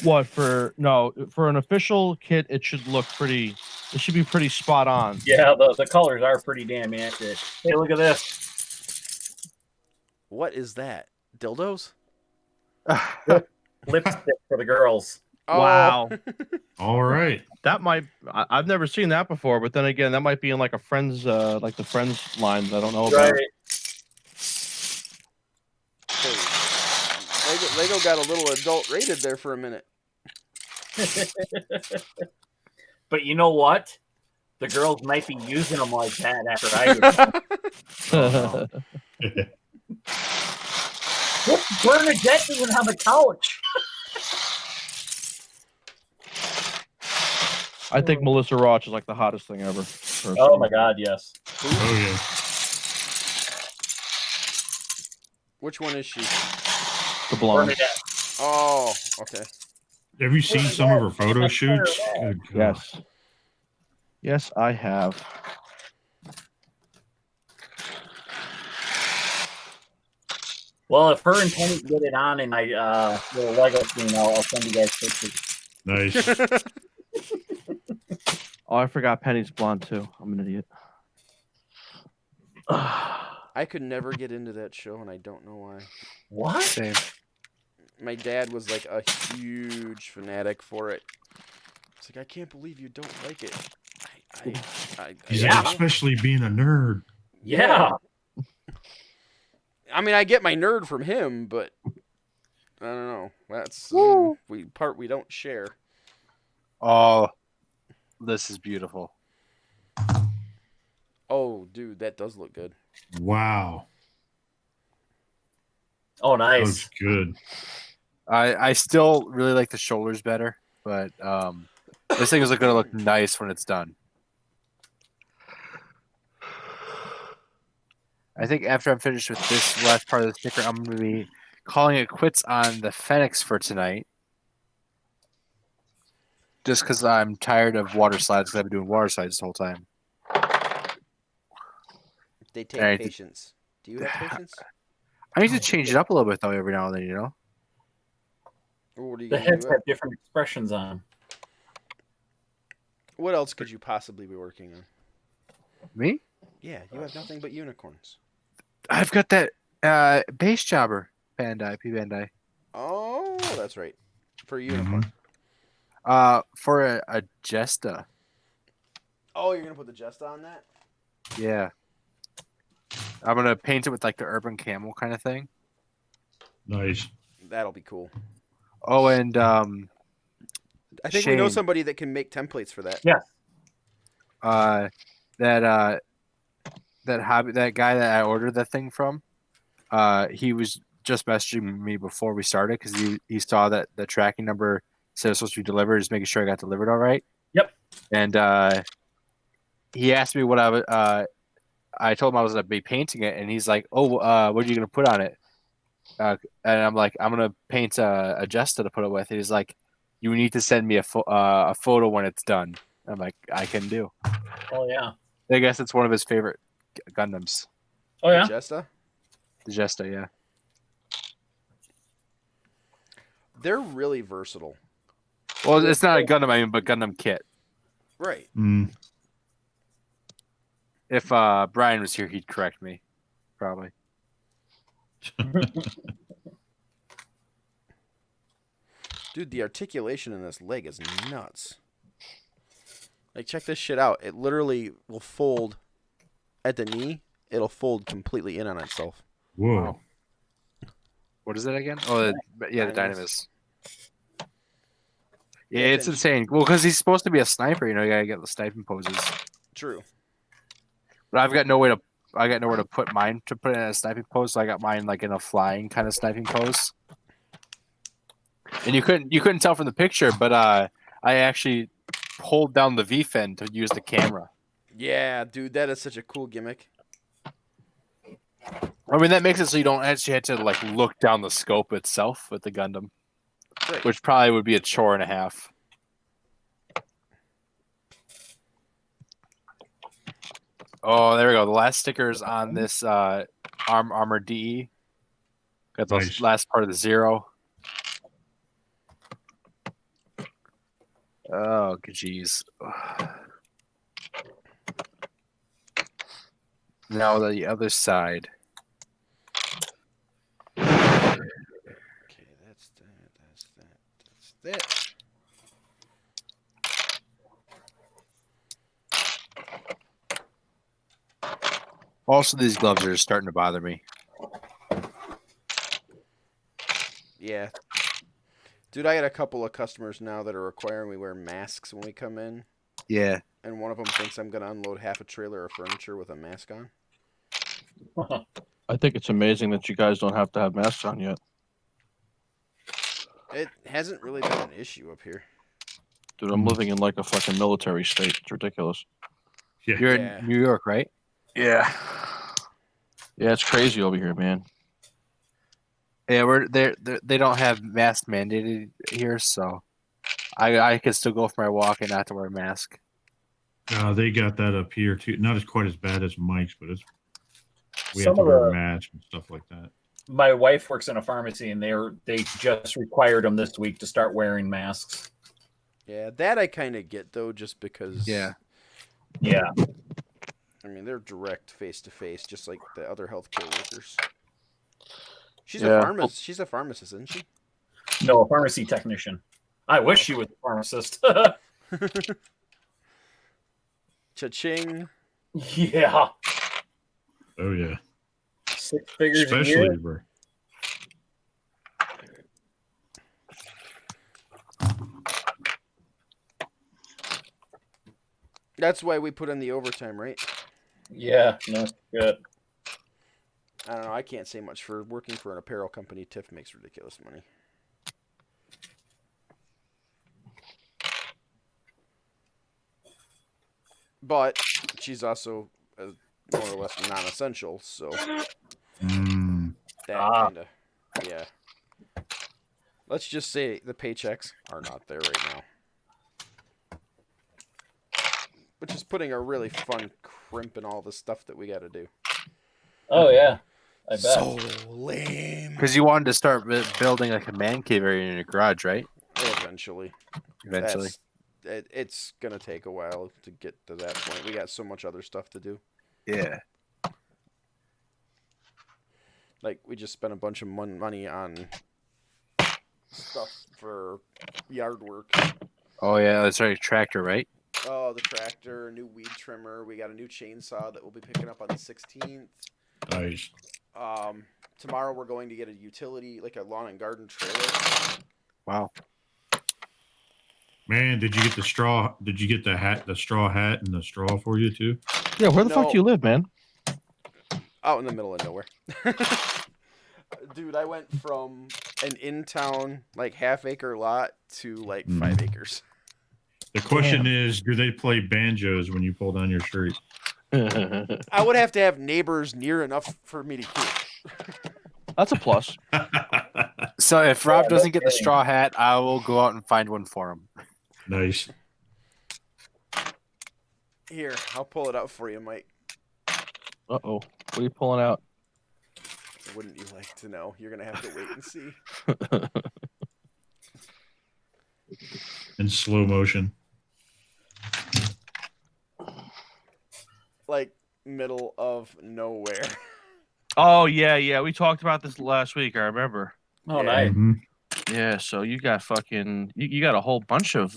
What for an official kit, it should look pretty. It should be pretty spot on. Yeah, the colors are pretty damn accurate. Hey, look at this. What is that? Dildos? Lipstick for the girls. Oh. Wow. All right. That might. I've never seen that before, but then again, that might be in like a friends, like the friends line that I don't know about. Right. Hey, Lego got a little adult rated there for a minute. But you know what? The girls might be using them like that after I get What's Bernadette doing on the couch? I think Melissa Rauch is like the hottest thing ever. Personally. Oh my God, yes. Oh yeah. Which one is she? The blonde. Bernadette. Oh, okay. Have you seen some of her photo shoots? Good God. Yes. Yes, I have. Well, if her and Penny get it on in my little Lego scene, I'll send you guys pictures. Nice. Oh, I forgot Penny's blonde too. I'm an idiot. I I could never get into that show, and I don't know why. What? Same. My dad was like a huge fanatic for it. It's like, I can't believe you don't like it. He's Yeah. like, especially being a nerd. Yeah. I mean, I get my nerd from him, but I don't know. That's we don't share. Oh, this is beautiful. Oh, dude, that does look good. Wow. Oh, That nice. looks good. I still really like the shoulders better, but this thing is going to look nice when it's done. I think after I'm finished with this last part of the sticker, I'm going to be calling it quits on the Fenix for tonight. Just because I'm tired of water slides, because I've been doing water slides the whole time. They take Alright. patience. Do you have patience? I need to change it up a little bit, though, every now and then, you know? Or what are you The gonna heads do? have different expressions on 'em. What else could you possibly be working on? Me? Yeah, you have nothing but unicorns. I've got that base jobber Bandai, P Bandai. Oh, that's right. For a unicorn. For a Jesta. Oh, you're gonna put the Jesta on that? Yeah. I'm gonna paint it with like the urban camel kind of thing. Nice. That'll be cool. Oh, and I think we know Shane. somebody that can make templates for that. Yeah. that guy that I ordered that thing from, he was just messaging me before we started because he saw that the tracking number said it was supposed to be delivered, just making sure I got delivered all right. Yep. And he asked me what I told him I was gonna be painting it, and he's like, "Oh, what are you gonna put on it?" And I'm like, "I'm gonna paint a Jesta to put it with." And he's like, "You need to send me a photo when it's done." I'm like, "I can do." Oh, yeah. I guess it's one of his favorite Gundams. Oh, yeah. Jesta? The Jesta, yeah. They're really versatile. Well, it's not a Gundam, I mean, but Gundam kit. Right. Mm. If Brian was here, he'd correct me, probably. Dude, the articulation in this leg is nuts. Like, check this shit out. It literally will fold at the knee. It'll fold completely in on itself. Whoa. Wow. What is it again? Oh, the Dynamis. Dynamis. Yeah, Yeah, it's insane. Well, because he's supposed to be a sniper, you know, you gotta get the sniping poses. True. But I got nowhere to put mine to put it in a sniping pose, so I got mine like in a flying kind of sniping pose. And you couldn't tell from the picture, but I actually pulled down the V fin to use the camera. Yeah, dude, that is such a cool gimmick. I mean, that makes it so you don't actually have to like look down the scope itself with the Gundam, Right. which probably would be a chore and a half. Oh, there we go. The last stickers on this armor DE. Got the Nice. last part of the 0. Oh, jeez. Now the other side. Okay, that's that. Also, these gloves are starting to bother me. Yeah. Dude, I got a couple of customers now that are requiring we wear masks when we come in. Yeah. And one of them thinks I'm going to unload half a trailer of furniture with a mask on. I think it's amazing that you guys don't have to have masks on yet. It hasn't really been an issue up here. Dude, I'm living in like a fucking military state. It's ridiculous. Yeah. You're Yeah. in New York, right? Yeah. Yeah, it's crazy over here, man. Yeah, they don't have mask mandated here, so I can still go for my walk and not to wear a mask. They got that up here too. Not as quite as bad as Mike's, but we Some have to of wear the- masks and stuff like that. My wife works in a pharmacy, and they just required them this week to start wearing masks. Yeah, that I kind of get, though, just because... Yeah. Yeah. I I mean, they're direct face to face, just like the other healthcare workers. She's Yeah. a pharmacist. She's a pharmacist, isn't she? No, a pharmacy technician. I wish she was a pharmacist. Cha-ching. Yeah. Oh yeah. 6 figures a Especially year. bro. That's why we put in the overtime, right? Yeah, no, good. I don't know. I can't say much for working for an apparel company. Tiff makes ridiculous money. But she's also more or less non-essential, so Mm. that kind of, yeah. Let's just say the paychecks are not there right now. Which is putting a really fun crimp in all the stuff that we got to do. Oh, yeah. I bet. So lame. Because you wanted to start building like a man cave area in your garage, right? Eventually. Eventually. It's going to take a while to get to that point. We got so much other stuff to do. Yeah. Like, we just spent a bunch of money on stuff for yard work. Oh, yeah. That's right. Tractor, right? Oh, the tractor, a new weed trimmer. We got a new chainsaw that we'll be picking up on the 16th. Nice. Tomorrow we're going to get a utility, like a lawn and garden trailer. Wow. Man, did you get the straw? Did you get the straw hat and the straw for you too? Yeah, where the fuck No. do you live, man? Out in the middle of nowhere. Dude, I went from an in-town, like, half-acre lot to, like, 5 acres. The question is, do they play banjos when you pull down your street? I would have to have neighbors near enough for me to hear. That's a plus. So if Rob doesn't get the straw hat, I will go out and find one for him. Nice. Here, I'll pull it out for you, Mike. Uh-oh. What are you pulling out? Wouldn't you like to know? You're going to have to wait and see. In slow motion. Like, middle of nowhere. Oh, yeah. We talked about this last week, I remember. Oh, Yeah. nice. Mhm. Yeah, so you got fucking... You got a whole bunch of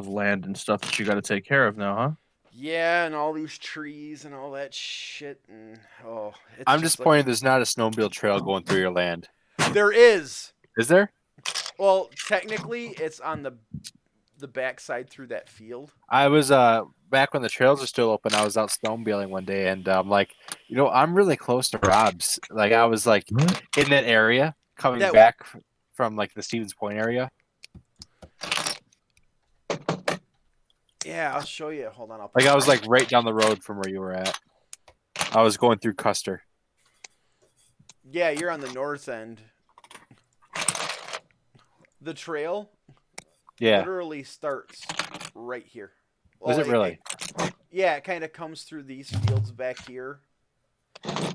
land and stuff that you got to take care of now, huh? Yeah, and all these trees and all that shit. And, it's I'm just disappointed there's not a snowmobile trail going through your land. Like, there is. Is there? Well, technically, it's on the backside through that field. I was back when the trails were still open. I was out snowmobiling one day, and I'm like, I'm really close to Rob's. Like, I was like What? in that area, coming That- back from like the Stevens Point area. Yeah, I'll show you. Hold on. Like, I was like right down the road from where you were at. I was going through Custer. Yeah, you're on the north end. The trail Yeah. literally starts right here. Was it really? Yeah, it kind of comes through these fields back here,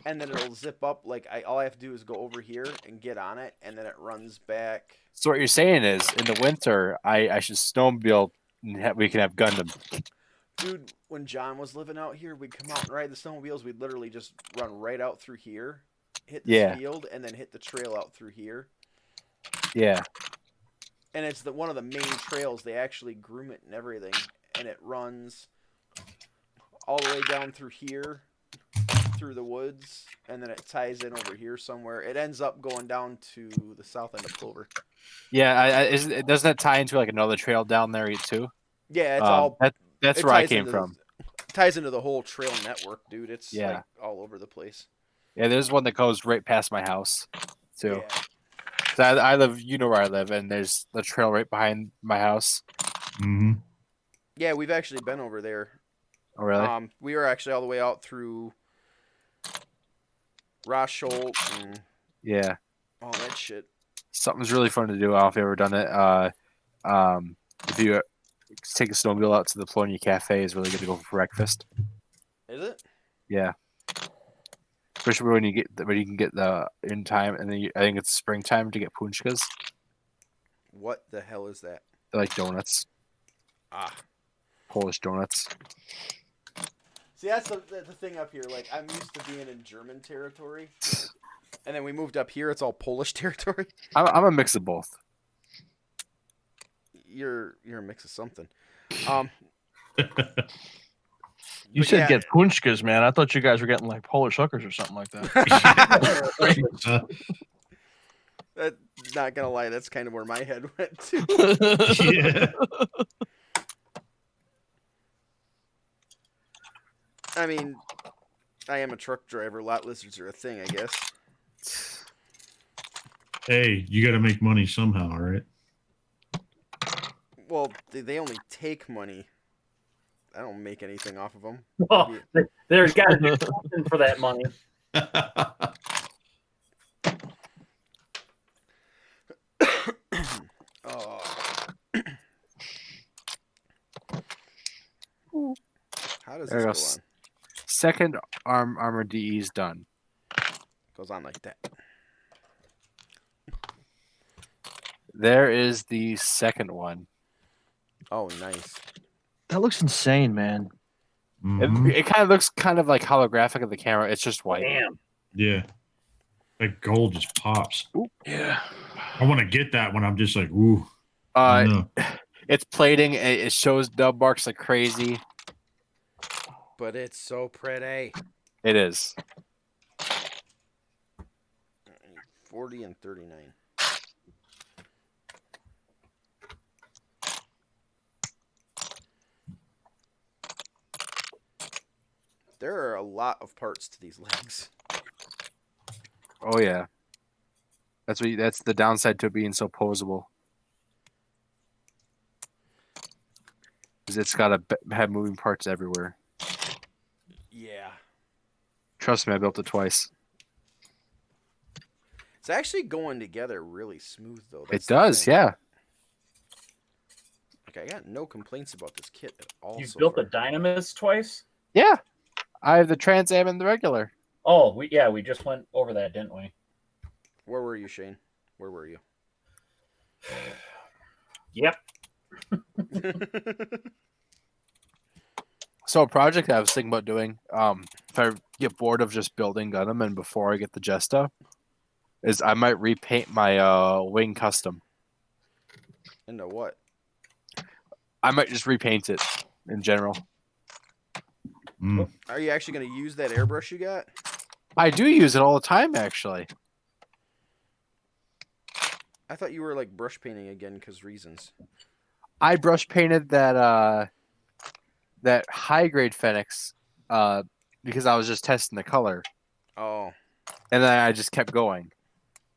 and then it'll zip up. Like, all I have to do is go over here and get on it, and then it runs back. So what you're saying is, in the winter, I should snowmobile and we can have Gundam. Dude, when John was living out here, we'd come out and ride the snowmobiles. We'd literally just run right out through here, hit this Yeah. field, and then hit the trail out through here. Yeah. And it's one of the main trails. They actually groom it and everything, and it runs all the way down through here, through the woods, and then it ties in over here somewhere. It ends up going down to the south end of Clover. Yeah. Doesn't that tie into like another trail down there too? Yeah, it's all. That's it where I ties came into from. Ties into the whole trail network, dude. It's Yeah. like all over the place. Yeah, there's one that goes right past my house too. Yeah. So I live, where I live, and there's the trail right behind my house. Mm-hmm. Yeah, we've actually been over there. Oh, really? We were actually all the way out through Rauch and Yeah. all that shit. Something's really fun to do. I don't know if you've ever done it. If you take a snowmobile out to the Polonia Cafe, is really good to go for breakfast. Is it? Yeah. Especially when you can get the in time, and then I think it's springtime to get punchkas. What the hell is that? They're like donuts, Ah. Polish donuts. See, that's the thing up here. Like, I'm used to being in German territory, and then we moved up here. It's all Polish territory. I'm a mix of both. You're a mix of something. You But said yeah. get punchkas, man. I thought you guys were getting like Polish hookers or something like that. Not gonna lie, that's kind of where my head went to. Yeah. I mean, I am a truck driver. Lot lizards are a thing, I guess. Hey, you got to make money somehow, all right? Well, they only take money. I don't make anything off of them. Well, there's got to be something for that money. How does this go on? Second armor DE is done. Goes on like that. There is the second one. Oh, nice. That looks insane, man. Mhm. It kind of looks kind of like holographic of the camera. It's just white. Damn. Yeah. That gold just pops. Yeah. I want to get that when I'm just like, ooh. I know. It's plating. It shows dub marks like crazy. But it's so pretty. It is. 40 and 39. There are a lot of parts to these legs. Oh yeah. That's the downside to it being so posable. Is it's got to have moving parts everywhere. Yeah. Trust me, I built it twice. It's actually going together really smooth, though. It does, yeah. Like, I got no complaints about this kit at all. You so built far. a Dynamis twice? Yeah. I have the Trans Am and the regular. Oh, we just went over that, didn't we? Where were you, Shane? Where were you? Yep. So a project I was thinking about doing, if I get bored of just building Gundam and before I get the Jesta, is I might repaint my wing custom. Into what? I might just repaint it in general. Mm. Are you actually going to use that airbrush you got? I do use it all the time, actually. I thought you were like brush painting again because reasons. I brush painted that that high grade Phoenix because I was just testing the color, Oh, and then I just kept going.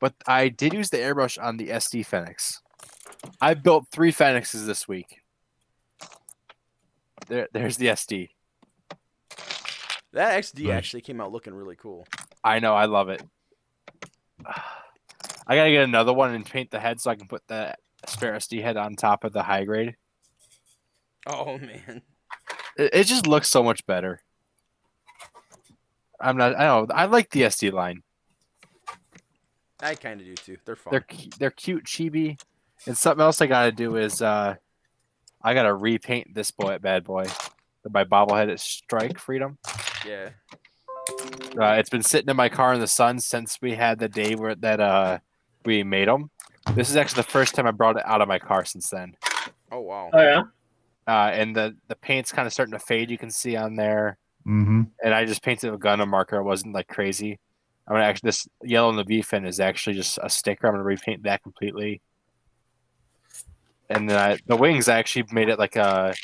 But I did use the airbrush on the SD Phoenix. I built 3 Phoenixes this week. There's the SD. that XD Nice. actually came out looking really cool. I know, I love it. I gotta get another one and paint the head so I can put the spare SD head on top of the high grade. Oh man, It just looks so much better. I like the SD line. I kind of do too. They're fun. They're cute, chibi. And something else I gotta do is I gotta repaint this bad boy. My bobblehead is Strike Freedom. Yeah. It's been sitting in my car in the sun since we had the day that we made them. This is actually the first time I brought it out of my car since then. Oh wow. Oh yeah. And the paint's kind of starting to fade. You can see on there. Mm-hmm. And I just painted with a Gundam marker. I wasn't like crazy. I'm gonna actually this yellow in the V fin is actually just a sticker. I'm gonna repaint that completely. And then the wings I actually made it like a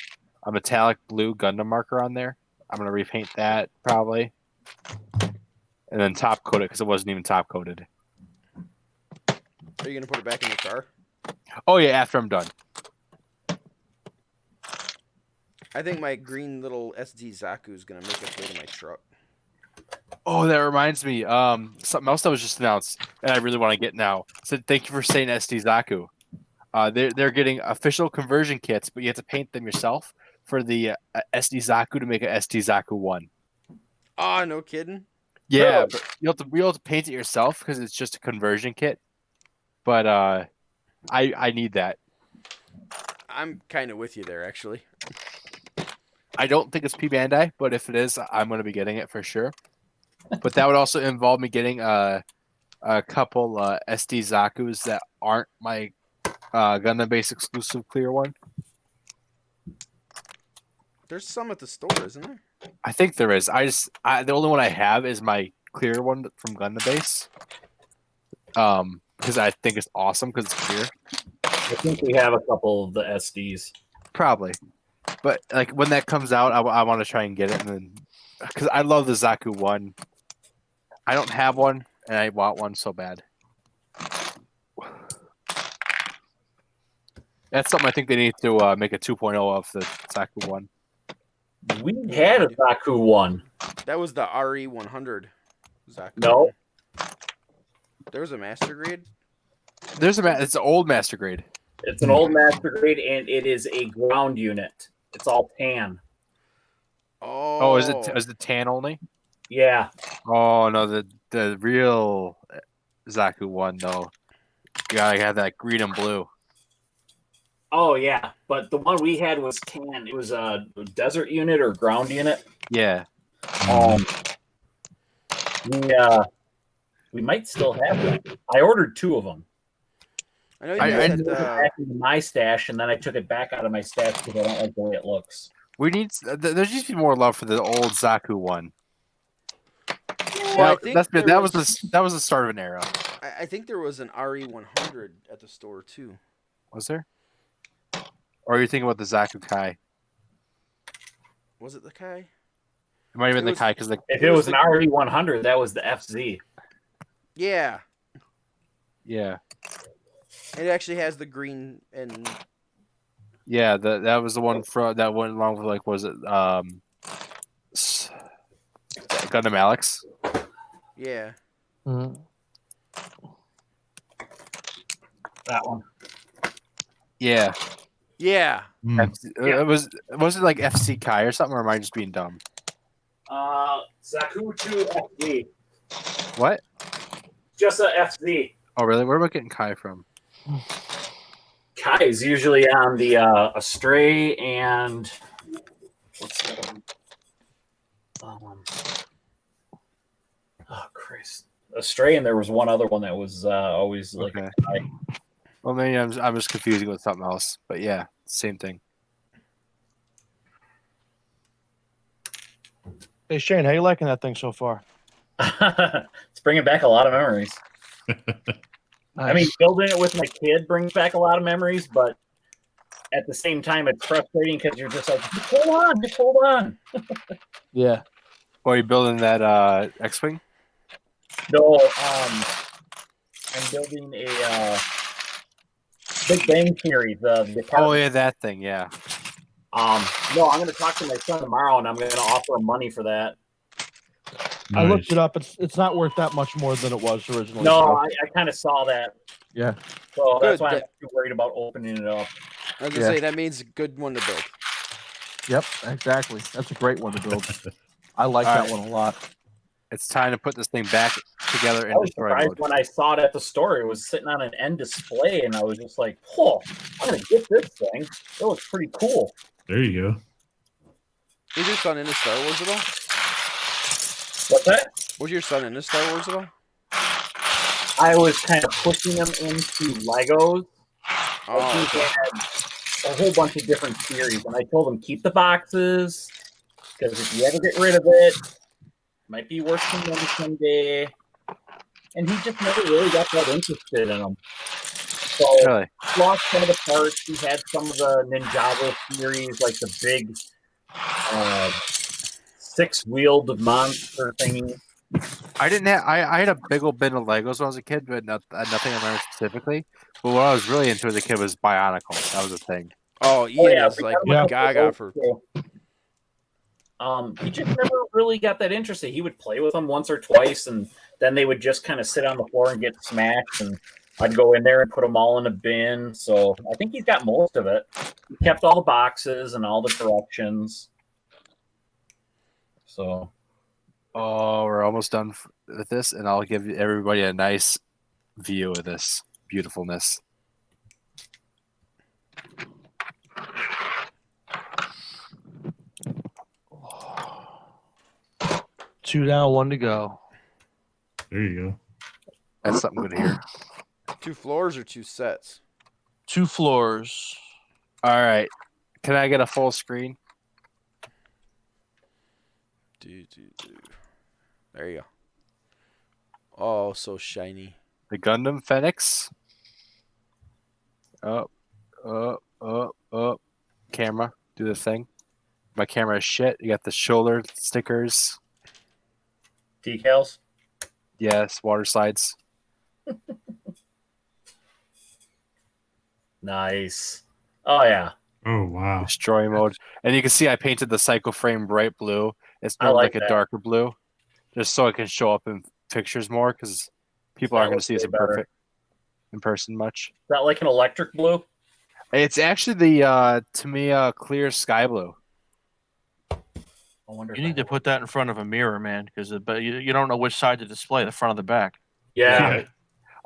metallic blue Gundam marker on there. I'm gonna repaint that probably, and then top coat it because it wasn't even top coated. Are you gonna put it back in your car? Oh yeah, after I'm done. I think my green little SD Zaku is gonna make its way to my truck. Oh, that reminds me. Something else that was just announced, and I really want to get now. So thank you for saying SD Zaku. They're getting official conversion kits, but you have to paint them yourself for the SD Zaku to make a SD Zaku 1. Oh, no kidding. Yeah, but you have to paint it yourself because it's just a conversion kit. But I need that. I'm kind of with you there, actually. I don't think it's P Bandai, but if it is, I'm going to be getting it for sure. But that would also involve me getting a couple SD Zaku's that aren't my Gundam Base exclusive clear one. There's some at the store, isn't there? I think there is. The only one I have is my clear one from Gundam Base. Because I think it's awesome because it's clear. I think we have a couple of the SDs. Probably. But like when that comes out, I want to try and get it, and then because I love the Zaku one. I don't have one, and I want one so bad. That's something I think they need to make a 2.0 of the Zaku one. We had a Zaku one. That was the RE100 Zaku. No. There was a master grade. It's an old master grade. It's an old master grade, and it is a ground unit. It's all tan. Oh, is it tan only? Yeah. Oh no, the real Zaku one though. You gotta have that green and blue. Oh yeah, but the one we had was tan. It was a desert unit or ground unit. Yeah. We might still have them. I ordered 2 of them. I know you I guys put it had, back into my stash, and then I took it back out of my stash because I don't like the way it looks. We need. There needs to be more love for the old Zaku one. Well, that was the start of an era. I think there was an RE100 at the store too. Was there? Or are you thinking about the Zaku Kai? Was it the Kai? It might have been the Kai because if it was an RE100, that was the FZ. Yeah. Yeah. It actually has the green and. Yeah, that was the one that went along with was it Gundam Alex? Yeah. Mm-hmm. That one. Yeah. Yeah. It was it like FC Kai or something, or am I just being dumb? Zaku 2 FZ. What? Just a FZ. Oh, really? Where am I getting Kai from? Kai is usually on the Astray and what's that one? Oh Christ, Astray, and there was one other one that was always like. Okay. Kai. Well, maybe I'm just confusing with something else, but yeah, same thing. Hey Shane, how you liking that thing so far? It's bringing back a lot of memories. Nice. I mean, building it with my kid brings back a lot of memories, but at the same time, it's frustrating because you're just like, just hold on. Yeah. Are you building that X-Wing? No, I'm building a Big Bang Theory. Oh yeah, that thing. Yeah. No, I'm going to talk to my son tomorrow, and I'm going to offer him money for that. Nice. I looked it up. It's not worth that much more than it was originally. No, I kind of saw that. Yeah. So that's why I'm too worried about opening it up. I was going to say, that means a good one to build. Yep, exactly. That's a great one to build. I like that one a lot. It's time to put this thing back together in I was destroy surprised mode. when I saw it at the store. It was sitting on an end display, and I was just like, "Oh, I'm gonna get this thing. It looks pretty cool." There you go. Is your son into Star Wars at all? What's that? Was your son into Star Wars at all? I was kind of pushing him into Legos. Oh, They had a whole bunch of different series, and I told him keep the boxes because if you ever get rid of it, might be worth some money someday. And he just never really got that interested in them. So Really? he lost some of the parts. He had some of the Ninjago series, like the big 6-wheeled monster thingy. I didn't have. I had a big old bin of Legos when I was a kid, but nothing I learned specifically. But what I was really into as a kid was Bionicle. That was a thing. Oh, Ian is like Yeah. gaga for. He just never really got that interested. He would play with them once or twice, and then they would just kind of sit on the floor and get smashed. And I'd go in there and put them all in a bin. So I think he's got most of it. He kept all the boxes and all the corrections. So. Oh, we're almost done with this, and I'll give everybody a nice view of this beautifulness. 2 down, 1 to go. There you go. That's something good to hear. 2 floors or 2 sets? 2 floors. All right. Can I get a full screen? There you go. Oh, so shiny. The Gundam Phoenix. Up. Camera. Do the thing. My camera is shit. You got the shoulder stickers. Decals. Yes, water slides. Nice. Oh yeah. Oh wow. Destroy mode. And you can see I painted the cycle frame bright blue. It's I normally like like a that. darker blue. Just so it can show up in pictures more because people aren't going to see us in person much. Is that like an electric blue? It's actually the Tamiya clear sky blue. I wonder. You need to put that in front of a mirror, man, because you don't know which side to display, the front or the back. Yeah.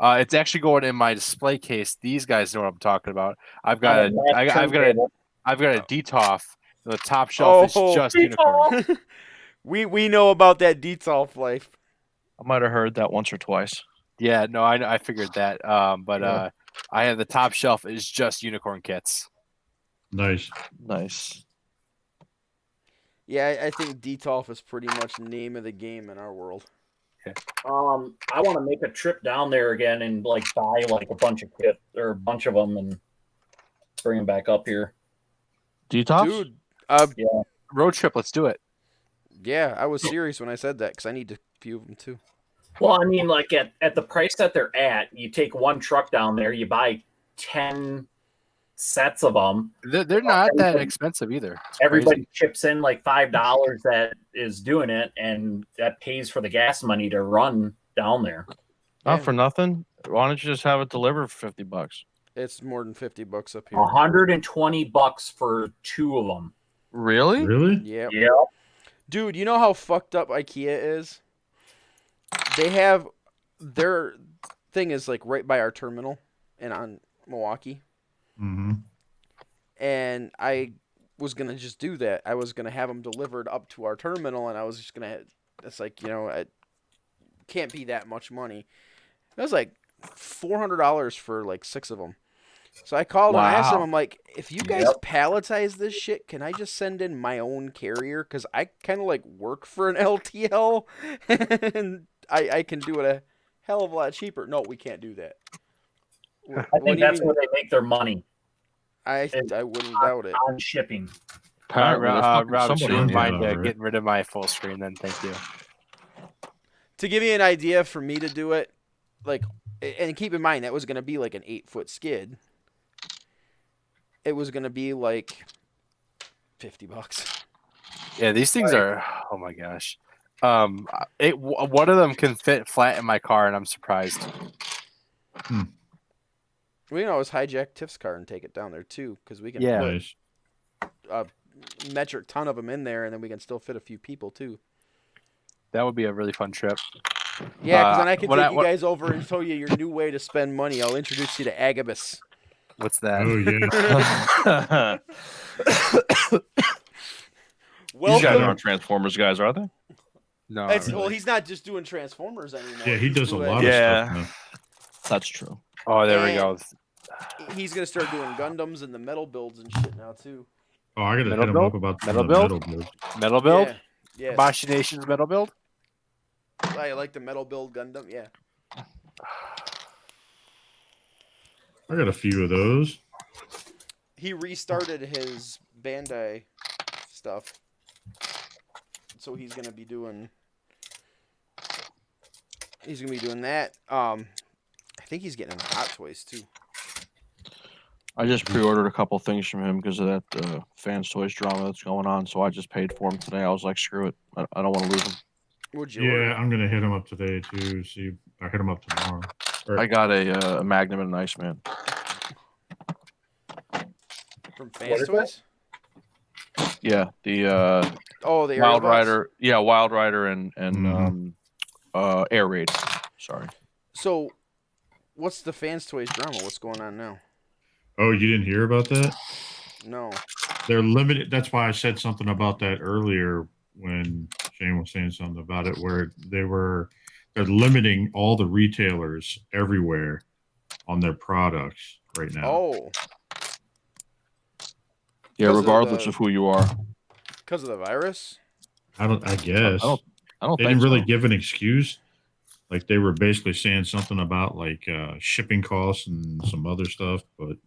It's actually going in my display case. These guys know what I'm talking about. I've got a DTOF. The top shelf is just unicorn. We know about that Detolf life. I might have heard that once or twice. Yeah, no, I figured that. I have the top shelf is just unicorn kits. Nice. Yeah, I think Detolf is pretty much the name of the game in our world. I want to make a trip down there again and like buy like a bunch of kits or a bunch of them and bring them back up here. Detox? Dude, Road trip, let's do it. yeah, I was serious when I said that because I need a few of them too. Well, I mean, like at the price that they're at, you take one truck down there, you buy 10 sets of them. They're not that expensive either. It's Everybody crazy. chips in like $5 that is doing it, and that pays for the gas money to run down there. Not for nothing. Why don't you just have it delivered for $50? It's more than $50 up here. $120 for 2 of them. Really? Really? Yep. Yeah. Dude, you know how fucked up IKEA is? They have their thing is like right by our terminal and on Milwaukee. Mm-hmm. And I was going to just do that. I was going to have them delivered up to our terminal, and I was just going to, it's like, it can't be that much money. It was like $400 for like 6 of them. So I called and I asked them, I'm like, if you guys palletize this shit, can I just send in my own carrier? Because I kind of like work for an LTL, and I can do it a hell of a lot cheaper. No, we can't do that. I think that's where they make their money. I wouldn't doubt it. On shipping. Rob, if you wouldn't mind right. getting rid of my full screen, then thank you. To give you an idea for me to do it, like, and keep in mind that was going to be like an 8-foot skid. It was going to be like $50. Yeah, these things are. Oh my gosh. One of them can fit flat in my car, and I'm surprised. We can always hijack Tiff's car and take it down there too, because we can Yeah. put Nice. a metric ton of them in there, and then we can still fit a few people too. That would be a really fun trip. Yeah, because then I can what take I- you guys over and show you your new way to spend money. I'll introduce you to Agabus. What's that? Oh yeah. These guys Welcome. aren't Transformers guys, are they? No. Well, he's not just doing Transformers anymore. Yeah, he He's does a doing- lot of stuff now. That's true. Oh, there we go. He's gonna start doing Gundams and the metal builds and shit now too. Oh, I gotta Metal hit him build? up about the Metal build? metal build. Metal build? Yeah. Boshi Nation's metal build? I like the metal build Gundam. Yeah. I got a few of those. He restarted his Bandai stuff, so he's gonna be doing. He's gonna be doing that. I think he's getting into Hot Toys too. I just pre-ordered a couple things from him because of that Fans Toys drama that's going on. So I just paid for them today. I was like, screw it. I don't want to lose them. Would you? Yeah, order? I'm gonna hit him up today too. See, I hit him up tomorrow. Or- I got a Magnum and an Iceman. From Fans Toys. Yeah, the Oh, the Wild Aerobots? Rider. Yeah, Wild Rider and Mhm. Air Raid. Sorry. So, what's the Fans Toys drama? What's going on now? Oh, you didn't hear about that? No. They're limited. That's why I said something about that earlier when Shane was saying something about it where they're limiting all the retailers everywhere on their products right now. Oh, Yeah, 'Cause of regardless the- of who you are. because of the virus. I guess I don't they think didn't really so. give an excuse. Like they were basically saying something about like shipping costs and some other stuff, but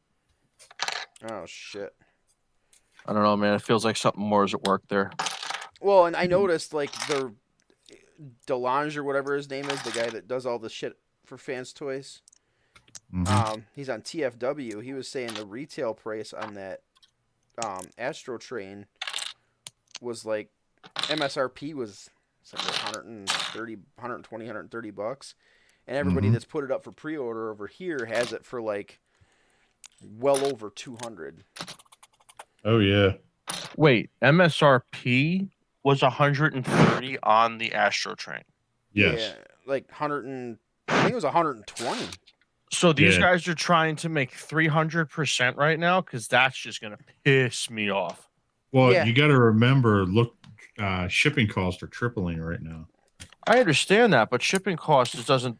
Oh shit. I don't know, man. It feels like something more is at work there. Well, and I noticed like the Delange or whatever his name is, the guy that does all the shit for Fans Toys. He's on TFW. He was saying the retail price on that Astro Train was like MSRP was something like 130, 120, 130 bucks. And everybody that's put it up for pre-order over here has it for like well over 200. oh yeah, Wait, MSRP was 130 on the Astro Train. yes, Yeah, like 100 and I think it was 120. So these Yeah. guys are trying to make 300% right now because that's just gonna piss me off. Well, Yeah. you got to remember, look, shipping costs are tripling right now. I understand that, but shipping costs doesn't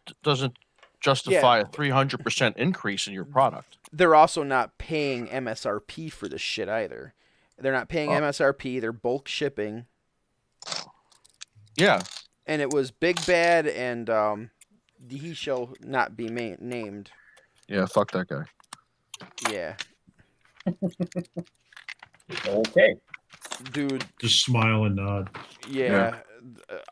justify a 300% increase in your product. They're also not paying MSRP for this shit either. They're not paying MSRP. They're bulk shipping. Yeah. And it was Big Bad and he shall not be named. Yeah, fuck that guy. Yeah, Okay. dude. Just smile and nod. Yeah,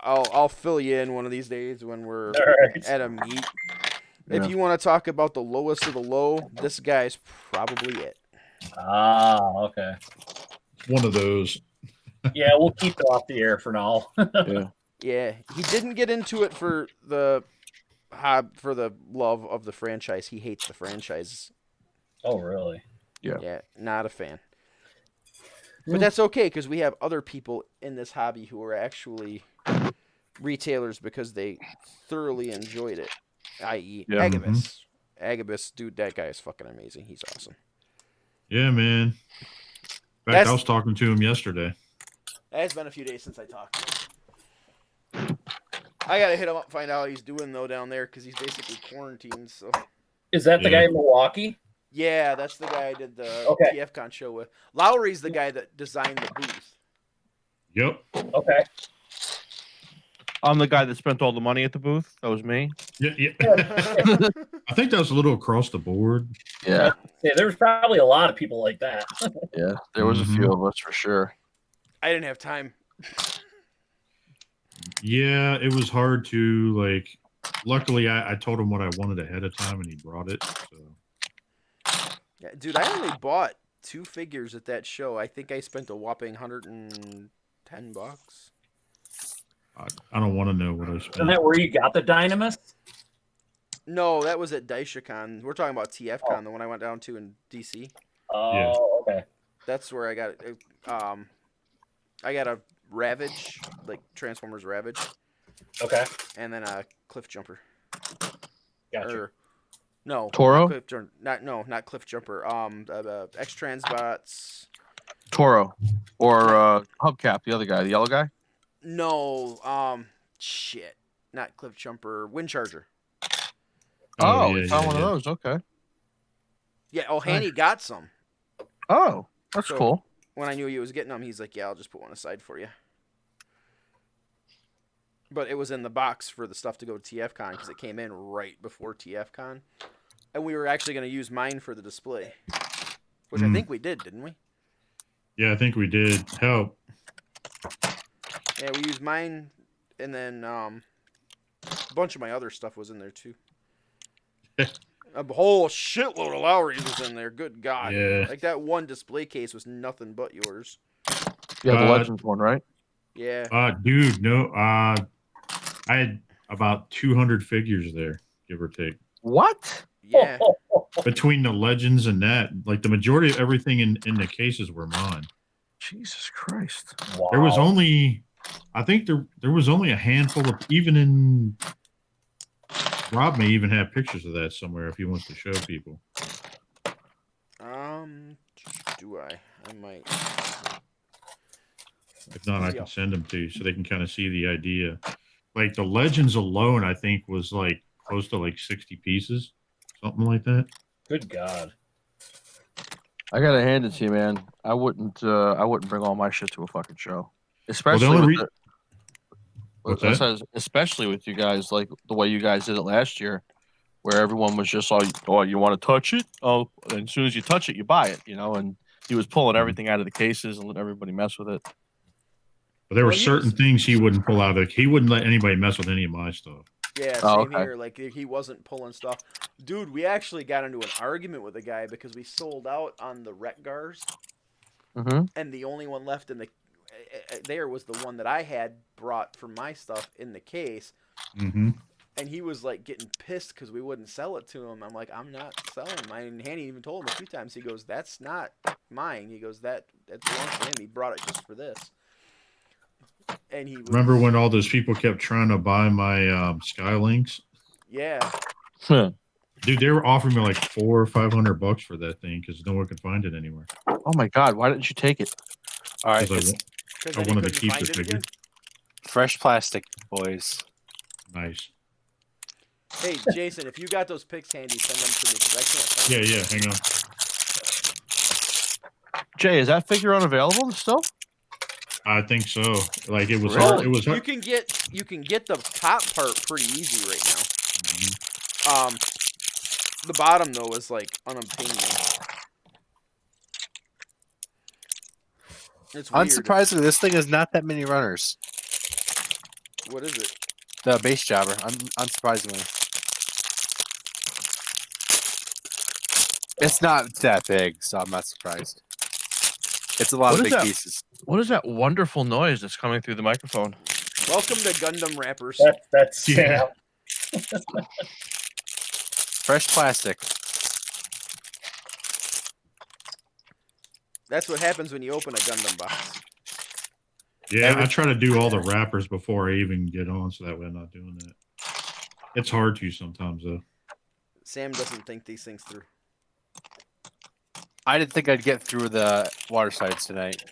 I'll fill you in one of these days when we're All right. at a meet. Yeah. If you want to talk about the lowest of the low, this guy's probably it. Ah, okay. One of those. Yeah, we'll keep it off the air for now. Yeah. Yeah, he didn't get into it for the love of the franchise. He hates the franchise. Oh, really? Yeah, not a fan. But that's okay because we have other people in this hobby who are actually retailers because they thoroughly enjoyed it. I.e., Yeah. Agabus. Agabus, dude, that guy is fucking amazing. He's awesome. Yeah, man. In fact, I was talking to him yesterday. It's been a few days since I talked to him. I gotta hit him up, find out how he's doing though down there because he's basically quarantined. So Is that the guy in Milwaukee? yeah, that's the guy I did the Okay. TFCon show with. Lowry's the guy that designed the booth. Yep. Okay. I'm the guy that spent all the money at the booth. That was me. Yeah. I think that was a little across the board. Yeah. Yeah, there's probably a lot of people like that. Yeah. There was a few of us for sure. I didn't have time. Yeah, it was hard to like. Luckily, I told him what I wanted ahead of time, and he brought it. So. Yeah, dude, I only bought 2 figures at that show. I think I spent a whopping $110. I don't want to know what I spent. Isn't that where you got the Dynamis? No, that was at Daishacon. We're talking about TFCon, the one I went down to in DC. Oh, okay. That's where I got it. I got a Ravage, like Transformers Ravage, Okay. and then a Cliff Jumper. Gotcha. Or, no, Toro? not Cliff Jumper. X Transbots. Toro. Or Hubcap, the other guy, the yellow guy? No, shit, not Cliff Jumper. Windcharger. Oh, yeah, we found yeah, one yeah. of those. Okay. Yeah. Oh, Hanny got some. Oh, that's So- cool. When I knew he was getting them, he's like, "Yeah, I'll just put one aside for you." But it was in the box for the stuff to go to TFCon because it came in right before TFCon, and we were actually going to use mine for the display, which I think we did, didn't we? Yeah, I think we did. Help. Yeah, we used mine, and then a bunch of my other stuff was in there too. A whole shitload of Lowry's was in there. Good God! Yeah. Like that one display case was nothing but yours. Yeah, the Legends one, right? Yeah. Dude, no. I had about 200 figures there, give or take. What? Yeah. Between the Legends and that, like the majority of everything in the cases were mine. Jesus Christ. Wow. There was only, I think there was only a handful of, even in, Rob may even have pictures of that somewhere if he wants to show people. Do I? I might. If not, I Yeah. can send them to you so they can kind of see the idea. Like the Legends alone, I think was like close to like 60 pieces, something like that. Good God. I gotta hand it to you, man. I wouldn't bring all my shit to a fucking show, Well, especially the only with What's I that? said, especially with you guys, like the way you guys did it last year, where everyone was just all, oh, you want to touch it? Oh, and as soon as you touch it, you buy it, and he was pulling everything out of the cases and letting everybody mess with it. But there were Well, he certain was- things he wouldn't pull out. Like he wouldn't let anybody mess with any of my stuff. Yeah, Oh, same okay. here. Like he wasn't pulling stuff. Dude, we actually got into an argument with a guy because we sold out on the Retgars, Mm-hmm. and the only one left in the there was the one that I had brought for my stuff in the case, Mm-hmm. and he was like getting pissed because we wouldn't sell it to him. I'm like, I'm not selling mine. And Hanny even told him a few times. He goes, "That's not mine." He goes, "That belongs to him. He brought it just for this." And he was, Remember when all those people kept trying to buy my Skylinks? Yeah. Dude, they were offering me like $400 or $500 for that thing because no one could find it anywhere. Oh my God! Why didn't you take it? All right, Because it's Because I then he wanted to couldn't keep find the it figure. again. fresh plastic, boys. Nice. Hey, Jason, if you got those pics handy, send them to me because I can't find them. Yeah, hang on. Jay, is that figure unavailable still? I think so. Like it was Really? hard. It was You hard. can get the top part pretty easy right now. The bottom though is like unobtainium. It's weird. Unsurprisingly, this thing has not that many runners. What is it? The base jobber, unsurprisingly. It's not that big, so I'm not surprised. It's a lot What of is big that? pieces. What is that wonderful noise that's coming through the microphone? Welcome to Gundam Rappers. That's Yeah. Fresh plastic. That's what happens when you open a Gundam box. Yeah, I try to do all the wrappers before I even get on, so that way I'm not doing that. It's hard to sometimes, though. Sam doesn't think these things through. I didn't think I'd get through the water slides tonight.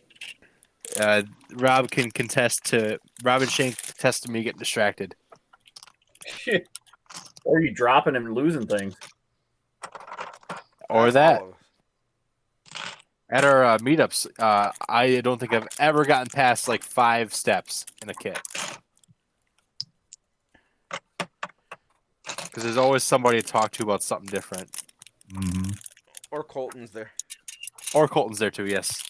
Rob can contest to Rob and Shane contest to me getting distracted. Or you dropping and losing things. Or That's that. all of- At our meetups, I don't think I've ever gotten past like 5 steps in a kit. Because there's always somebody to talk to about something different. Mm-hmm. Or Colton's there. Or Colton's there too, yes.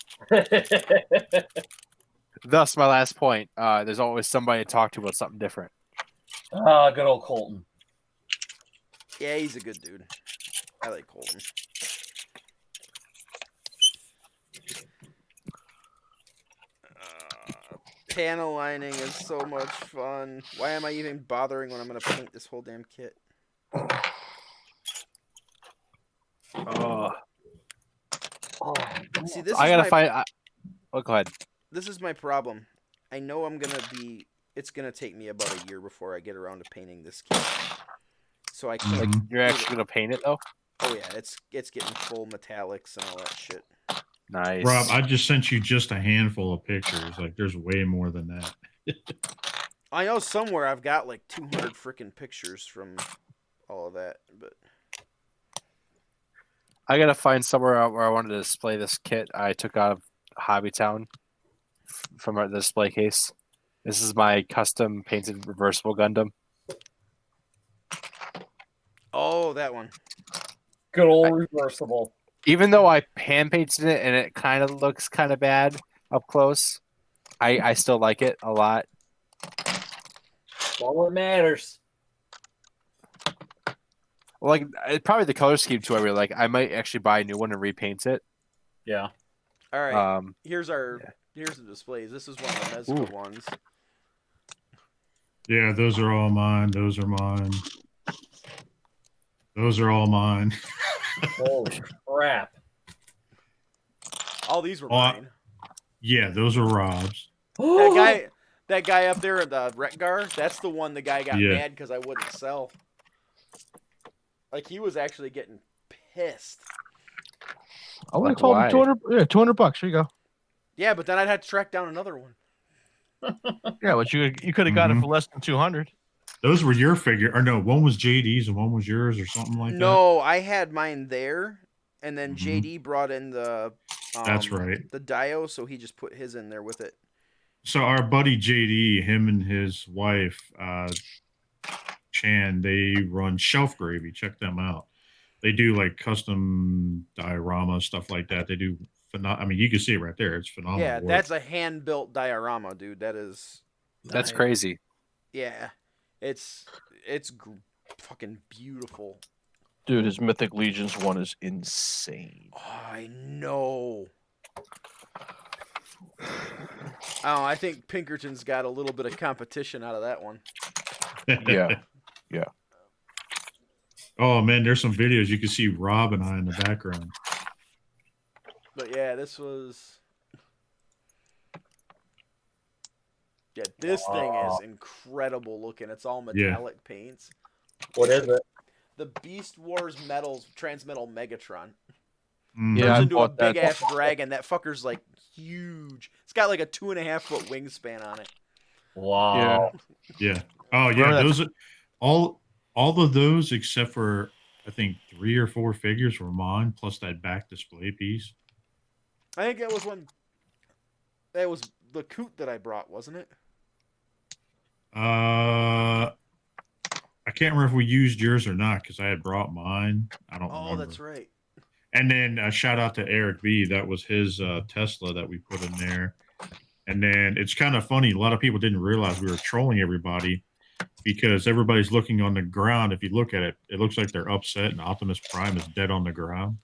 Thus, my last point. There's always somebody to talk to about something different. Good old Colton. Yeah, he's a good dude. I like Colton. Panel lining is so much fun. Why am I even bothering when I'm going to paint this whole damn kit? Oh, See, this I is gotta my, find. Oh, go ahead. this is my problem. I know I'm going to be... It's going to take me about a year before I get around to painting this kit. So I can't... Mhm. You're actually gonna paint it though. Oh, yeah. It's getting full metallics and all that shit. Nice. Rob, I just sent you just a handful of pictures. Like, there's way more than that. I know somewhere I've got like 200 freaking pictures from all of that, but... I gotta find somewhere out where I wanted to display this kit I took out of Hobbytown from the display case. This is my custom painted reversible Gundam. Oh, that one. Good old reversible. Even though I hand painted it and it kind of looks kind of bad up close, I still like it a lot. All what matters. Well, like probably the color scheme too. I really like. I might actually buy a new one and repaint it. Yeah. All right. Um, Here's the displays. This is one of the Mezco ones. Yeah, those are all mine. Those are mine. Those are all mine. Holy crap. All these were Oh, mine. Yeah, those are Rob's. That guy up there at the Retgar, that's the one the guy got Yeah. mad because I wouldn't sell. Like, he was actually getting pissed. I would have Like, told why? him $200. Yeah, $200. Here you go. Yeah, but then I'd have to track down another one. Yeah, but you could have got it for less than 200. Those were your figure, or no? One was JD's and one was yours, or something like that. No, I had mine there, and then Mhm. JD brought in the. That's right. The Dio, so he just put his in there with it. So our buddy JD, him and his wife Chan, they run Shelf Gravy. Check them out. They do like custom diorama stuff like that. They do. I mean, you can see it right there. It's phenomenal. Yeah, work. that's a hand built diorama, dude. That's Nice. crazy. Yeah, it's fucking beautiful. Dude, his Mythic Legions one is insane. Oh, I know. Oh, I think Pinkerton's got a little bit of competition out of that one. Yeah. Oh man, there's some videos you can see Rob and I in the background. But yeah, this was. Yeah, this thing is incredible looking. It's all metallic paints. What is it? The Beast Wars Metals Transmetal Megatron. Mm. Yeah, Turns I into a bought that. big ass dragon. That fucker's like huge. It's got like a 2.5 foot wingspan on it. Wow. Yeah. Oh yeah, Remember that- those all of those except for I think 3 or 4 figures were mine, plus that back display piece. I think that was when. That was the coot that I brought, wasn't it? I can't remember if we used yours or not because I had brought mine. I don't Oh, remember. that's right. And then shout out to Eric B. That was his Tesla that we put in there. And then it's kind of funny. A lot of people didn't realize we were trolling everybody because everybody's looking on the ground. If you look at it, it looks like they're upset and Optimus Prime is dead on the ground.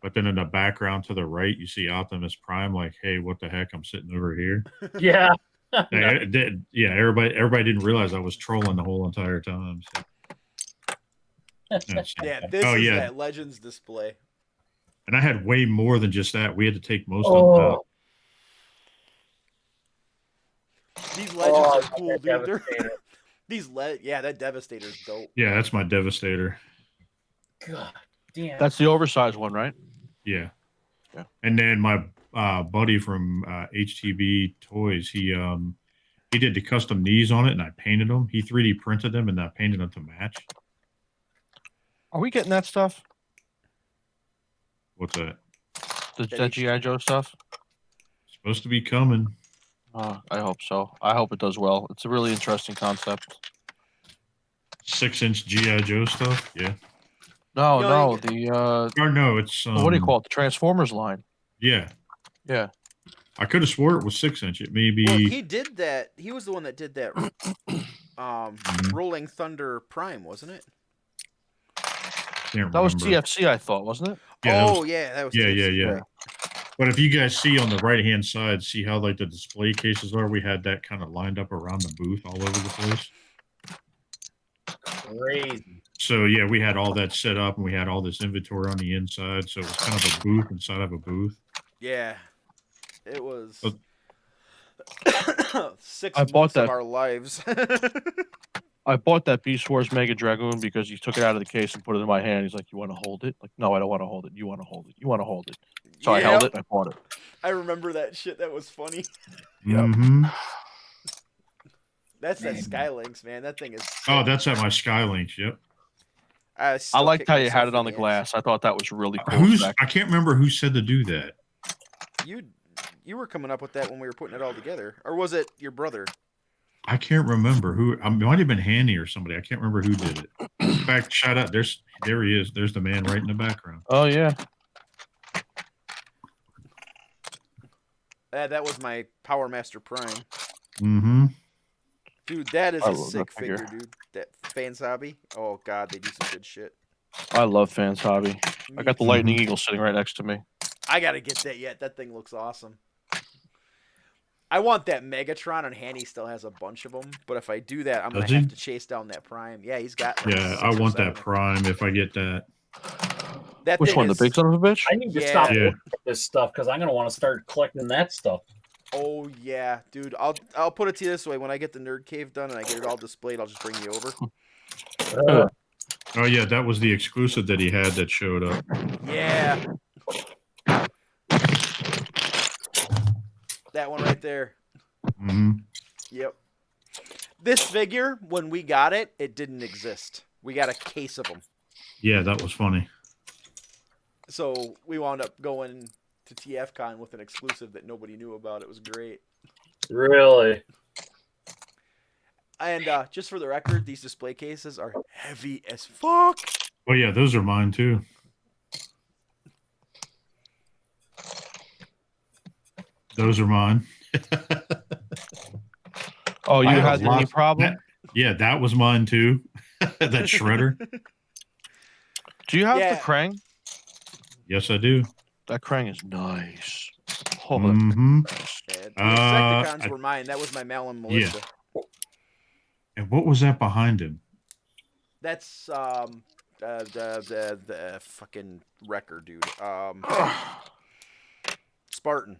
But then in the background to the right, you see Optimus Prime like, hey, what the heck? I'm sitting over here. Yeah. Yeah, everybody didn't realize I was trolling the whole entire time. So. Yeah, this is that Legends display. And I had way more than just that. We had to take most of them out. These Legends are cool, dude. Devastator. That Devastator's dope. Yeah, that's my Devastator. God damn. That's the oversized one, right? Yeah. Yeah. And then my buddy from HTB Toys, he did the custom knees on it, and I painted them. He 3D printed them, and I painted them to match. Are we getting that stuff? What's that? The G.I. Joe stuff? Supposed to be coming. I hope so. I hope it does well. It's a really interesting concept. 6-inch G.I. Joe stuff. Yeah. No, No, the Or no, it's what do you call it? The Transformers line. Yeah. Yeah. I could have swore it was 6-inch. It may be. Well, he did that. He was the one that did that. Rolling Thunder Prime, wasn't it? Can't That was remember. TFC, I thought, wasn't it? Yeah, that was- that was. Yeah. TFC. But if you guys see on the right hand side, see how like the display cases are? We had that kind of lined up around the booth all over the place. Crazy. So yeah, we had all that set up and we had all this inventory on the inside. So it was kind of a booth inside of a booth. Yeah, it was. 6 I bought months of that. our lives. I bought that Beast Wars Mega Dragoon because he took it out of the case and put it in my hand. He's like, "You want to hold it?" Like, no, I don't want to hold it. You want to hold it. You want to hold it. So I held it and I bought it. I remember that shit. That was funny. Mm-hmm. That's that Skylinks, man. That thing is. Oh, that's at my Skylinks. Yep. I liked how you had it on the glass. I thought that was really cool. I can't remember who said to do that. You were coming up with that when we were putting it all together, or was it your brother? I can't remember who. It might have been Hanny or somebody. I can't remember who did it. In fact, shout out. There he is. There's the man right in the background. Oh yeah. That was my Power Master Prime. Mm-hmm. Dude, that is I a love sick that figure. figure, dude. That Fans Hobby. Oh god, they do some good shit. I love Fans Hobby. I got the Lightning Eagle sitting right next to me. I gotta get that yet. That thing looks awesome. I want that Megatron, and Hanny still has a bunch of them. But if I do that, I'm Does gonna he? have to chase down that Prime. Yeah, he's got. Like Yeah, 6 I or want 7. that Prime if I get that. That Which thing one? is- The big son of a bitch? I need to Yeah. stop Yeah. looking at this stuff because I'm gonna want to start collecting that stuff. Oh yeah, dude. I'll put it to you this way: when I get the Nerd Cave done and I get it all displayed, I'll just bring you over. Oh yeah, that was the exclusive that he had that showed up. Yeah. That one right there. Mm-hmm. Yep. This figure, when we got it, it didn't exist. We got a case of them. Yeah, that was funny. So we wound up going to TFCon with an exclusive that nobody knew about. It was great. Really? And just for the record, these display cases are heavy as fuck. Oh yeah, those are mine too. Those are mine. Oh, you I have had any lots- problem? Yeah, that was mine too. That shredder. Do you have Yeah. the Krang? Yes, I do. That Krang is nice. Oh, Mm-hmm. The Insecticons I- were mine. That was my Malin Melissa. And what was that behind him? That's the fucking wrecker dude. Spartan.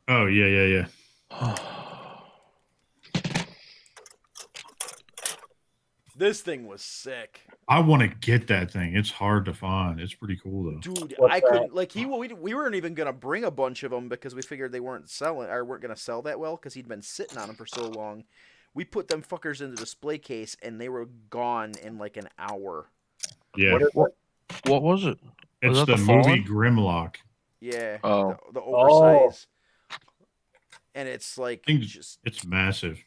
Oh yeah. This thing was sick. I want to get that thing. It's hard to find. It's pretty cool though. Dude, What's I that? couldn't like we weren't even gonna bring a bunch of them because we figured they weren't gonna sell that well because he'd been sitting on them for so long. We put them fuckers in the display case and they were gone in like an hour. Yeah, What is it? what was it? it's that the the movie Fallen? Grimlock. Yeah. Oh. The oversize. And it's like Thing- just It's massive.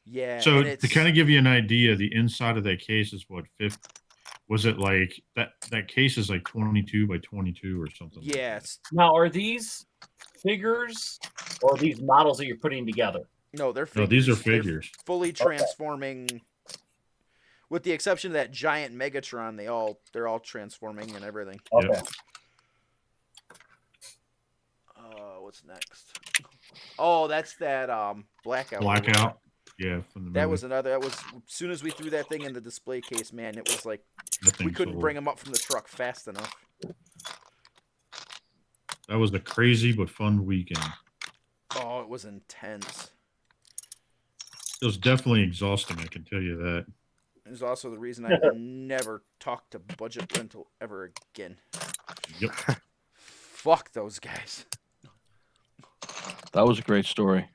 yeah. So and it's, to kind of give you an idea, the inside of that case is what 50? Was it like that case is like 22 by 22 or something? like yeah, that. it's, Now, are these figures or are these models that you're putting together? no, they're No, figures. these are They're figures. fully transforming. With the exception of that giant Megatron, they're all transforming and everything. Okay. Yep. What's next? Oh, that's that blackout. Blackout. Yeah, from the That movie. was another. That was as soon as we threw that thing in the display case, man. It was like That we thing couldn't sold. bring them up from the truck fast enough. That was a crazy but fun weekend. Oh, it was intense. It was definitely exhausting. I can tell you that. It was also the reason I will never talk to Budget Rental ever again. Yep. Fuck those guys. That was a great story.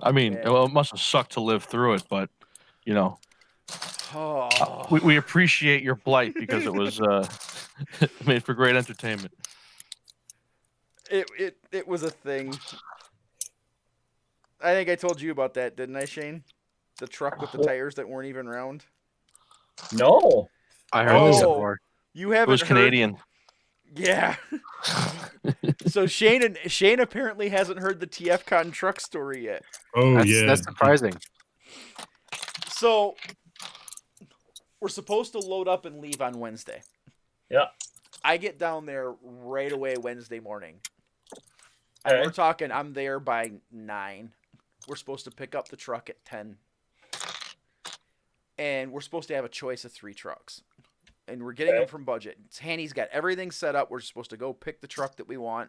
I mean, Yeah. well, it must have sucked to live through it, but you know, Oh, we appreciate your blight because it was made for great entertainment. it was a thing. I think I told you about that, didn't I, Shane? The truck with the tires that weren't even round. No. I heard this Oh. before. You It haven't was heard- Canadian. Yeah. So Shane apparently hasn't heard the TFCon truck story yet. Oh That's, yeah. that's surprising. So we're supposed to load up and leave on Wednesday. Yeah. I get down there right away Wednesday morning. Okay. We're talking I'm there by 9. We're supposed to pick up the truck at 10. And we're supposed to have a choice of 3 trucks. And we're getting them from Budget. Hanny's got everything set up. We're supposed to go pick the truck that we want.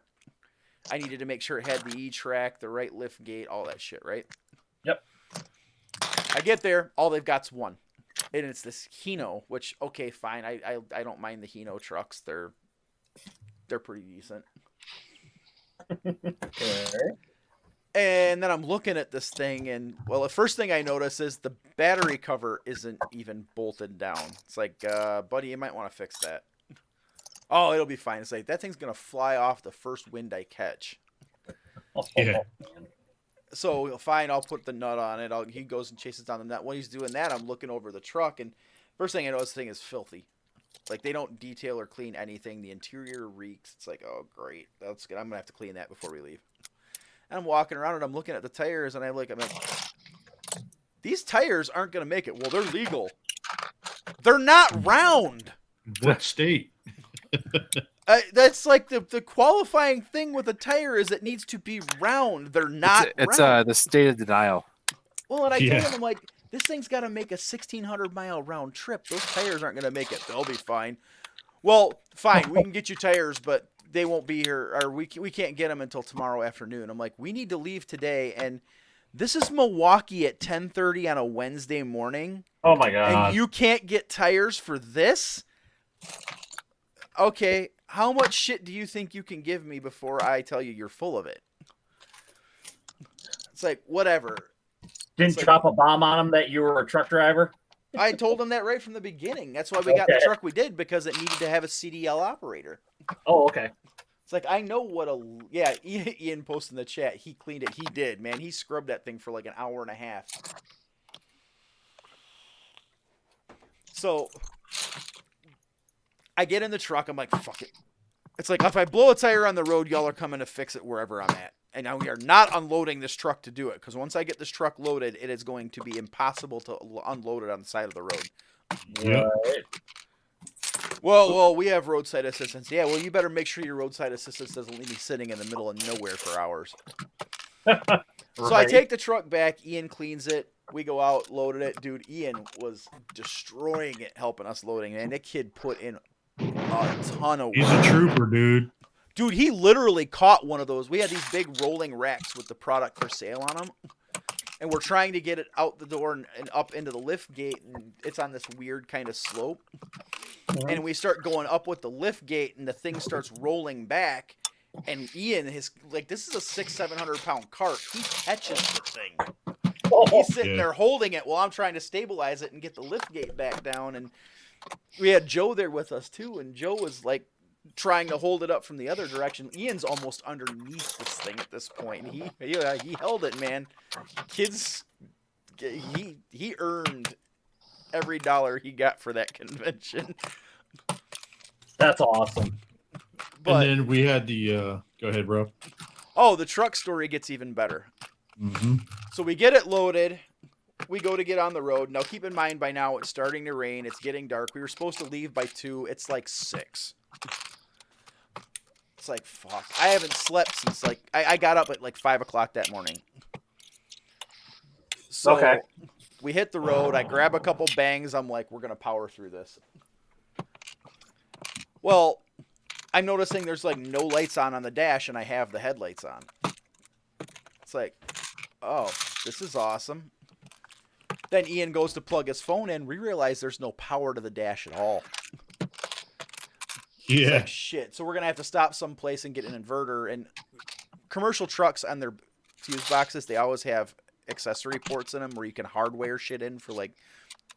I needed to make sure it had the E-track, the right lift gate, all that shit, right? Yep. I get there, all they've got's one. And it's this Hino, which, okay, fine. I don't mind the Hino trucks. They're pretty decent. Okay. And then I'm looking at this thing, and, well, the first thing I notice is the battery cover isn't even bolted down. It's like, buddy, you might want to fix that. Oh, it'll be fine. It's like, that thing's going to fly off the first wind I catch. Yeah. So, fine, I'll put the nut on it. He goes and chases down the nut. When he's doing that, I'm looking over the truck, and first thing I notice, the thing is filthy. Like, they don't detail or clean anything. The interior reeks. It's like, oh, great. That's good. I'm going to have to clean that before we leave. And I'm walking around, and I'm looking at the tires, and I'm like, these tires aren't going to make it. Well, they're legal. They're not round. What state? That's like the qualifying thing with a tire is it needs to be round. They're not It's round. the state of denial. Well, and I Yeah. told him, I'm like, this thing's got to make a 1,600-mile round trip. Those tires aren't going to make it. They'll be fine. Well, fine. We can get you tires, but they won't be here, or we can't get them until tomorrow afternoon. I'm like, we need to leave today, and this is Milwaukee at 10:30 on a Wednesday morning, Oh my god. and you can't get tires for this? Okay, how much shit do you think you can give me before I tell you you're full of it? It's like, whatever. Didn't like- drop a bomb on him that you were a truck driver? I told him that right from the beginning. That's why we got the truck we did, because it needed to have a CDL operator. Oh, okay. It's like, I know what a... Yeah, Ian posted in the chat. He cleaned it. He did, man. He scrubbed that thing for like an hour and a half. So, I get in the truck. I'm like, fuck it. It's like, if I blow a tire on the road, y'all are coming to fix it wherever I'm at. And now we are not unloading this truck to do it, because once I get this truck loaded, it is going to be impossible to unload it on the side of the road. Yep. Right. Well, we have roadside assistance. Yeah, well, you better make sure your roadside assistance doesn't leave me sitting in the middle of nowhere for hours. So I take the truck back. Ian cleans it. We go out, loaded it. Dude, Ian was destroying it, helping us loading it. And that kid put in a ton of work. He's a trooper, dude. Dude, he literally caught one of those. We had these big rolling racks with the product for sale on them. And we're trying to get it out the door and up into the lift gate. And it's on this weird kind of slope. And we start going up with the lift gate, and the thing starts rolling back. And Ian, this is a 600-700 pound cart. He catches the thing. He's sitting there holding it while I'm trying to stabilize it and get the lift gate back down. And we had Joe there with us too, and Joe was like trying to hold it up from the other direction. Ian's almost underneath this thing at this point. And he held it, man. Kids, he earned every dollar he got for that convention. That's awesome. But, and then we had the go ahead, bro. Oh, the truck story gets even better. Mm-hmm. So we get it loaded. We go to get on the road. Now, keep in mind, by now it's starting to rain. It's getting dark. We were supposed to leave by 2. It's like 6. It's like, fuck. I haven't slept since I got up at like 5 o'clock that morning. So Okay. We hit the road. I grab a couple bangs. I'm like, we're going to power through this. Well, I'm noticing there's like no lights on the dash, and I have the headlights on. It's like, oh, this is awesome. Then Ian goes to plug his phone in. We realize there's no power to the dash at all. Yeah. It's like, shit. So we're going to have to stop someplace and get an inverter. And commercial trucks on their fuse boxes, they always have accessory ports in them where you can hardware shit in for like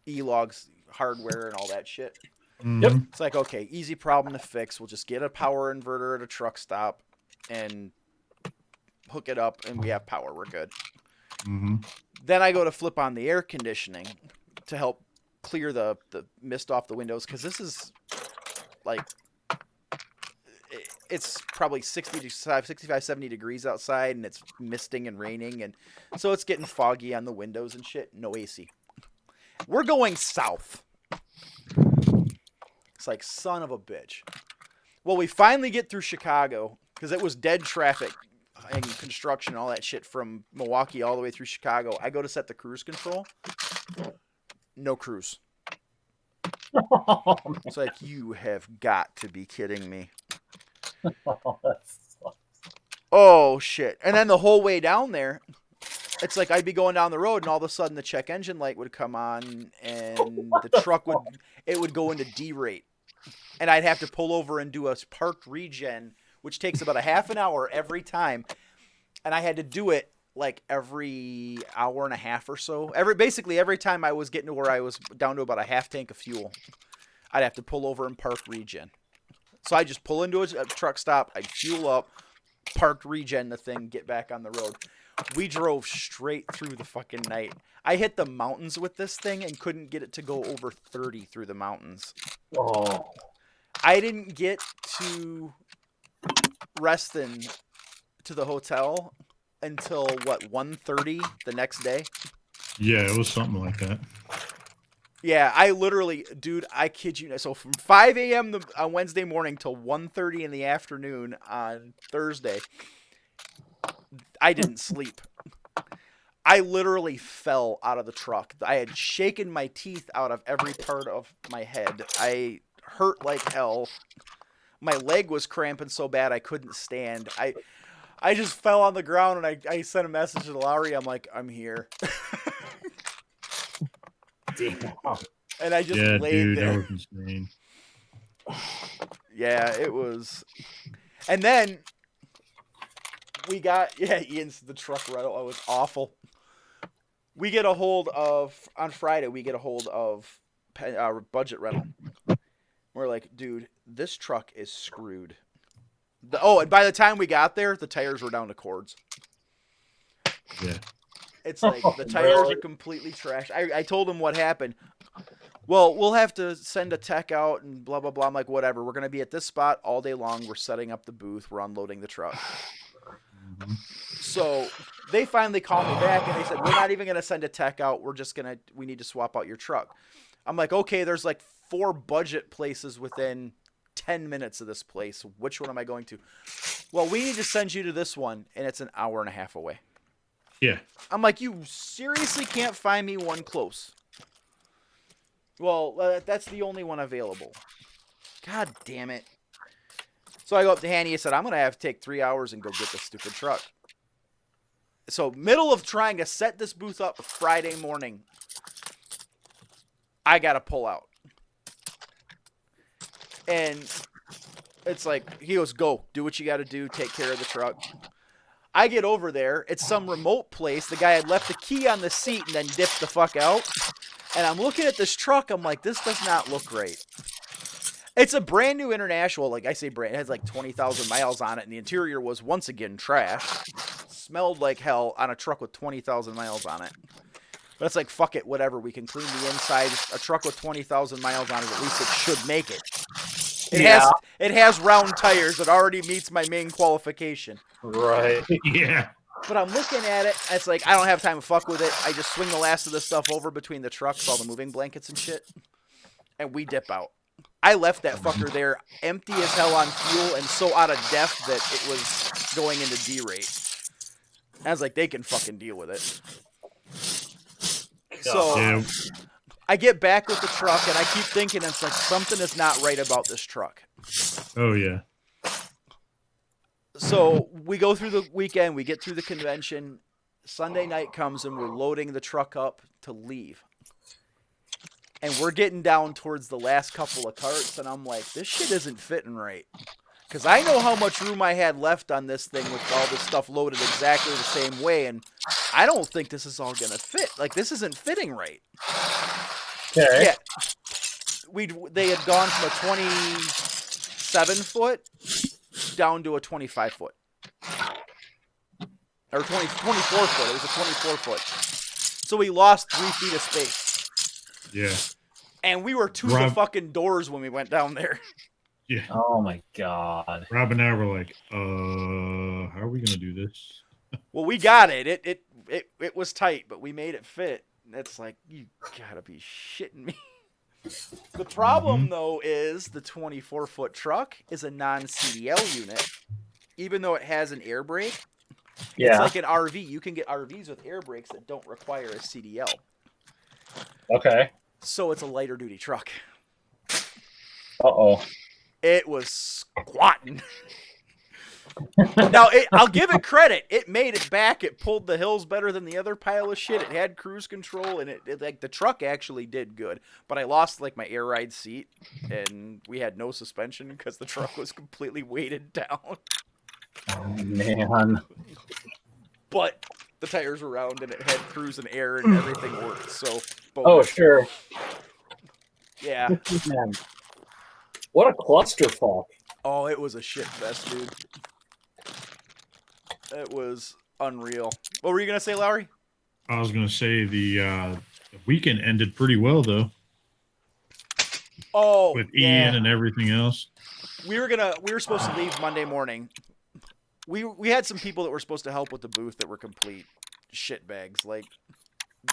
E-logs hardware and all that shit. Mm-hmm. Yep. It's like, okay, easy problem to fix. We'll just get a power inverter at a truck stop and hook it up, and we have power. We're good. Mm-hmm. Then I go to flip on the air conditioning to help clear the mist off the windows, because this is like, it's probably 65, 70 degrees outside, and it's misting and raining, and so it's getting foggy on the windows and shit. No AC. We're going south. It's like, son of a bitch. Well, we finally get through Chicago, because it was dead traffic and construction and all that shit from Milwaukee all the way through Chicago. I go to set the cruise control. No cruise. It's like, you have got to be kidding me. Oh, shit. And then the whole way down there, it's like I'd be going down the road, and all of a sudden the check engine light would come on, and the truck would go into D-rate. And I'd have to pull over and do a parked regen, which takes about a half an hour every time. And I had to do it like every hour and a half or so. Basically every time I was getting to where I was down to about a half tank of fuel, I'd have to pull over and park regen. So I just pull into a truck stop, I'd fuel up, parked regen the thing, get back on the road. We drove straight through the fucking night. I hit the mountains with this thing and couldn't get it to go over 30 through the mountains. Oh. I didn't get to Reston to the hotel until, 1:30 the next day? Yeah, it was something like that. Yeah, I literally, dude, I kid you not. So from 5 a.m. on Wednesday morning till 1:30 in the afternoon on Thursday, I didn't sleep. I literally fell out of the truck. I had shaken my teeth out of every part of my head. I hurt like hell. My leg was cramping so bad I couldn't stand. I just fell on the ground, and I sent a message to Lowry. I'm like, I'm here. Damn. And I just laid dude, there. that was insane. Yeah, it was. And then Ian's the truck rental. Oh, it was awful. We get a hold of on Friday. We get a hold of budget rental. We're like, dude, this truck is screwed. And by the time we got there, the tires were down to cords. Yeah. It's like the tires are completely trashed. I told him what happened. Well, we'll have to send a tech out and blah, blah, blah. I'm like, whatever. We're going to be at this spot all day long. We're setting up the booth. We're unloading the truck. Mm-hmm. So they finally called me back and they said, we're not even going to send a tech out. We need to swap out your truck. I'm like, okay, there's like 4 budget places within 10 minutes of this place. Which one am I going to? Well, we need to send you to this one, and it's an hour and a half away. Yeah. I'm like, you seriously can't find me one close? Well, that's the only one available. God damn it. So I go up to Hanny and said, I'm going to have to take 3 hours and go get this stupid truck. So middle of trying to set this booth up Friday morning, I got to pull out. And it's like, he goes, go, do what you got to do, take care of the truck. I get over there. It's some remote place. The guy had left the key on the seat and then dipped the fuck out. And I'm looking at this truck. I'm like, this does not look right. It's a brand new International. Like I say brand, it has like 20,000 miles on it. And the interior was once again trash. Smelled like hell on a truck with 20,000 miles on it. But it's like, fuck it, whatever. We can clean the inside. A truck with 20,000 miles on it, at least it should make it. It has round tires. It already meets my main qualification. Right. Yeah. But I'm looking at it. It's like, I don't have time to fuck with it. I just swing the last of this stuff over between the trucks, all the moving blankets and shit. And we dip out. I left that fucker there empty as hell on fuel and so out of depth that it was going into D-rate. I was like, they can fucking deal with it. So Yeah. I get back with the truck and I keep thinking, it's like, something is not right about this truck. Oh, yeah. So we go through the weekend, we get through the convention. Sunday night comes and we're loading the truck up to leave. And we're getting down towards the last couple of carts, and I'm like, this shit isn't fitting right. Because I know how much room I had left on this thing with all this stuff loaded exactly the same way, and I don't think this is all going to fit. Like, this isn't fitting right. Okay. Yeah. They had gone from a 27-foot down to a 25-foot. Or 24-foot. It was a 24-foot. So we lost 3 feet of space. Yeah. And we were to the fucking doors when we went down there. Yeah. Oh my god. Rob and I were like, how are we gonna do this? Well, we got it. It was tight, but we made it fit. It's like, you gotta be shitting me. The problem though is the 24-foot truck is a non-CDL unit, even though it has an air brake. Yeah. It's like an RV. You can get RVs with air brakes that don't require a CDL. Okay. So it's a lighter duty truck. Uh-oh. It was squatting. Now, I'll give it credit. It made it back. It pulled the hills better than the other pile of shit. It had cruise control, and it like the truck actually did good. But I lost like my air ride seat, and we had no suspension because the truck was completely weighted down. Oh, man. But the tires were round, and it had cruise and air, and everything worked. So, Oh, sure. Yeah. Man. What a clusterfuck. Oh, it was a shit fest, dude. It was unreal. What were you gonna say, Lowry? I was gonna say the weekend ended pretty well though. Oh, with yeah. Ian and everything else. We were supposed to leave Monday morning. We had some people that were supposed to help with the booth that were complete shitbags. Like,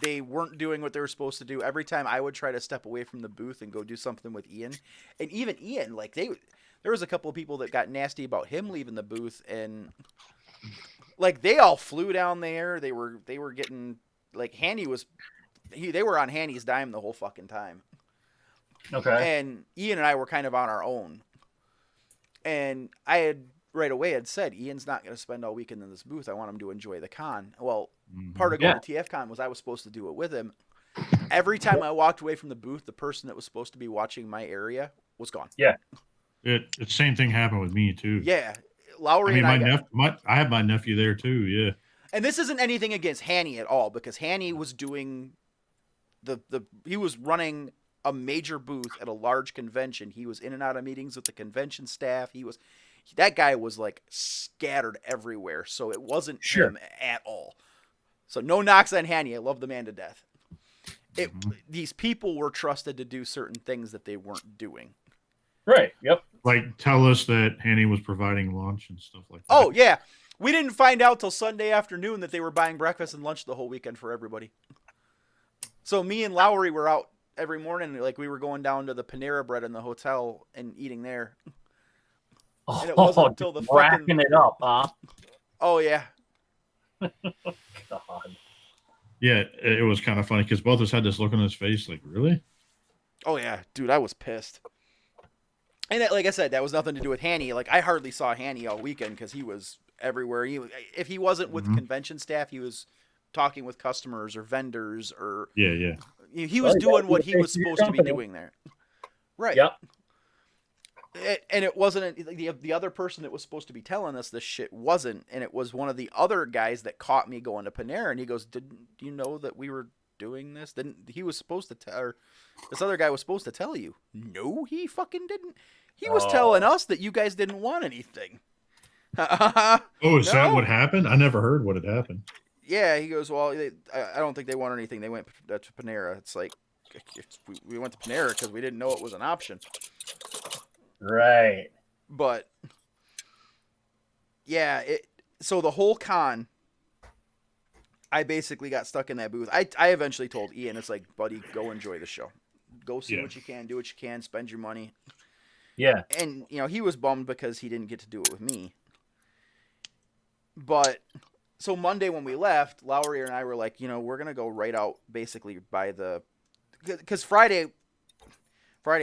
they weren't doing what they were supposed to do. Every time I would try to step away from the booth and go do something with Ian, and even Ian, like there was a couple of people that got nasty about him leaving the booth, and like they all flew down there. They were getting like they were on Hanny's dime the whole fucking time. Okay. And Ian and I were kind of on our own. And I had right away had said, Ian's not going to spend all weekend in this booth. I want him to enjoy the con. Well, part of going to TFCon was I was supposed to do it with him. Every time I walked away from the booth, the person that was supposed to be watching my area was gone. Yeah. The same thing happened with me too. Yeah. Lowry I and mean, I have my nephew there too. Yeah. and this isn't anything against Hanny at all, because Hanny was doing he was running a major booth at a large convention. He was in and out of meetings with the convention staff. That guy was like scattered everywhere, so it wasn't him at all. So no knocks on Hanny. I love the man to death. These people were trusted to do certain things that they weren't doing. Right. Yep. Like, tell us that Hanny was providing lunch and stuff like that. Oh yeah, we didn't find out till Sunday afternoon that they were buying breakfast and lunch the whole weekend for everybody. So me and Lowry were out every morning, like we were going down to the Panera Bread in the hotel and eating there. And it wasn't until the wrapping it up, huh? Oh yeah. God. Yeah, it was kind of funny because both of us had this look on his face, like, really? Oh yeah, dude, I was pissed. And like I said, that was nothing to do with Hanny. Like, I hardly saw Hanny all weekend because he was everywhere. If he wasn't with convention staff, he was talking with customers or vendors or yeah. He was doing what he was supposed to be doing there. Right. Yep. And it wasn't the other person that was supposed to be telling us this shit wasn't, and it was one of the other guys that caught me going to Panera, and he goes, "Didn't you know that we were doing this? Didn't he was supposed to tell, or this other guy was supposed to tell you?" No, he fucking didn't. He was telling us that you guys didn't want anything. Oh, is that what happened? I never heard what had happened. Yeah, he goes, well, I don't think they want anything. They went to Panera. It's like, we went to Panera because we didn't know it was an option. Right. But, yeah, so the whole con, I basically got stuck in that booth. I eventually told Ian, it's like, buddy, go enjoy the show. Go see what you can, do what you can, spend your money. Yeah. And, he was bummed because he didn't get to do it with me. But, so Monday when we left, Lowry and I were like, we're going to go right out basically by because Friday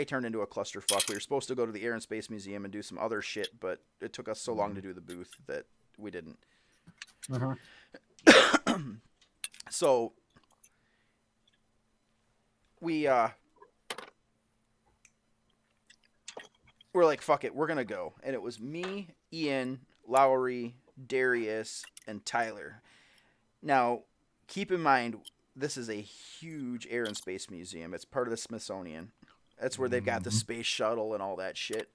turned into a clusterfuck. We were supposed to go to the Air and Space Museum and do some other shit, but it took us so long to do the booth that we didn't. So, we're like, fuck it, we're going to go. And it was me, Ian, Lowry, Darius, and Tyler. Now, keep in mind, this is a huge Air and Space Museum. It's part of the Smithsonian. That's where they've got the space shuttle and all that shit.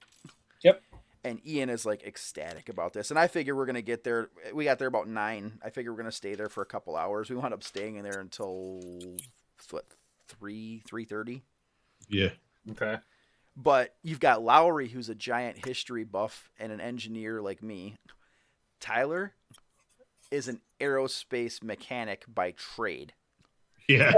Yep. And Ian is like ecstatic about this. And I figure we're going to get there. We got there about 9. I figure we're going to stay there for a couple hours. We wound up staying in there until, 3:30? Yeah. Okay. But you've got Lowry, who's a giant history buff and an engineer like me. Tyler is an aerospace mechanic by trade. Yeah.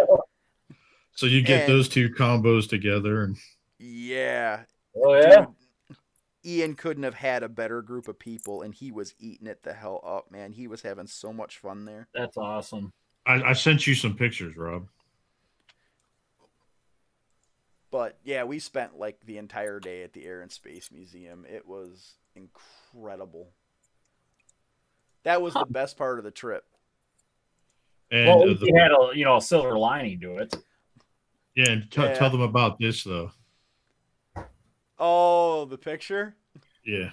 So you get those two combos together. And yeah. Oh, yeah. Dude, Ian couldn't have had a better group of people, and he was eating it the hell up, man. He was having so much fun there. That's awesome. I sent you some pictures, Rob. But, yeah, we spent, like, the entire day at the Air and Space Museum. It was incredible. That was the best part of the trip. And well, we had a silver lining to it. Yeah, and tell them about this, though. Oh, the picture? Yeah.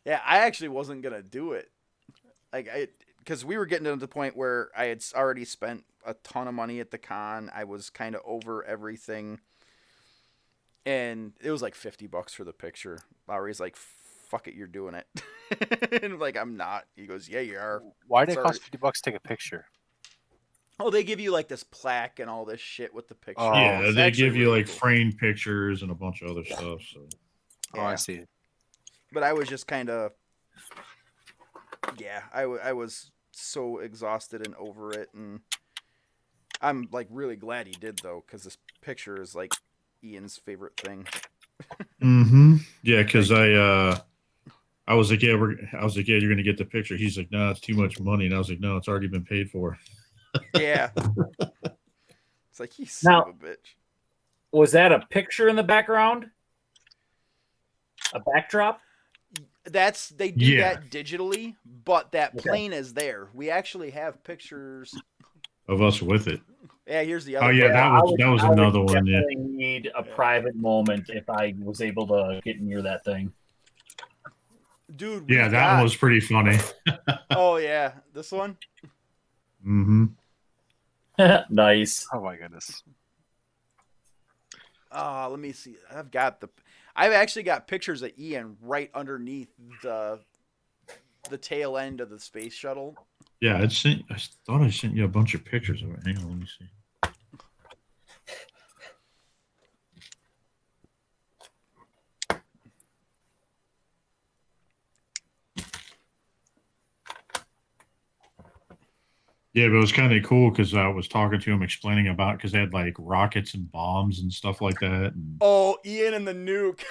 Yeah, I actually wasn't going to do it. Because we were getting to the point where I had already spent a ton of money at the con. I was kind of over everything. And it was like $50 for the picture. Lowry's like, fuck it, you're doing it. And I'm like, I'm not. He goes, yeah, you are. Why did it cost $50 to take a picture? Oh, they give you like this plaque and all this shit with the picture. Oh, yeah, It's they actually give you really like cool. framed pictures and a bunch of other stuff. So. Oh, I see. But I was just kind of, I was so exhausted and over it, and I'm like really glad he did though, because this picture is like Ian's favorite thing. Mm-hmm. Yeah, because I was like, you're gonna get the picture. He's like, no, it's too much money, and I was like, no, it's already been paid for. Yeah. It's like, you son of a bitch. Was that a picture in the background? A backdrop? They do that digitally, but that plane is there. We actually have pictures of us with it. Yeah, here's the other. Oh yeah, that was another one. Yeah. I need a private moment if I was able to get near that thing. Dude. Yeah, that one was pretty funny. Oh yeah, this one. Mm-hmm. Nice. Oh my goodness. Let me see. I've actually got pictures of Ian right underneath the tail end of the space shuttle. Yeah, I thought I sent you a bunch of pictures of it. Hang on, let me see. Yeah, but it was kind of cool because I was talking to him, explaining about because they had like rockets and bombs and stuff like that. And... Oh, Ian and the nuke.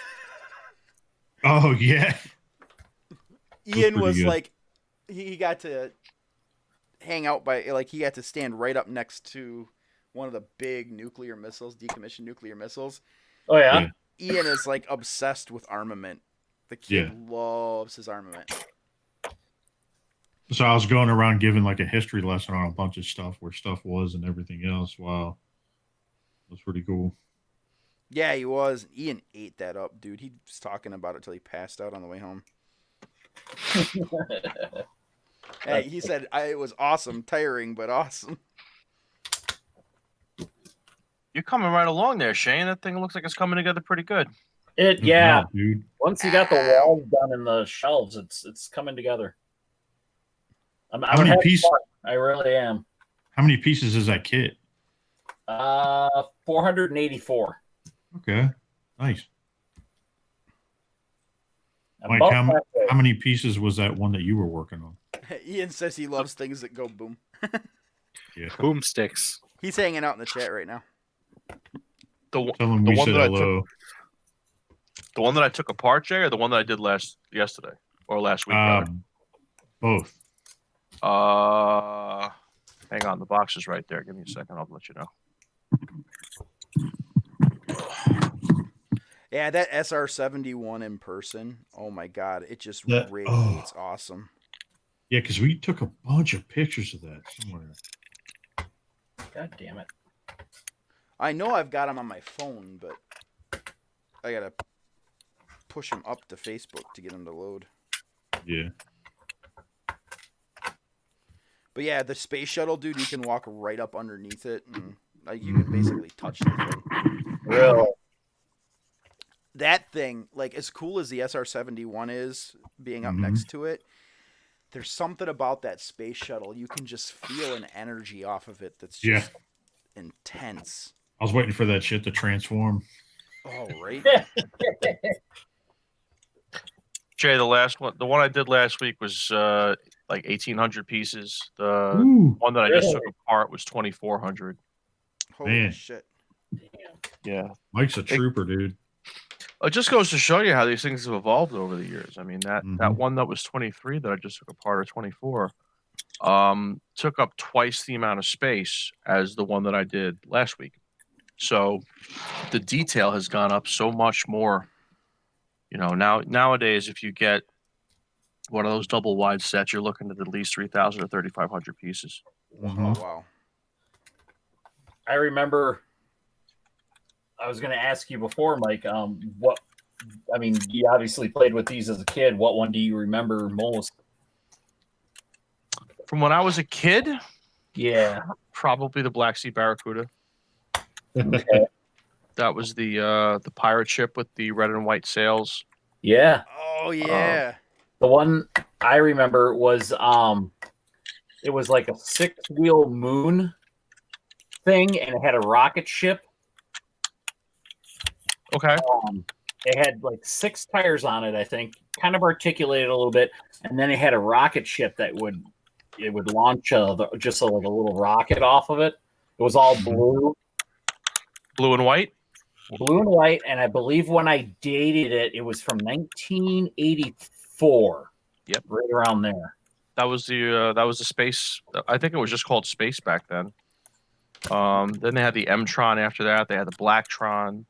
Oh yeah. Ian was good. like, he got to hang out he got to stand right up next to one of the big nuclear missiles, decommissioned nuclear missiles. Oh yeah. Ian is like obsessed with armament. The kid loves his armament. So I was going around giving like a history lesson on a bunch of stuff, where stuff was and everything else. Wow. That was pretty cool. Yeah, he was. Ian ate that up, dude. He was talking about it till he passed out on the way home. Hey, he said it was awesome, tiring, but awesome. You're coming right along there, Shane. That thing looks like it's coming together pretty good. Yeah. Dude. Once you got the walls done and the shelves, it's coming together. I'm having fun. I really am. How many pieces is that kit? 484. Okay, nice. I'm Mike, about how halfway. many pieces was that one that you were working on? Ian says he loves things that go boom. Yeah. Boomsticks. He's hanging out in the chat right now. Tell him we said hello. The one that I took apart, Jay, or the one that I did yesterday or last week? Both. Hang on, the box is right there. Give me a second, I'll let you know. Yeah, that SR-71 in person. Oh my god, it just radiates awesome. Yeah, because we took a bunch of pictures of that somewhere. God damn it! I know I've got them on my phone, but I gotta push them up to Facebook to get them to load. Yeah. But yeah, the space shuttle, dude, you can walk right up underneath it, and you can basically touch the thing. Really? That thing, like as cool as the SR-71 is, being up next to it, there's something about that space shuttle. You can just feel an energy off of it that's just intense. I was waiting for that shit to transform. Oh, right. Jay, the one I did last week was like 1,800 pieces. The one that I just took apart was 2,400. Holy shit! Yeah, Mike's a trooper, dude. It just goes to show you how these things have evolved over the years. I mean, that one that was 23 that I just took apart, or 24, took up twice the amount of space as the one that I did last week. So the detail has gone up so much more. You know, nowadays, if you get one of those double wide sets, you're looking at least 3,000 or 3,500 pieces. Oh, wow. I remember I was going to ask you before, Mike, you obviously played with these as a kid. What one do you remember most? From when I was a kid? Yeah. Probably the Black Sea Barracuda. Okay. That was the pirate ship with the red and white sails. Yeah. Oh, yeah. The one I remember was it was like a 6-wheel moon thing, and it had a rocket ship. Okay. It had like 6 tires on it, I think, kind of articulated a little bit, and then it had a rocket ship that would launch just like a little rocket off of it. It was all blue. Blue and white? Blue and white, and I believe when I dated it, it was from 1984. Yep, right around there. That was the space. I think it was just called Space back then. Then they had the M-Tron after that. They had the Blacktron.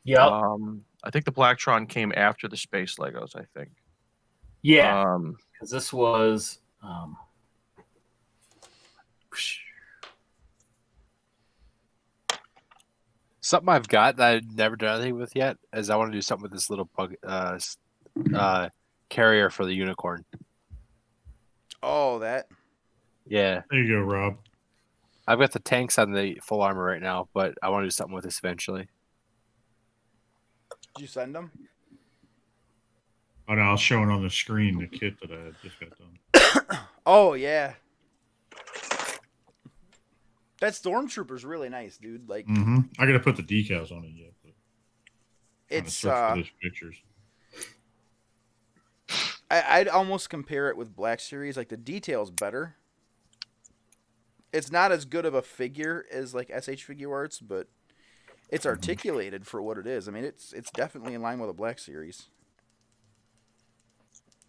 Yeah. I think the Blacktron came after the Space Legos, I think. Yeah. Because this was something I've got that I've never done anything with yet is I want to do something with this little carrier for the unicorn. Oh, that. Yeah, There you go, Rob. I've got the tanks on the full armor right now, but I want to do something with this eventually. Did you send them? Oh, no, I was showing on the screen the kit that I had just got done. Oh yeah. That stormtrooper's really nice, dude. Like Mm-hmm. I got to put the decals on it yet. But it's search for those pictures. I'd almost compare it with Black Series. Like the detail's better. It's not as good of a figure as like SH Figure Arts, but it's articulated for what it is. I mean, it's definitely in line with a Black Series.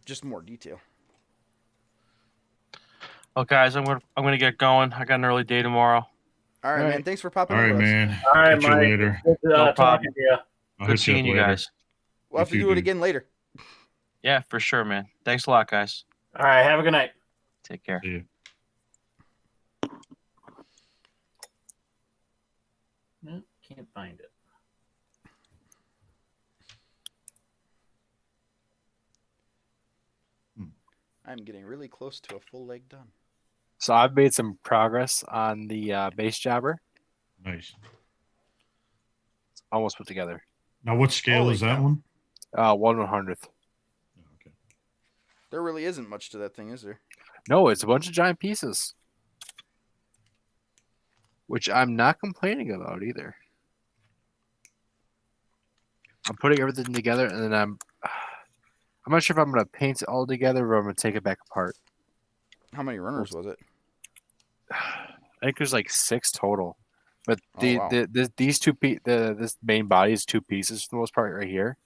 Just more detail. Oh, guys, I'm gonna get going. I got an early day tomorrow. All right, man. Thanks for popping All in right, with us. man. All right, Catch you Mike. later. Good No talking problem. to you. I'll Good hit you up seeing you later. guys. We'll have You to too, do it dude. again later. Yeah, for sure, man. Thanks a lot, guys. All right, have a good night. Take care. See you. Can't find it. I'm getting really close to a full leg done. So I've made some progress on the base jobber. Nice. It's almost put together. Now, what scale Holy is that cow. one? 1/100th. Oh, okay. There really isn't much to that thing, is there? No, it's a bunch of giant pieces, which I'm not complaining about either. I'm putting everything together, and then I'm not sure if I'm gonna paint it all together or I'm gonna take it back apart. How many runners was it? I think there's like 6 total, but Oh, wow. these this main body is 2 pieces for the most part right here.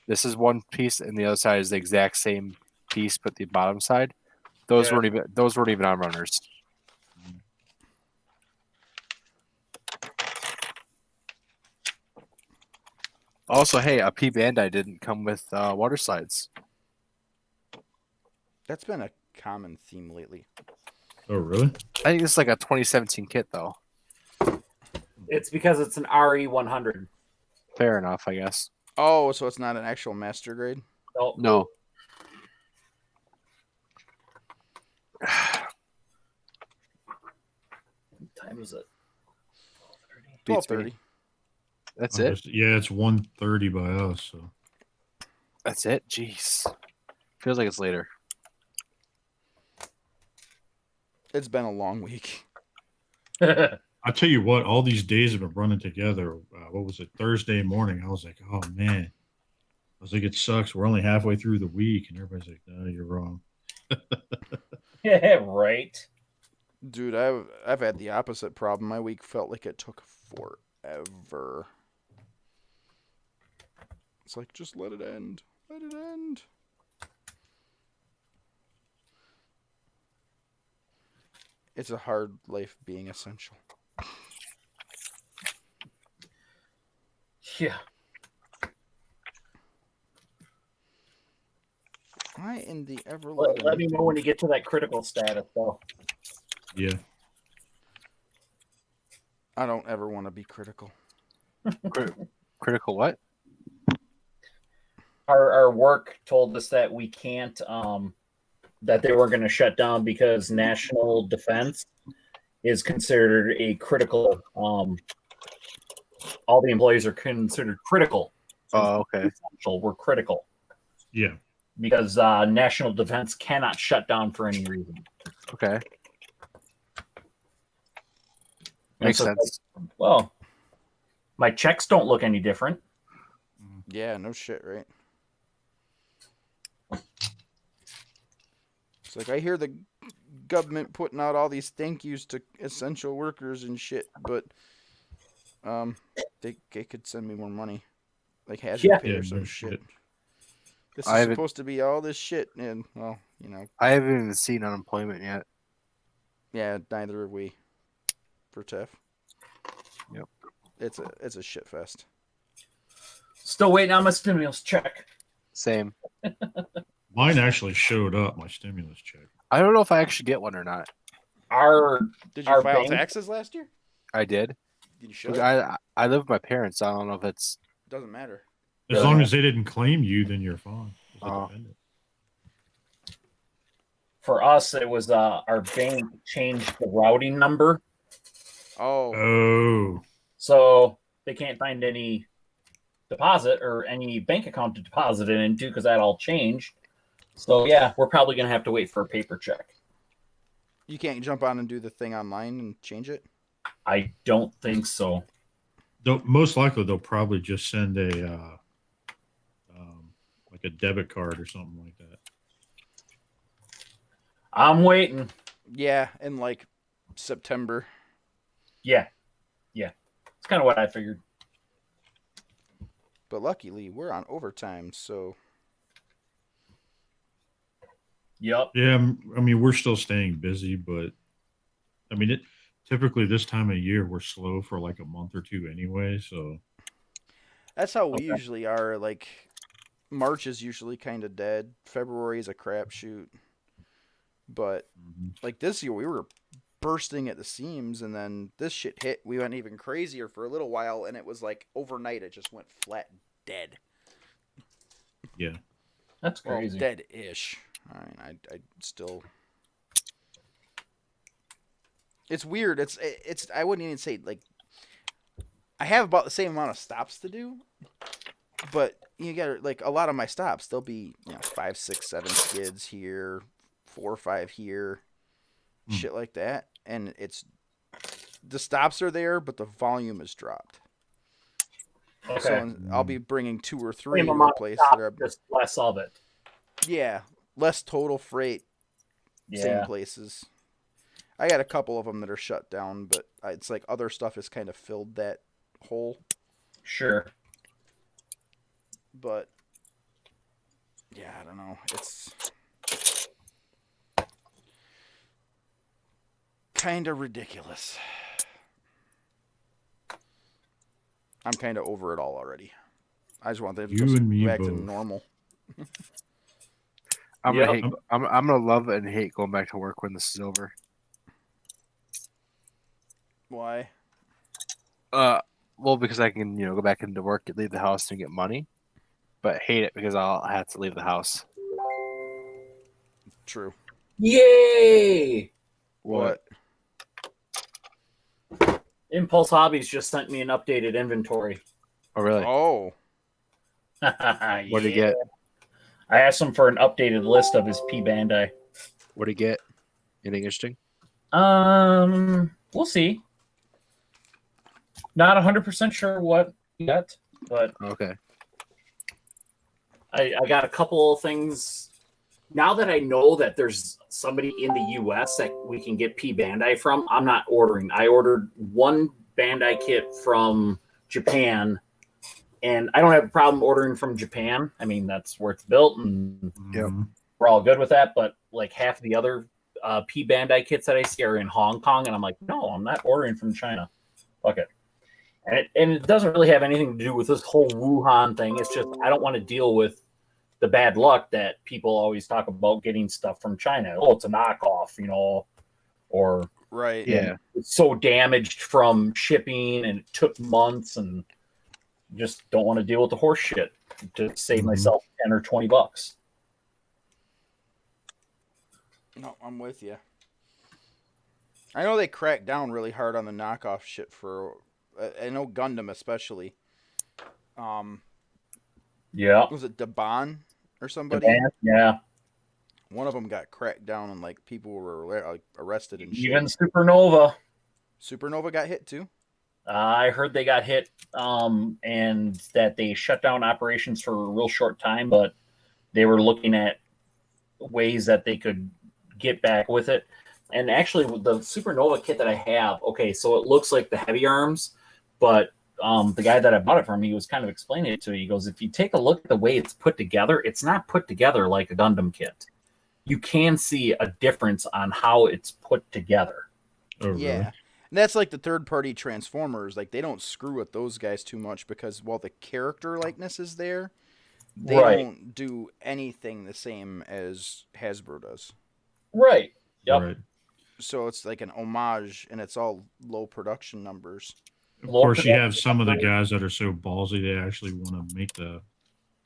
This is 1 piece, and the other side is the exact same piece, but the bottom side. Those weren't even on runners. Also, hey, a P Bandai didn't come with water slides. That's been a common theme lately. Oh, really? I think this is like a 2017 kit, though. It's because it's an RE100. Fair enough, I guess. Oh, so it's not an actual master grade? Oh, No. what time is it? Beats me. 12:30. That's Oh, it. Yeah, it's 1:30 by us. So That's it. Jeez. Feels like it's later. It's been a long week. I tell you what, all these days have been running together. What was it? Thursday morning. I was like, oh man. I was like, it sucks. We're only halfway through the week, and everybody's like, no, you're wrong. Yeah, right. Dude, I've had the opposite problem. My week felt like it took forever. It's like, just let it end. Let it end. It's a hard life being essential. Yeah. Why in the ever Let me know when you get to that critical status, though. Yeah. I don't ever want to be critical. Critical what? Our work told us that we can't that they were going to shut down because national defense is considered a critical all the employees are considered critical. Oh, okay. Essential. We're critical Yeah. because national defense cannot shut down for any reason. Okay. And Makes so, sense. well, my checks don't look any different. Yeah, no shit, right? It's like I hear the government putting out all these thank yous to essential workers and shit, but they could send me more money, like hazard Yeah. pay Yeah, or some no shit. shit. This I is haven't- supposed to be all this shit, and well, you know, I haven't even seen unemployment yet. yeah, neither have we. For Tiff. Yep. It's a shit fest. Still waiting on my stimulus check. Same. Mine actually showed up, my stimulus check. I don't know if I actually get one or not. Did you Our file bank- taxes last year? I did. You should. I live with my parents. I don't know if it's. Doesn't matter. As Really? long as they didn't claim you, then you're fine. As a Oh. dependent. For us, it was our bank changed the routing number, Oh. so they can't find any deposit or any bank account to deposit it into because that all changed. So yeah, we're probably gonna have to wait for a paper check. You can't jump on and do the thing online and change it? I don't think so. Most likely, they'll probably just send a like a debit card or something like that. I'm waiting. Yeah, in like September. Yeah. It's kind of what I figured. But luckily, we're on overtime, so Yep. Yeah, I mean, we're still staying busy, but I mean, typically this time of year we're slow for like a month or two anyway. So that's how we usually are. Like March is usually kind of dead. February is a crapshoot. But like this year, we were bursting at the seams, and then this shit hit. We went even crazier for a little while, and it was like overnight, it just went flat dead. yeah, That's crazy. Well, dead-ish. I mean, I still. It's weird. It's. I wouldn't even say like. I have about the same amount of stops to do, but you got like a lot of my stops. There'll be 5, 6, 7 skids here, 4 or 5 here, shit like that, and it's the stops are there, but the volume is dropped. Okay. So I'll be bringing 2 or 3 Same to amount replace of their. just less of it. Yeah, less total freight. Same places. I got a couple of them that are shut down, but it's like other stuff has kind of filled that hole. Sure. But yeah, I don't know. It's kind of ridiculous. I'm kind of over it all already. I just want them to You and me go back to both. normal. I'm gonna love and hate going back to work when this is over. Why? Well, because I can go back into work, leave the house, and get money, but hate it because I'll have to leave the house. True. Yay! What? Impulse Hobbies just sent me an updated inventory. Oh, really? Oh. What did he get? I asked him for an updated list of his P Bandai. What did he get? Anything interesting? We'll see. Not 100% sure what yet, but Okay. I got a couple of things. Now that I know that there's somebody in the U.S. that we can get P Bandai from, I'm not ordering. I ordered one Bandai kit from Japan, and I don't have a problem ordering from Japan. I mean, that's where it's built, and we're all good with that. But like half the other P Bandai kits that I see are in Hong Kong, and I'm like, no, I'm not ordering from China. Fuck it. And it doesn't really have anything to do with this whole Wuhan thing. It's just I don't want to deal with the bad luck that people always talk about getting stuff from China. Oh, it's a knockoff, or Right. Yeah. it's so damaged from shipping and it took months, and just don't want to deal with the horse shit to save myself $10 or $20. No, I'm with you. I know they cracked down really hard on the knockoff shit for. I know Gundam especially. Yeah. Was it Daban or somebody? Yeah. One of them got cracked down and like people were arrested and shit. Even Supernova. Supernova got hit too. I heard they got hit, and that they shut down operations for a real short time, but they were looking at ways that they could get back with it. And actually, with the Supernova kit that I have, okay, so it looks like the heavy arms, but the guy that I bought it from, he was kind of explaining it to me. He goes, if you take a look at the way it's put together, it's not put together like a Gundam kit. You can see a difference on how it's put together. Oh, really? Yeah. And that's like the third-party Transformers. Like, they don't screw with those guys too much because while the character likeness is there, they don't do anything the same as Hasbro does. Right. Yep. Right. So it's like an homage, and it's all low production numbers. Of course, you have some of the guys that are so ballsy they actually want to make the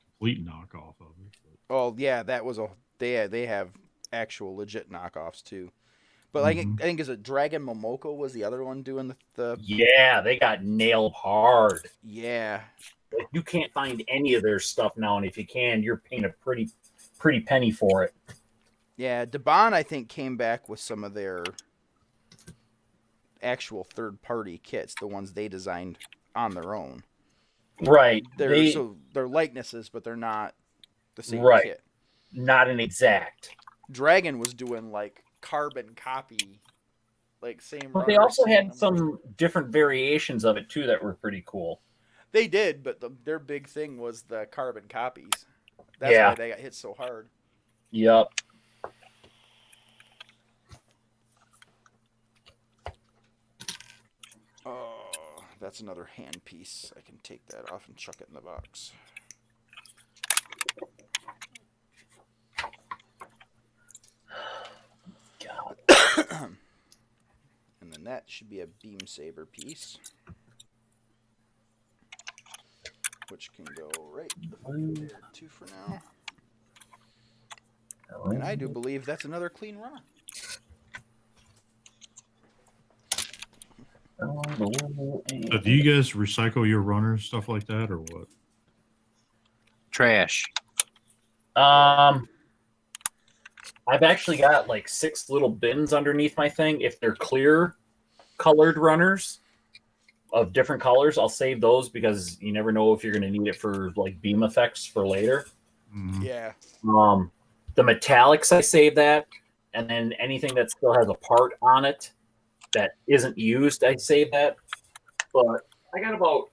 complete knockoff of it. Oh yeah, that was they have actual legit knockoffs too. But I think is it Dragon Momoko was the other one doing the Yeah, they got nailed hard. Yeah. Like, you can't find any of their stuff now, and if you can, you're paying a pretty penny for it. Yeah, Debon I think came back with some of their actual third-party kits, the ones they designed on their own. Right. They're likenesses, but they're not the same kit. Not an exact. Dragon was doing like carbon copy, like same. But they also had some different variations of it too that were pretty cool. They did, but their big thing was the carbon copies. That's why they got hit so hard. Yep. Oh, that's another hand piece. I can take that off and chuck it in the box. God. And then that should be a beam saber piece, which can go right there too for now. And I do believe that's another clean runner. So do you guys recycle your runners, stuff like that, or what? Trash. I've actually got like 6 little bins underneath my thing. If they're clear colored runners of different colors, I'll save those because you never know if you're going to need it for like beam effects for later. Yeah. The metallics, I save that. And then anything that still has a part on it that isn't used, I save that. But I got about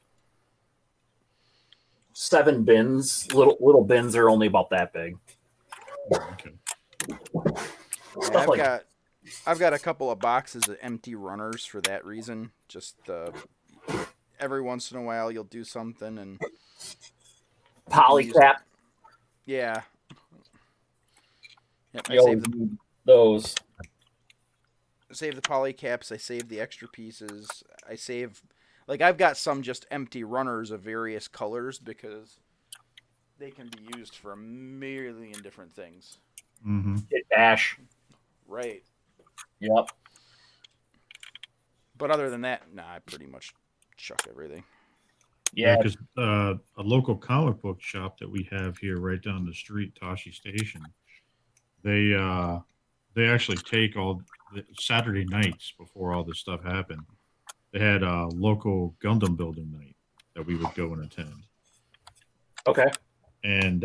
7 bins. Little bins are only about that big. Okay. Yeah, I've got a couple of boxes of empty runners for that reason. Just every once in a while you'll do something and polycap. Yeah. Yep, I those. Save the polycaps. I save the extra pieces. I save, like, I've got some just empty runners of various colors because they can be used for a million different things. Hit dash. Right. Yep. But other than that, I pretty much chuck everything. Yeah. Because a local comic book shop that we have here right down the street, Tashi Station, they actually take all the Saturday nights before all this stuff happened. They had a local Gundam building night that we would go and attend. Okay. And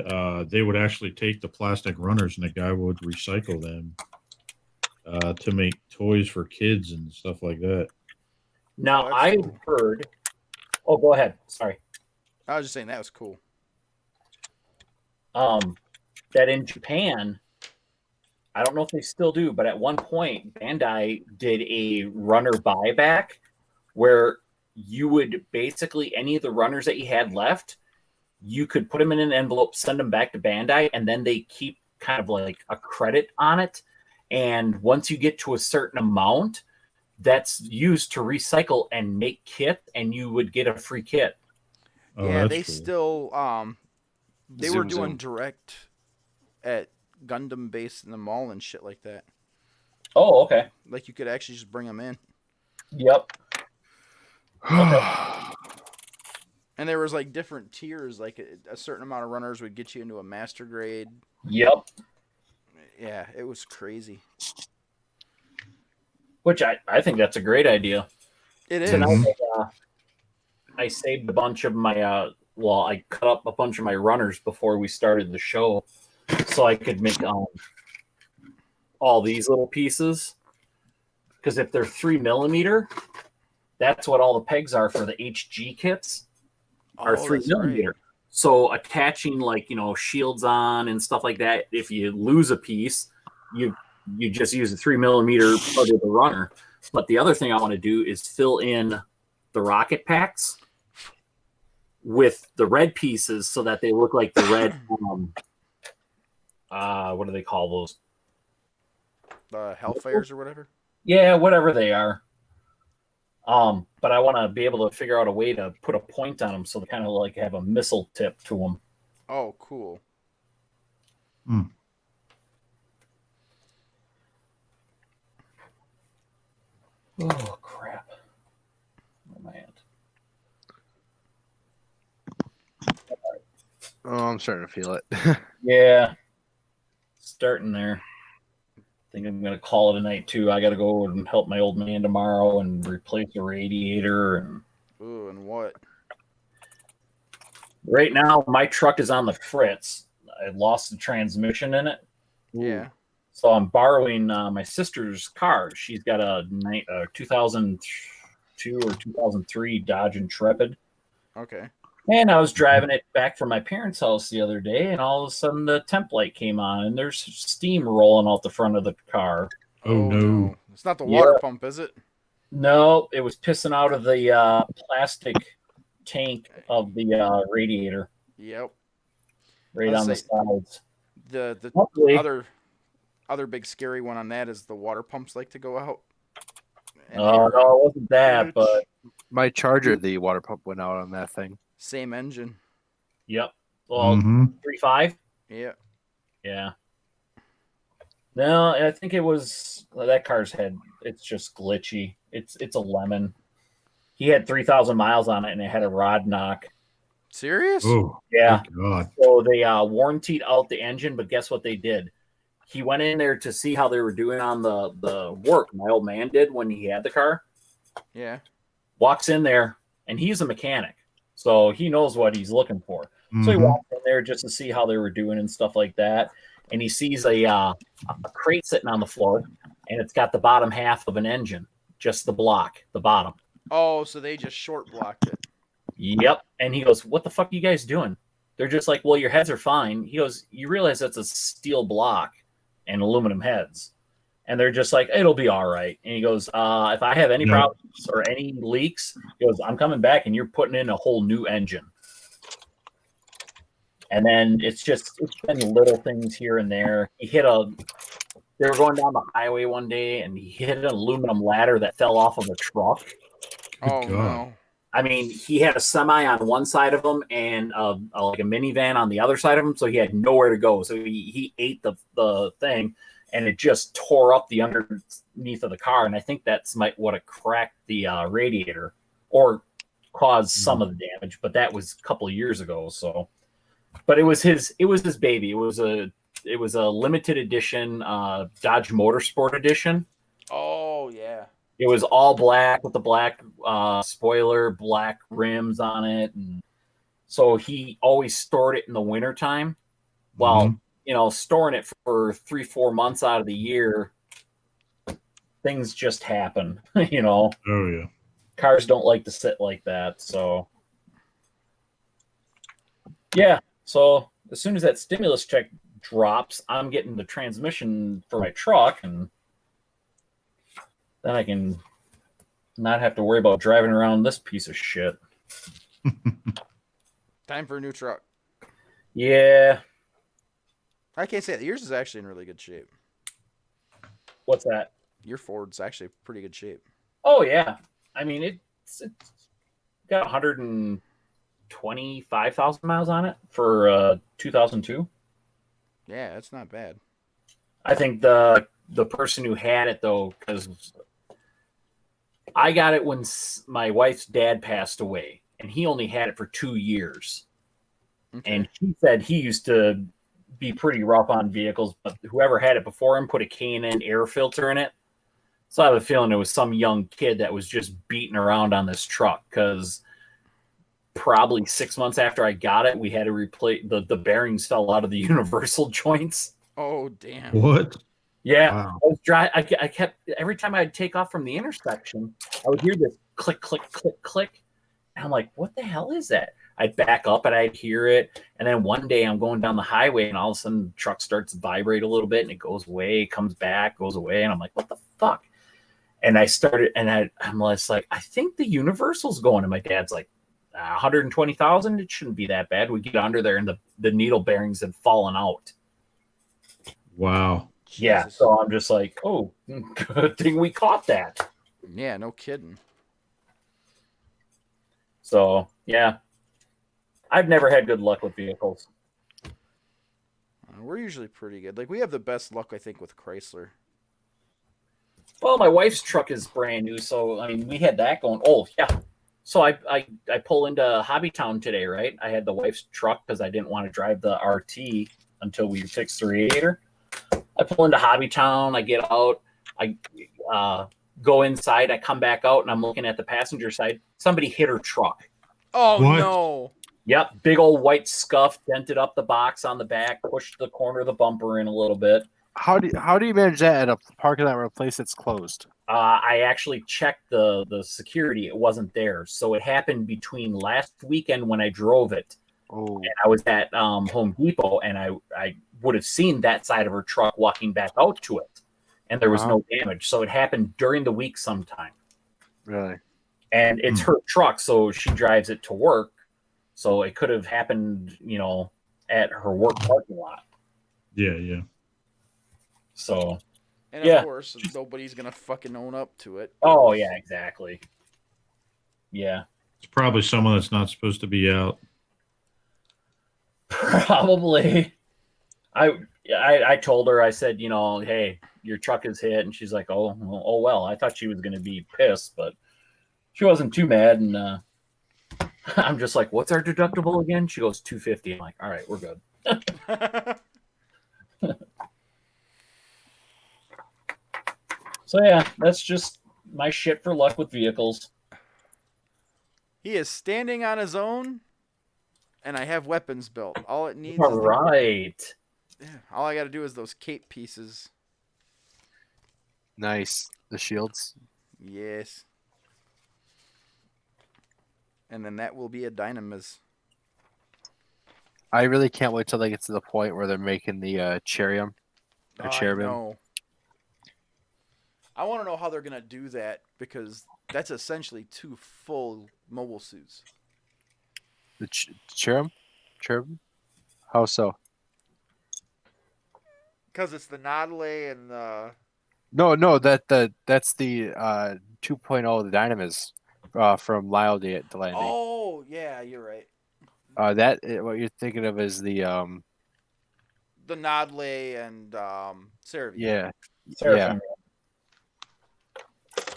they would actually take the plastic runners and the guy would recycle them to make toys for kids and stuff like that. Now, I've heard... Oh, go ahead. Sorry. I was just saying that was cool. That in Japan, I don't know if they still do, but at one point, Bandai did a runner buyback where you would basically, any of the runners that you had left, you could put them in an envelope, send them back to Bandai, and then they keep kind of like a credit on it. And once you get to a certain amount, that's used to recycle and make kit, and you would get a free kit. Oh, yeah, they cool. Still they were doing direct at Gundam base in the mall and shit like that. Oh, okay. Like you could actually just bring them in. Yep. Okay. And there was like different tiers, like a certain amount of runners would get you into a master grade. Yep. Yeah, it was crazy. Which I think that's a great idea. It is. Tonight, I saved a bunch of my, I cut up a bunch of my runners before we started the show so I could make all these little pieces. Because if they're 3mm, that's what all the pegs are for the HG kits, are 3mm. Right. So attaching shields on and stuff like that, if you lose a piece, you just use a 3mm part of the runner. But the other thing I want to do is fill in the rocket packs with the red pieces so that they look like the red, what do they call those? Hellfires or whatever? Yeah, whatever they are. But I want to be able to figure out a way to put a point on them so they kind of like have a missile tip to them. Oh, cool. Oh crap! Where am I at? Oh, I'm starting to feel it. Yeah, starting there. I think I'm gonna call it a night too. I got to go and help my old man tomorrow and replace a radiator. And Ooh, and what? right now, my truck is on the fritz. I lost the transmission in it. Yeah. So I'm borrowing my sister's car. She's got a 2002 or 2003 Dodge Intrepid. Okay. And I was driving it back from my parents' house the other day, and all of a sudden the temp light came on, and there's steam rolling out the front of the car. Oh, no. It's not the Yeah. water pump, is it? No, it was pissing out of the plastic tank of the radiator Yep. right I'll on the say- sides. The Luckily, other big scary one on that is the water pumps like to go out. And no, it wasn't that, but My Charger, the water pump went out on that thing. same engine. yep. Well, Mhm. 3.5. Yeah. Yeah. No, I think it was that car's head. It's just glitchy. It's a lemon. He had 3,000 miles on it, and it had a rod knock. Serious? Oh, Yeah. good God. So they warrantied out the engine, but guess what they did? He went in there to see how they were doing on the work my old man did when he had the car. Yeah. Walks in there, and he's a mechanic, so he knows what he's looking for. So he Mhm. walked in there just to see how they were doing and stuff like that. And he sees a crate sitting on the floor, and it's got the bottom half of an engine, just the block, the bottom. Oh, so they just short blocked it. Yep. And he goes, "What the fuck are you guys doing?" They're just like, "Well, your heads are fine." He goes, "You realize that's a steel block and aluminum heads." And they're just like, "It'll be all right." And he goes, "If I have any No. problems or any leaks," he goes, "I'm coming back and you're putting in a whole new engine." And then it's been little things here and there. They were going down the highway one day and he hit an aluminum ladder that fell off of a truck. Oh God. no. I mean, he had a semi on one side of him and like a minivan on the other side of him, so he had nowhere to go. So he ate the thing, and it just tore up the underneath of the car. And I think that's what it cracked the radiator or caused some of the damage. But that was a couple of years ago. So, but it was his baby. It was a limited edition Dodge Motorsport edition. Oh yeah. It was all black with the black spoiler, black rims on it. And so he always stored it in the wintertime. Well, storing it for 3-4 months out of the year, things just happen. Oh, yeah. Cars don't like to sit like that. So, yeah. So as soon as that stimulus check drops, I'm getting the transmission for my truck, and then I can not have to worry about driving around this piece of shit. Time for a new truck. Yeah. I can't say that. Yours is actually in really good shape. What's that? Your Ford's actually pretty good shape. Oh, yeah. I mean, it's got 125,000 miles on it for 2002. Yeah, that's not bad. I think the person who had it, though, because I got it when my wife's dad passed away, and he only had it for 2 years. Okay. And he said he used to be pretty rough on vehicles, but whoever had it before him put a K&N air filter in it. So I have a feeling it was some young kid that was just beating around on this truck, because probably 6 months after I got it, we had to replace the bearings fell out of the universal joints. Oh damn. What? Yeah, Wow. I was I kept every time I'd take off from the intersection, I would hear this click, click, click, click. And I'm like, what the hell is that? I'd back up and I'd hear it. And then one day I'm going down the highway and all of a sudden the truck starts to vibrate a little bit and it goes away, comes back, goes away. And I'm like, what the fuck? And I started, and I'm just like, I think the universal's going. And my dad's like, 120,000? It shouldn't be that bad. We get under there and the needle bearings had fallen out. Wow. Yeah. Jesus. So I'm just like, oh, good thing we caught that. Yeah, no kidding. So, yeah. I've never had good luck with vehicles. We're usually pretty good. Like, we have the best luck, I think, with Chrysler. Well, my wife's truck is brand new, so I mean, we had that going. Oh yeah. So I pull into Hobbytown today, right? I had the wife's truck because I didn't want to drive the RT until we fixed the radiator. I pull into Hobbytown, I get out, I go inside, I come back out, and I'm looking at the passenger side. Somebody hit her truck. Oh What? no! Yep, big old white scuff, dented up the box on the back, pushed the corner of the bumper in a little bit. How do you manage that at a parking lot or a place that's closed? I actually checked the security; it wasn't there. So it happened between last weekend when I drove it. Oh, And I was at Home Depot, and I would have seen that side of her truck walking back out to it, and there was Wow. no damage. So it happened during the week sometime. really? And it's her truck, so she drives it to work. So it could have happened, at her work parking lot. Yeah. So, And Yeah. of course, nobody's gonna fucking own up to it. oh yeah, exactly. Yeah, It's probably someone that's not supposed to be out. probably. I told her, I said, hey, your truck is hit, and she's like, oh well. I thought she was gonna be pissed, but she wasn't too mad. And I'm just like, what's our deductible again? She goes $250. I'm like, all right, we're good. So yeah, that's just my shit for luck with vehicles. He is standing on his own, and I have weapons built. All it needs All is right. all I got to do is those cape pieces. Nice. The shields. Yes. And then that will be a dynamis. I really can't wait till they get to the point where they're making the charium. Or cherubim. know. I want to know how they're gonna do that because that's essentially 2 full mobile suits. The cherubim? Cherubim? How so? Because it's the Nodley and the. No, that's the 2.0 the Dynamis from Lyle Delaney. Oh yeah, you're right. What you're thinking of is the The Nodley and Cerevi. yeah. Seraphim.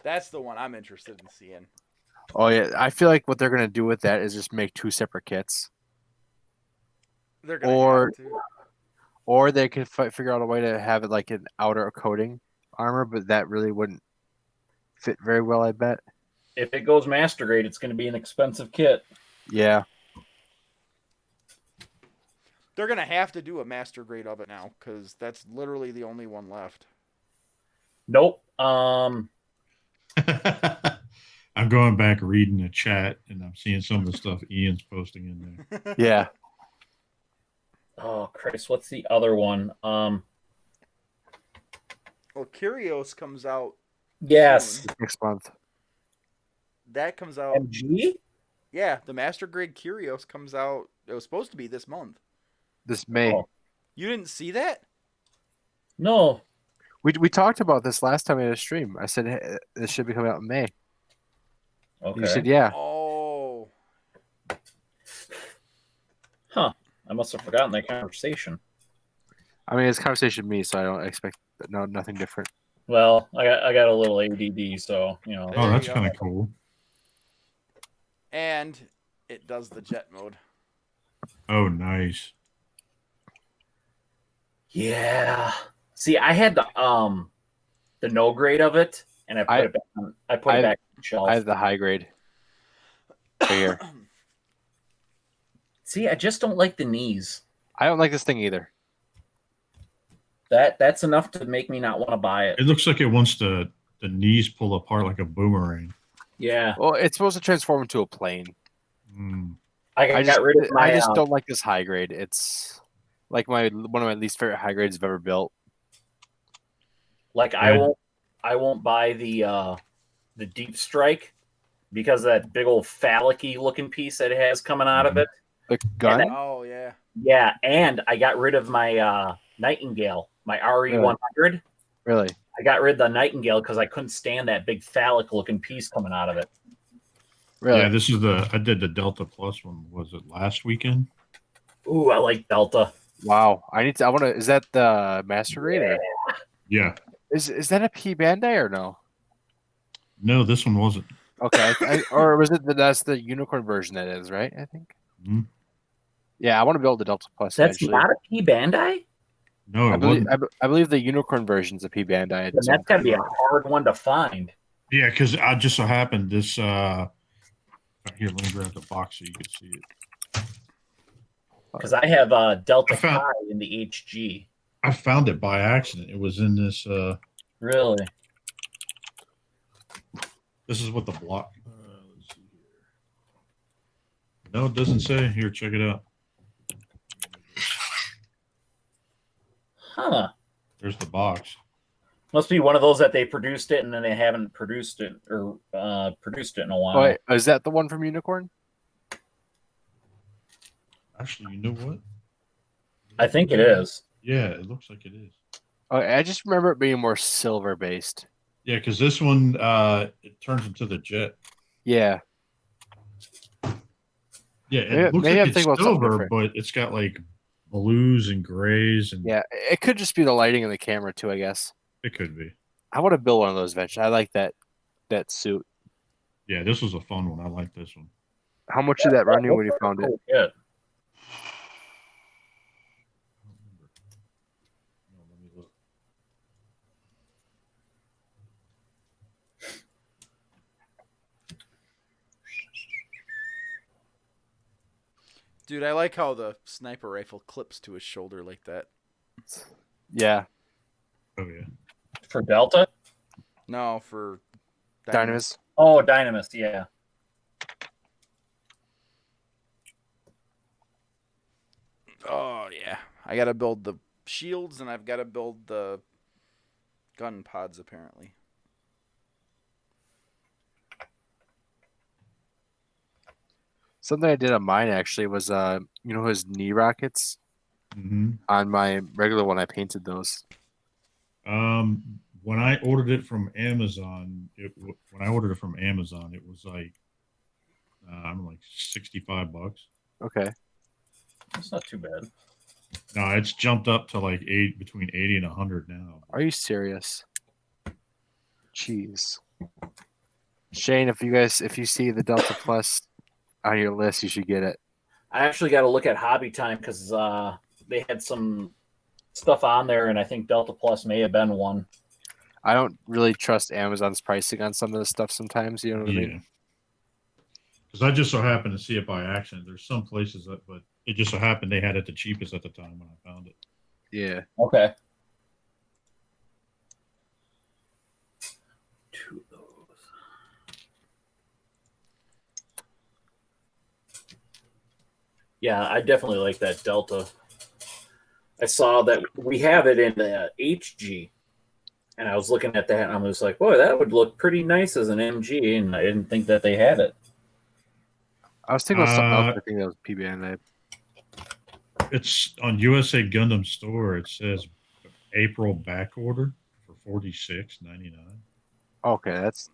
That's the one I'm interested in seeing. Oh yeah, I feel like what they're gonna do with that is just make 2 separate kits, They're gonna Or- have to. or they could figure out a way to have it like an outer coating armor, but that really wouldn't fit very well, I bet. If it goes master grade, it's going to be an expensive kit. Yeah, They're gonna have to do a master grade of it now because that's literally the only one left. Nope. I'm going back reading the chat and I'm seeing some of the stuff Ian's posting in there. yeah. Oh Christ, what's the other one? Well, Curios comes out. Yes, soon. Next month. That comes out. MG. Yeah, the master grade Curios comes out. It was supposed to be this month. This May. Oh. You didn't see that? No. We talked about this last time in a stream. I said hey, this should be coming out in May. Okay. You said yeah. Oh, Huh. I must have forgotten that conversation. I mean, it's conversation with me, so I don't expect nothing different. Well, I got a little ADD, so There Oh, that's you kind go. of cool. and it does the jet mode. Oh, nice. Yeah. See, I had the no grade of it, and I put it back. I put it back on the shelf. I have the high grade. Right here. See, I just don't like the knees. I don't like this thing either. That's enough to make me not want to buy it. It looks like it wants the knees pull apart like a boomerang. Yeah. Well, it's supposed to transform into a plane. Mm. I got rid of my. I just don't like this high grade. It's like one of my least favorite high grades I've ever built. Like Yeah. I won't buy the deep strike because of that big old phallic-y looking piece that it has coming out of it. The gun. Oh yeah. Yeah, and I got rid of my Nightingale, my RE100. Really? I got rid of the Nightingale because I couldn't stand that big phallic looking piece coming out of it. Really? Yeah, this is I did the Delta Plus one. Was it last weekend? Ooh, I like Delta. Wow. I want to. Is that the master grade? Or? Yeah. Is that a P Bandai or no? No, this one wasn't. Okay, or was it that's the unicorn version that is, right? I think. Mhm. Yeah, I want to build the Delta Plus That's eventually. not a P Bandai? No, I it believe wasn't. I believe the unicorn version's a P Bandai. And that's got to be a hard one to find. Yeah, because I just so happened this. Here, let me grab the box so you can see it. Because I have Delta I found- Pi in the HG. I found it by accident. It was in this. Really? This is what the block. Let's see here. No, it doesn't say. Here, check it out. Huh. There's the box. Must be one of those that they produced it and then they haven't produced it or produced it in a while. Wait, is that the one from Unicorn? Actually, you know what? I think it is. Yeah, it looks like it is. Oh, I just remember it being more silver based. Yeah, because this one it turns into the jet. Yeah. Yeah, it Maybe- looks maybe I'm like it's thinking about something silver, different. but it's got like blues and grays, and Yeah, it could just be the lighting in the camera too, I guess. it could be. I want to build one of those eventually. I like that suit. Yeah, this was a fun one. I like this one. How much did that run you when you found it? Cool kit. No, let me look. Dude, I like how the sniper rifle clips to his shoulder like that. Yeah, Oh yeah. For Delta? No, for Dynamis. Oh, Dynamis, yeah. Oh yeah, I gotta build the shields and I've gotta build the gun pods apparently. Something I did on mine actually was his knee rockets. hmm On my regular one, I painted those. When I ordered it from Amazon, it was like I don't know, like $65. Okay. That's not too bad. No, it's jumped up to like between 80 and 100 now. Are you serious? Jeez. Shane, if you see the Delta Plus on your list, you should get it. I actually got to look at Hobby Time because they had some stuff on there, and I think Delta Plus may have been one. I don't really trust Amazon's pricing on some of this stuff sometimes. You know what I Yeah. mean? Because I just so happened to see it by accident. There's some places but it just so happened they had it the cheapest at the time when I found it. Yeah. Okay. Two of those. Yeah, I definitely like that Delta. I saw that we have it in the HG, and I was looking at that, and I was like, boy, that would look pretty nice as an MG, and I didn't think that they had it. I was thinking about something else. I think that was PBN. It's on USA Gundam Store. It says April back order for $46.99. Okay, that's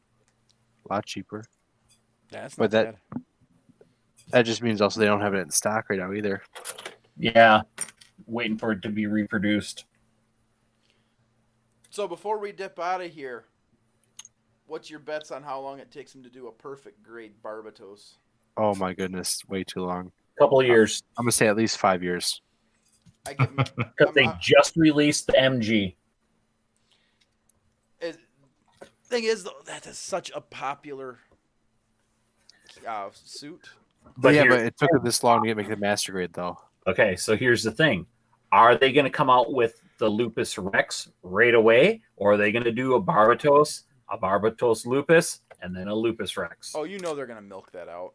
a lot cheaper. That's But not bad. That just means also they don't have it in stock right now either. Yeah, waiting for it to be reproduced. So before we dip out of here, what's your bets on how long it takes him to do a perfect grade Barbatos? Oh my goodness, way too long. Couple of years, I'm gonna say at least 5 years. I give him, because they just released the MG. thing is though, that is such a popular suit. But here- but it took it this long to make the master grade though. Okay, so here's the thing. Are they going to come out with the Lupus Rex right away, or are they going to do a Barbatos Lupus, and then a Lupus Rex? Oh, you know they're gonna milk that out.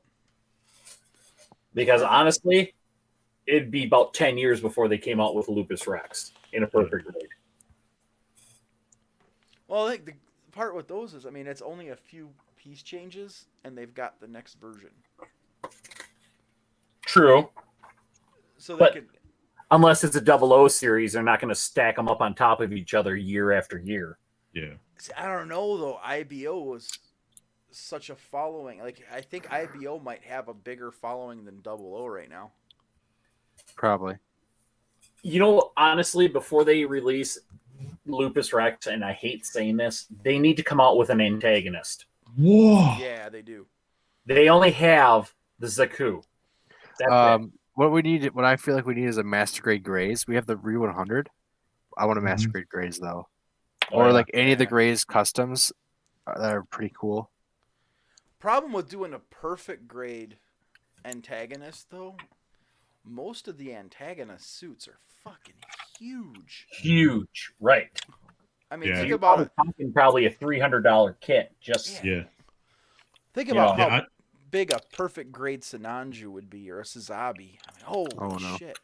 Because honestly, it'd be about 10 years before they came out with Lupus Rex in a perfect grade. Well, I think the part with those is, I mean, it's only a few piece changes, and they've got the next version. True. So they But- could. Unless it's a 00 series, they're not going to stack them up on top of each other year after year. Yeah. See, I don't know though. IBO was such a following. Like, I think IBO might have a bigger following than 00 right now. Probably. You know, honestly, before they release Lupus Rex, and I hate saying this, they need to come out with an antagonist. Whoa. Yeah, they do. They only have the Zaku. That's it. What I feel like we need is a Master Grade Grays. We have the Re 100. I want a Master Mhm. Grade Grays though, Oh, or yeah. like any of the Grays customs that are pretty cool. Problem with doing a perfect grade antagonist, though, most of the antagonist suits are fucking huge. Huge, right? I mean, Yeah. think You're about it. probably a $300 kit. Just Yeah. Think You about know. how Yeah. big a perfect grade Sinanju would be, or a Suzabi. I mean, holy Oh, no. shit!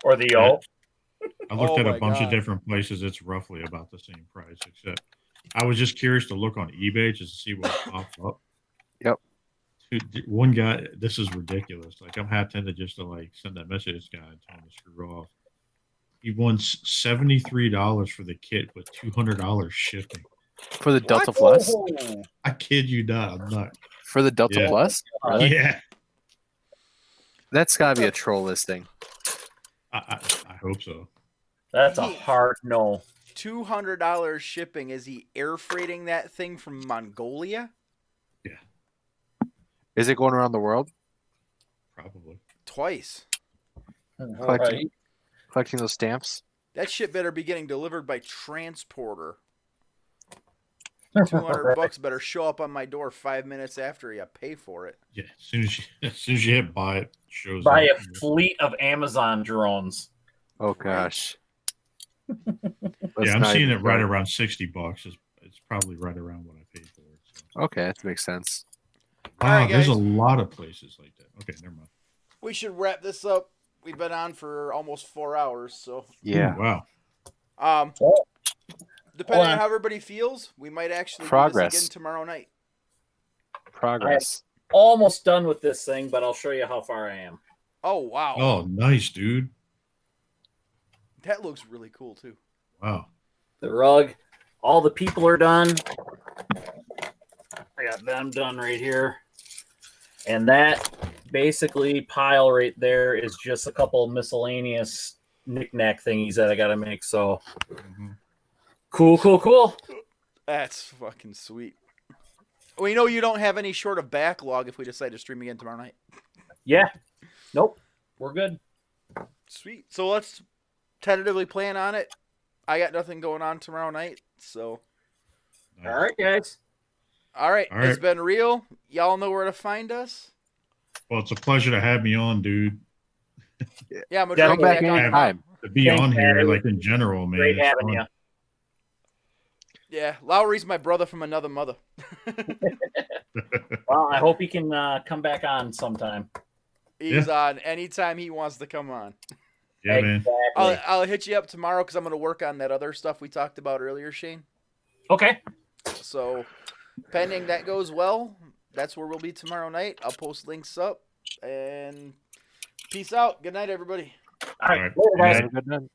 or the Yeah. O. I looked Oh at a my bunch God. of different places. It's roughly about the same price, except I was just curious to look on eBay just to see what popped up. Yep. Dude, one guy, this is ridiculous. Like, I'm half tempted just to like send that message to this guy and tell him to screw off. He wants $73 for the kit with $200 shipping. For the Delta What? Plus? Oh, I kid you not. I'm not. For the Delta Yeah. Plus? Really? Yeah. That's gotta be a troll listing. I hope so. that's a hard no. $200 shipping. Is he air freighting that thing from Mongolia? Is it going around the world? Probably. Twice. Right. Collecting those stamps? That shit better be getting delivered by transporter. $200 better show up on my door 5 minutes after you pay for it. Yeah. As soon as you hit buy, it shows Buy up. a fleet of Amazon drones. Oh gosh. Yeah, I'm seeing it right around $60. It's probably right around what I paid for it. So. Okay, that makes sense. All Wow, right, there's a guys. lot of places like that. Okay, never mind. We should wrap this up. We've been on for almost 4 hours, so Yeah. Ooh, wow. depending on. on how everybody feels, we might actually do Progress. this again tomorrow night. Progress. Almost done with this thing, but I'll show you how far I am. Oh wow, Oh, nice, dude. that looks really cool too. Wow. The rug, all the people are done. I got them done right here. And that basically pile right there is just a couple miscellaneous knick-knack thingies that I got to make. So Mhm. cool. That's fucking sweet. We know you don't have any short of backlog if we decide to stream again tomorrow night. Yeah. Nope. We're good. Sweet. So let's tentatively plan on it. I got nothing going on tomorrow night, so. Nice. All right, guys. All right, All right. it's been real. Y'all know where to find us. Well, it's a pleasure to have me on, dude. Yeah, I'm gonna Yeah, try Come back on anytime. To be Thanks, on here, man. like in general, man. Great it's having fun. you. Yeah, Lowry's my brother from another mother. Well, I hope he can come back on sometime. He's on anytime he wants to come on. Yeah, man. Exactly. I'll hit you up tomorrow because I'm gonna work on that other stuff we talked about earlier, Shane. Okay. So, pending that goes well, that's where we'll be tomorrow night. I'll post links up and peace out. Good night, everybody. All right. All right. Later, guys. Good Have a good night.